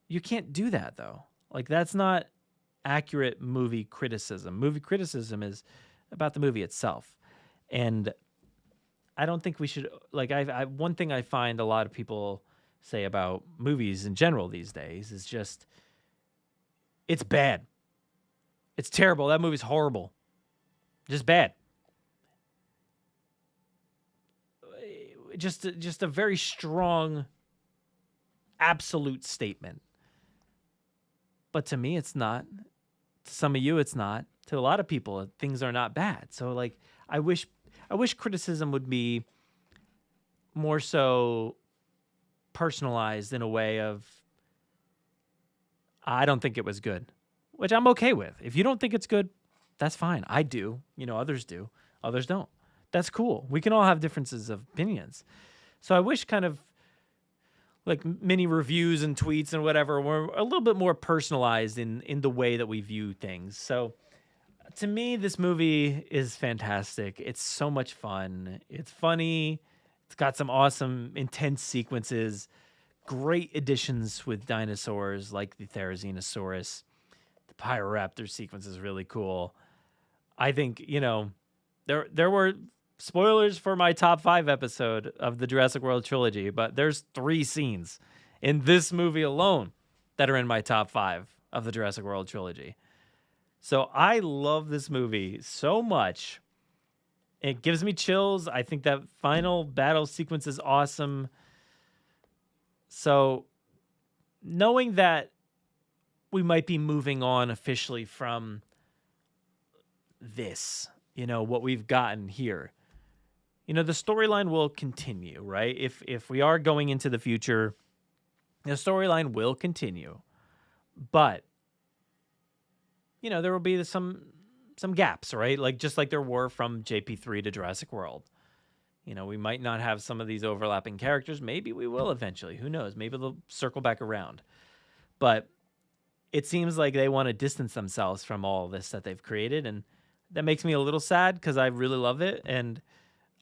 You can't do that, though. Like, that's not accurate movie criticism. Movie criticism is about the movie itself. And I don't think we should, like, one thing I find a lot of people say about movies in general these days is just, it's bad. It's terrible. That movie's horrible. Just bad. Just a very strong, absolute statement. But to me, it's not. To some of you, it's not. To a lot of people, things are not bad. So, like, I wish criticism would be more so personalized in a way of, I don't think it was good, which I'm okay with. If you don't think it's good, that's fine. I do. Others do. Others don't. That's cool. We can all have differences of opinions. So I wish kind of like mini reviews and tweets and whatever were a little bit more personalized in the way that we view things. So to me, this movie is fantastic. It's so much fun. It's funny. It's got some awesome, intense sequences. Great additions with dinosaurs like the Therizinosaurus. The Pyroraptor sequence is really cool. I think, there were spoilers for my top 5 episode of the Jurassic World trilogy, but there's 3 scenes in this movie alone that are in my top 5 of the Jurassic World trilogy. So I love this movie so much. It gives me chills. I think that final battle sequence is awesome. So knowing that we might be moving on officially from this, what we've gotten here, the storyline will continue, right? If we are going into the future, the storyline will continue. But, there will be some gaps, right? Like just like there were from JP3 to Jurassic World. We might not have some of these overlapping characters. Maybe we will eventually. Who knows? Maybe they'll circle back around. But it seems like they want to distance themselves from all this that they've created. And that makes me a little sad because I really love it. And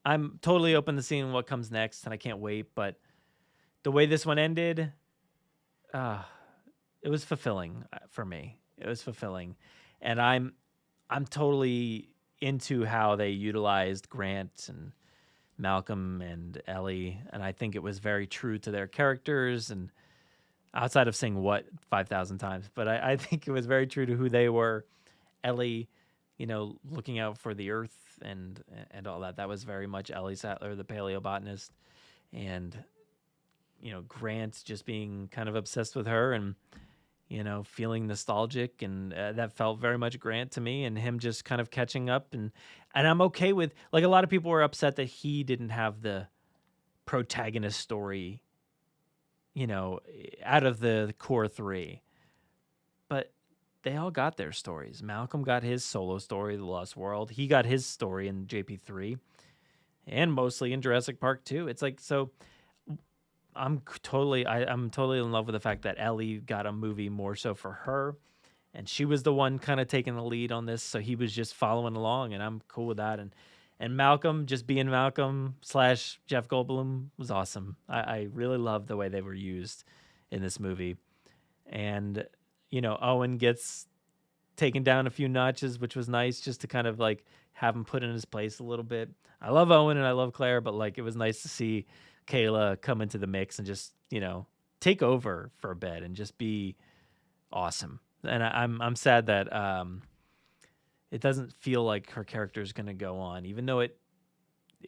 I'm totally open to seeing what comes next. And I can't wait. But the way this one ended, it was fulfilling for me. It was fulfilling. And I'm totally into how they utilized Grant and Malcolm and Ellie, and I think it was very true to their characters, and outside of saying what 5,000 times, but I think it was very true to who they were. Ellie, looking out for the earth and all that. That was very much Ellie Satler, the paleobotanist, and Grant just being kind of obsessed with her and feeling nostalgic, and that felt very much Grant to me, and him just kind of catching up, and I'm okay with, like, a lot of people were upset that he didn't have the protagonist story, out of the core three, but they all got their stories. Malcolm got his solo story, The Lost World. He got his story in JP3, and mostly in Jurassic Park 2. It's like, so I'm totally in love with the fact that Ellie got a movie more so for her, and she was the one kind of taking the lead on this, so he was just following along, and I'm cool with that. And Malcolm just being Malcolm / Jeff Goldblum was awesome. I really loved the way they were used in this movie. And Owen gets taken down a few notches, which was nice, just to kind of like have him put in his place a little bit. I love Owen and I love Claire, but like it was nice to see Kayla come into the mix and just, take over for a bit and just be awesome. And I'm sad that it doesn't feel like her character is going to go on, even though it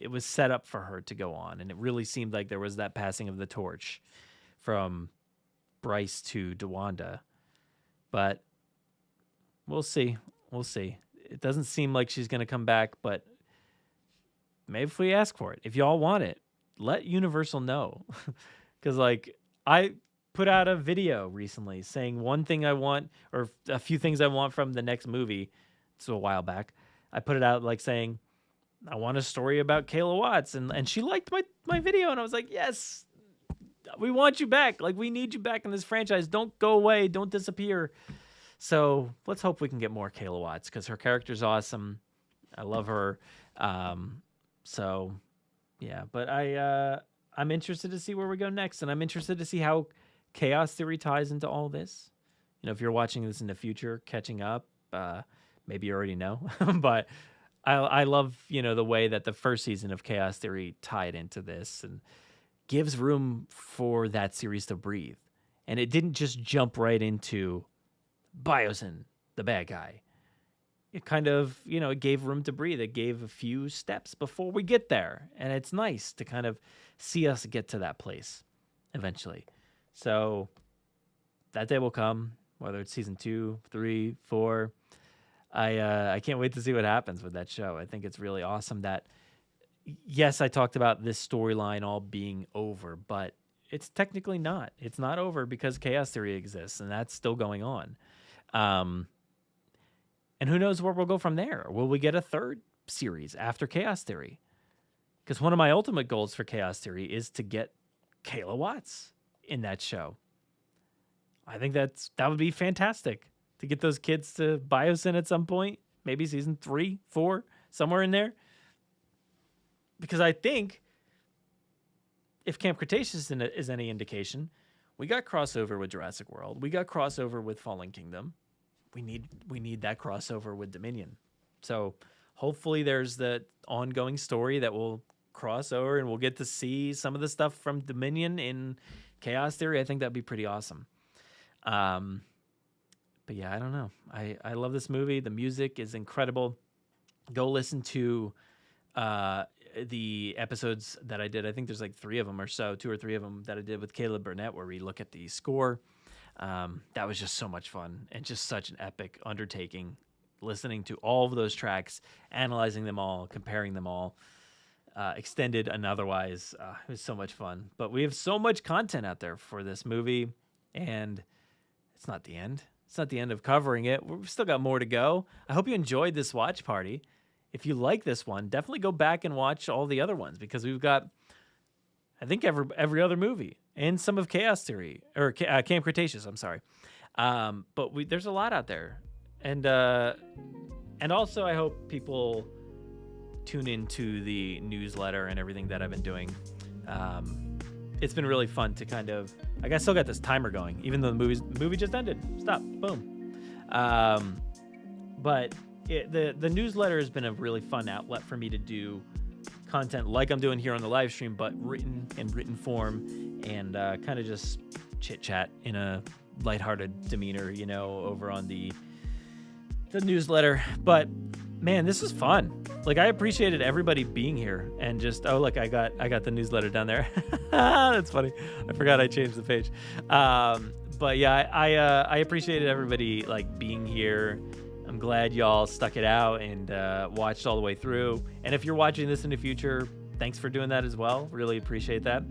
was set up for her to go on. And it really seemed like there was that passing of the torch from Bryce to DeWanda. But we'll see. We'll see. It doesn't seem like she's going to come back, but maybe if we ask for it, if y'all want it, let Universal know. Because, like, I put out a video recently saying one thing I want, or a few things I want from the next movie. It's a while back. I put it out like saying, I want a story about Kayla Watts. And she liked my video. And I was like, yes, we want you back. Like, we need you back in this franchise. Don't go away. Don't disappear. So let's hope we can get more Kayla Watts, because her character's awesome. I love her. So yeah, but I'm interested to see where we go next, and I'm interested to see how Chaos Theory ties into all this. If you're watching this in the future, catching up, maybe you already know, but I love, the way that the first season of Chaos Theory tied into this and gives room for that series to breathe. And it didn't just jump right into BioSyn, the bad guy. It kind of, it gave room to breathe. It gave a few steps before we get there. And it's nice to kind of see us get to that place eventually. So that day will come, whether it's season 2, 3, 4. I can't wait to see what happens with that show. I think it's really awesome that, yes, I talked about this storyline all being over, but it's technically not. It's not over because Chaos Theory exists, and that's still going on. And who knows where we'll go from there? Will we get a third series after Chaos Theory? Because one of my ultimate goals for Chaos Theory is to get Kayla Watts in that show. I think that would be fantastic to get those kids to BioSyn at some point. Maybe season 3, 4, somewhere in there. Because I think if Camp Cretaceous is any indication, we got crossover with Jurassic World. We got crossover with Fallen Kingdom. We need that crossover with Dominion. So hopefully there's the ongoing story that will cross over and we'll get to see some of the stuff from Dominion in Chaos Theory. I think that'd be pretty awesome. But yeah, I don't know. I love this movie. The music is incredible. Go listen to the episodes that I did. I think there's like 3 of them or so, 2 or 3 of them that I did with Caleb Burnett, where we look at the score. That was just so much fun and just such an epic undertaking, listening to all of those tracks, analyzing them all, comparing them all, extended and otherwise. It was so much fun. But we have so much content out there for this movie, and it's not the end. It's not the end of covering it. We've still got more to go. I hope you enjoyed this watch party. If you like this one, definitely go back and watch all the other ones, because we've got, I think, every other movie and some of Chaos Theory or Camp Cretaceous. I'm sorry, but there's a lot out there, and also I hope people tune into the newsletter and everything that I've been doing. It's been really fun to kind of, I still got this timer going, even though the movie just ended. Stop, boom. But the newsletter has been a really fun outlet for me to do content like I'm doing here on the live stream, but written form, and kind of just chit chat in a lighthearted demeanor, over on the newsletter. But man, this is fun. Like, I appreciated everybody being here, and just, look, I got the newsletter down there. That's funny. I forgot I changed the page. But yeah, I appreciated everybody like being here. I'm glad y'all stuck it out and watched all the way through. And if you're watching this in the future, thanks for doing that as well. Really appreciate that.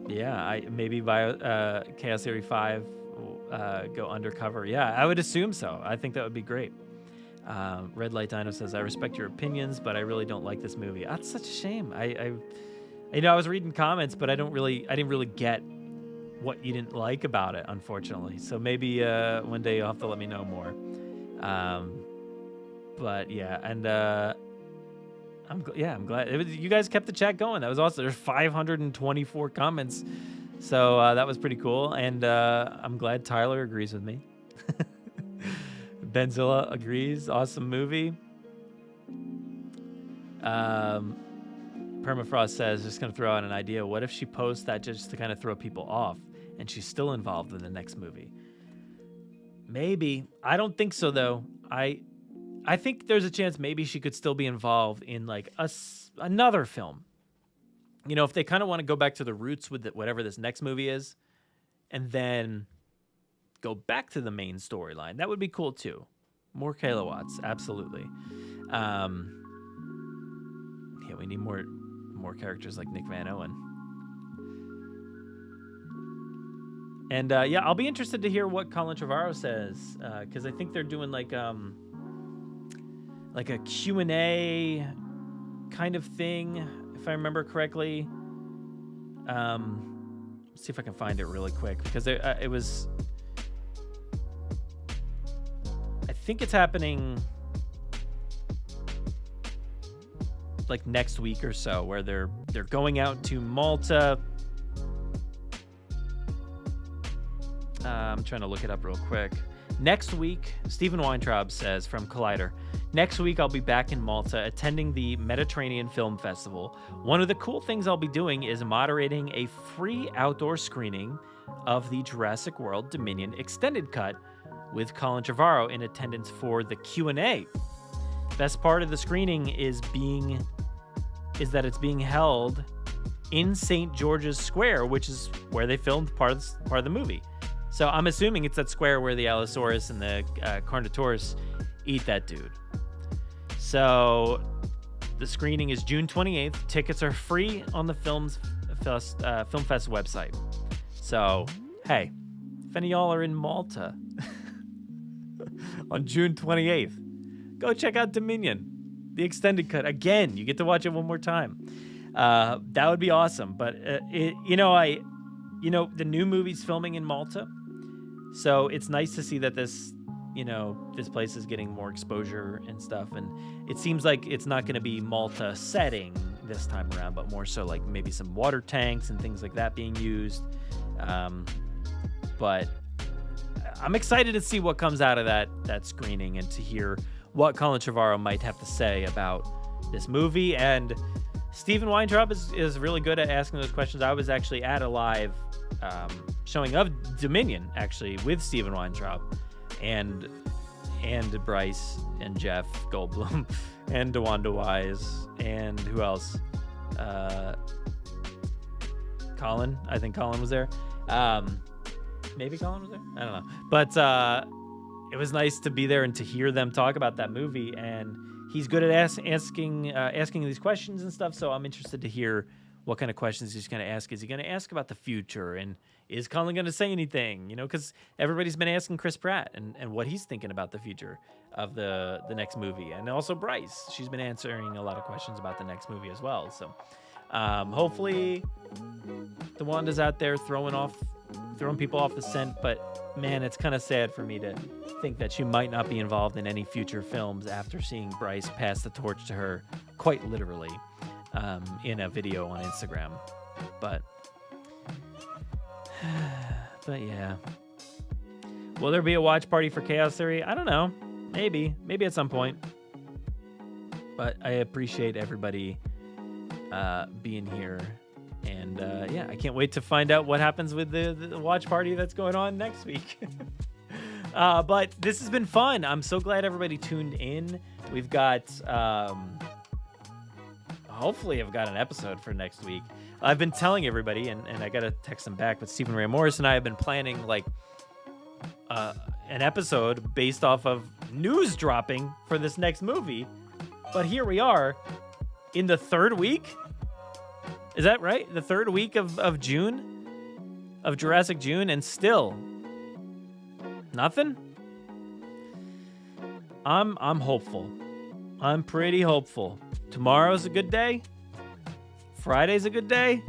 Yeah, maybe by Chaos Theory 5 go undercover. Yeah, I would assume so. I think that would be great. Red Light Dino says, I respect your opinions, but I really don't like this movie. That's such a shame. I was reading comments, but I didn't really get what you didn't like about it, unfortunately. So maybe one day you'll have to let me know more. But yeah, and I'm glad you guys kept the chat going. That was awesome. There's 524 comments, so that was pretty cool. And I'm glad Tyler agrees with me. Benzilla agrees. Awesome movie. Permafrost says, just going to throw out an idea. What if she posts that just to kind of throw people off, and she's still involved in the next movie? Maybe. I don't think so, though. I think there's a chance maybe she could still be involved in like another film. If they kind of want to go back to the roots with whatever this next movie is, and then go back to the main storyline, that would be cool too. More kilowatts, absolutely. Yeah, we need more characters like Nick Van Owen. And yeah, I'll be interested to hear what Colin Trevorrow says, because I think they're doing like a Q&A kind of thing, if I remember correctly. Let's see if I can find it really quick, because it was, I think it's happening like next week or so, where they're going out to Malta. I'm trying to look it up real quick. Next week, Stephen Weintraub says from Collider, next week I'll be back in Malta attending the Mediterranean Film Festival. One of the cool things I'll be doing is moderating a free outdoor screening of the Jurassic World Dominion extended cut with Colin Trevorrow in attendance for the Q&A. Best part of the screening is that it's being held in St. George's Square, which is where they filmed part of the movie. So I'm assuming it's that square where the Allosaurus and the Carnotaurus eat that dude. So the screening is June 28th. Tickets are free on the Film Fest website. So, hey, if any of y'all are in Malta on June 28th, go check out Dominion, the extended cut. Again, you get to watch it one more time. That would be awesome. But, the new movie's filming in Malta. So it's nice to see that this place is getting more exposure and stuff. And it seems like it's not going to be Malta setting this time around, but more so like maybe some water tanks and things like that being used. But I'm excited to see what comes out of that screening, and to hear what Colin Trevorrow might have to say about this movie, and Steven Weintraub is really good at asking those questions. I was actually at a live showing of Dominion, actually, with Steven Weintraub and Bryce and Jeff Goldblum and DeWanda Wise and who else? Colin. I think Colin was there. Maybe Colin was there. I don't know. But it was nice to be there and to hear them talk about that movie. And he's good at asking these questions and stuff. So I'm interested to hear what kind of questions he's going to ask. Is he going to ask about the future? And is Colin going to say anything? You know, because everybody's been asking Chris Pratt and what he's thinking about the future of the next movie. And also Bryce. She's been answering a lot of questions about the next movie as well. So hopefully DeWanda's out there throwing people off the scent. But, man, it's kind of sad for me to think that she might not be involved in any future films after seeing Bryce pass the torch to her quite literally in a video on Instagram. But yeah. Will there be a watch party for Chaos Theory? I don't know. Maybe at some point. But I appreciate everybody being here. And yeah, I can't wait to find out what happens with the watch party that's going on next week. But this has been fun. I'm so glad everybody tuned in. We've got, hopefully I've got an episode for next week. I've been telling everybody, and I got to text them back, but Stephen Ray Morris and I have been planning like an episode based off of news dropping for this next movie. But here we are in the third week. Is that right? The third week of June? Of Jurassic June, and still nothing? I'm hopeful. I'm pretty hopeful. Tomorrow's a good day. Friday's a good day.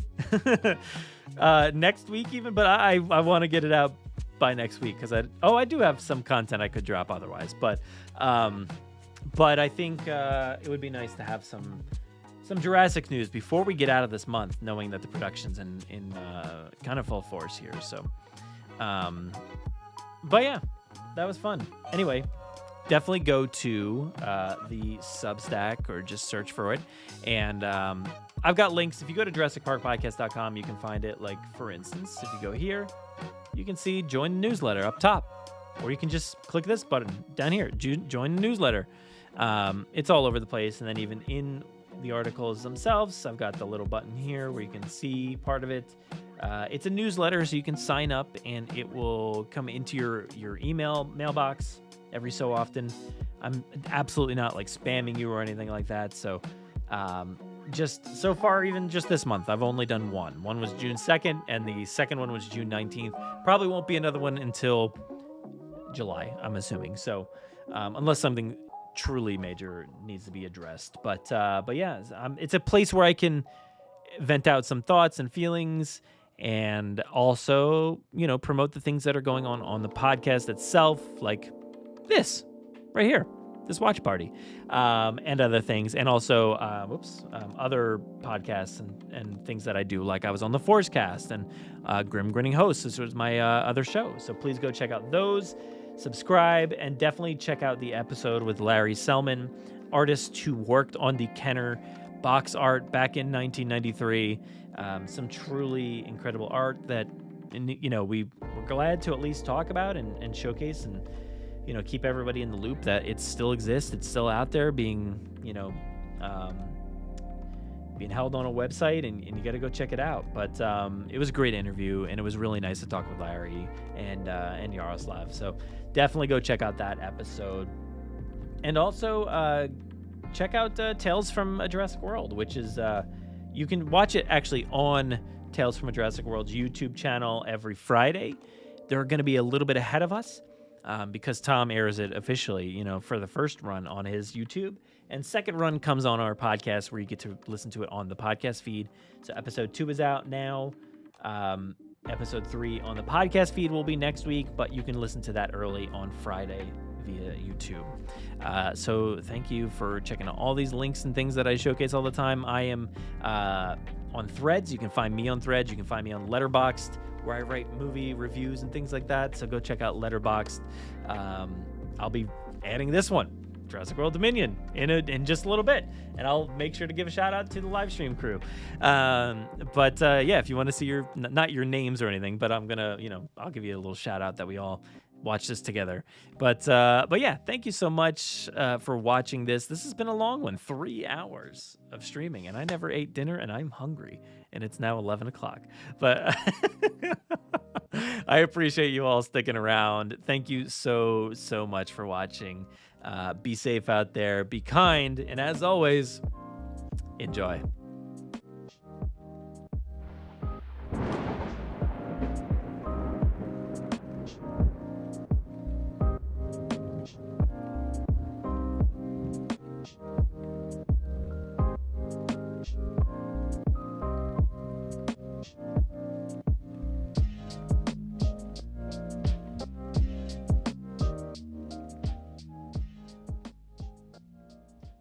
Next week even, but I want to get it out by next week because I do have some content I could drop otherwise, but I think it would be nice to have some Jurassic news before we get out of this month, knowing that the production's in kind of full force here. So, but yeah, that was fun. Anyway, definitely go to the Substack or just search for it. And I've got links. If you go to JurassicParkPodcast.com, you can find it. Like, for instance, if you go here, you can see join the newsletter up top. Or you can just click this button down here, join the newsletter. It's all over the place. And then even in the articles themselves, I've got the little button here where you can see part of it. It's a newsletter, so you can sign up and it will come into your email mailbox every so often. I'm absolutely not like spamming you or anything like that. So just so far, even just this month, I've only done one. One was June 2nd and the second one was June 19th. Probably won't be another one until July, I'm assuming. So unless something truly major needs to be addressed. But yeah, it's a place where I can vent out some thoughts and feelings and also, promote the things that are going on the podcast itself, like this right here, this watch party, and other things. And also, other podcasts and things that I do. Like I was on the Forcecast and Grim Grinning Hosts. This was my other show. So please go check out those. Subscribe, and definitely check out the episode with Larry Selman, artist who worked on the Kenner box art back in 1993. Some truly incredible art that, we were glad to at least talk about and showcase and, keep everybody in the loop that it still exists. It's still out there being held on a website, and you got to go check it out. But it was a great interview, and it was really nice to talk with Larry and Yaroslav. So definitely go check out that episode. And also check out Tales from a Jurassic World, which is you can watch it actually on Tales from a Jurassic World's YouTube channel every Friday. They're going to be a little bit ahead of us because Tom airs it officially, for the first run on his YouTube. And second run comes on our podcast where you get to listen to it on the podcast feed. So episode 2 is out now. Episode 3 on the podcast feed will be next week, but you can listen to that early on Friday via YouTube. So thank you for checking out all these links and things that I showcase all the time. I am on Threads. You can find me on Threads. You can find me on Letterboxd, where I write movie reviews and things like that. So go check out Letterboxd. I'll be adding this one Jurassic World Dominion in just a little bit, and I'll make sure to give a shout out to the live stream crew. But yeah, if you want to see not your names or anything, but I'm gonna, I'll give you a little shout out that we all watch this together. But yeah, thank you so much for watching this. This has been a long one, 3 hours of streaming, and I never ate dinner, and I'm hungry, and it's now 11 o'clock. But I appreciate you all sticking around. Thank you so much for watching. Be safe out there, be kind, and as always, enjoy.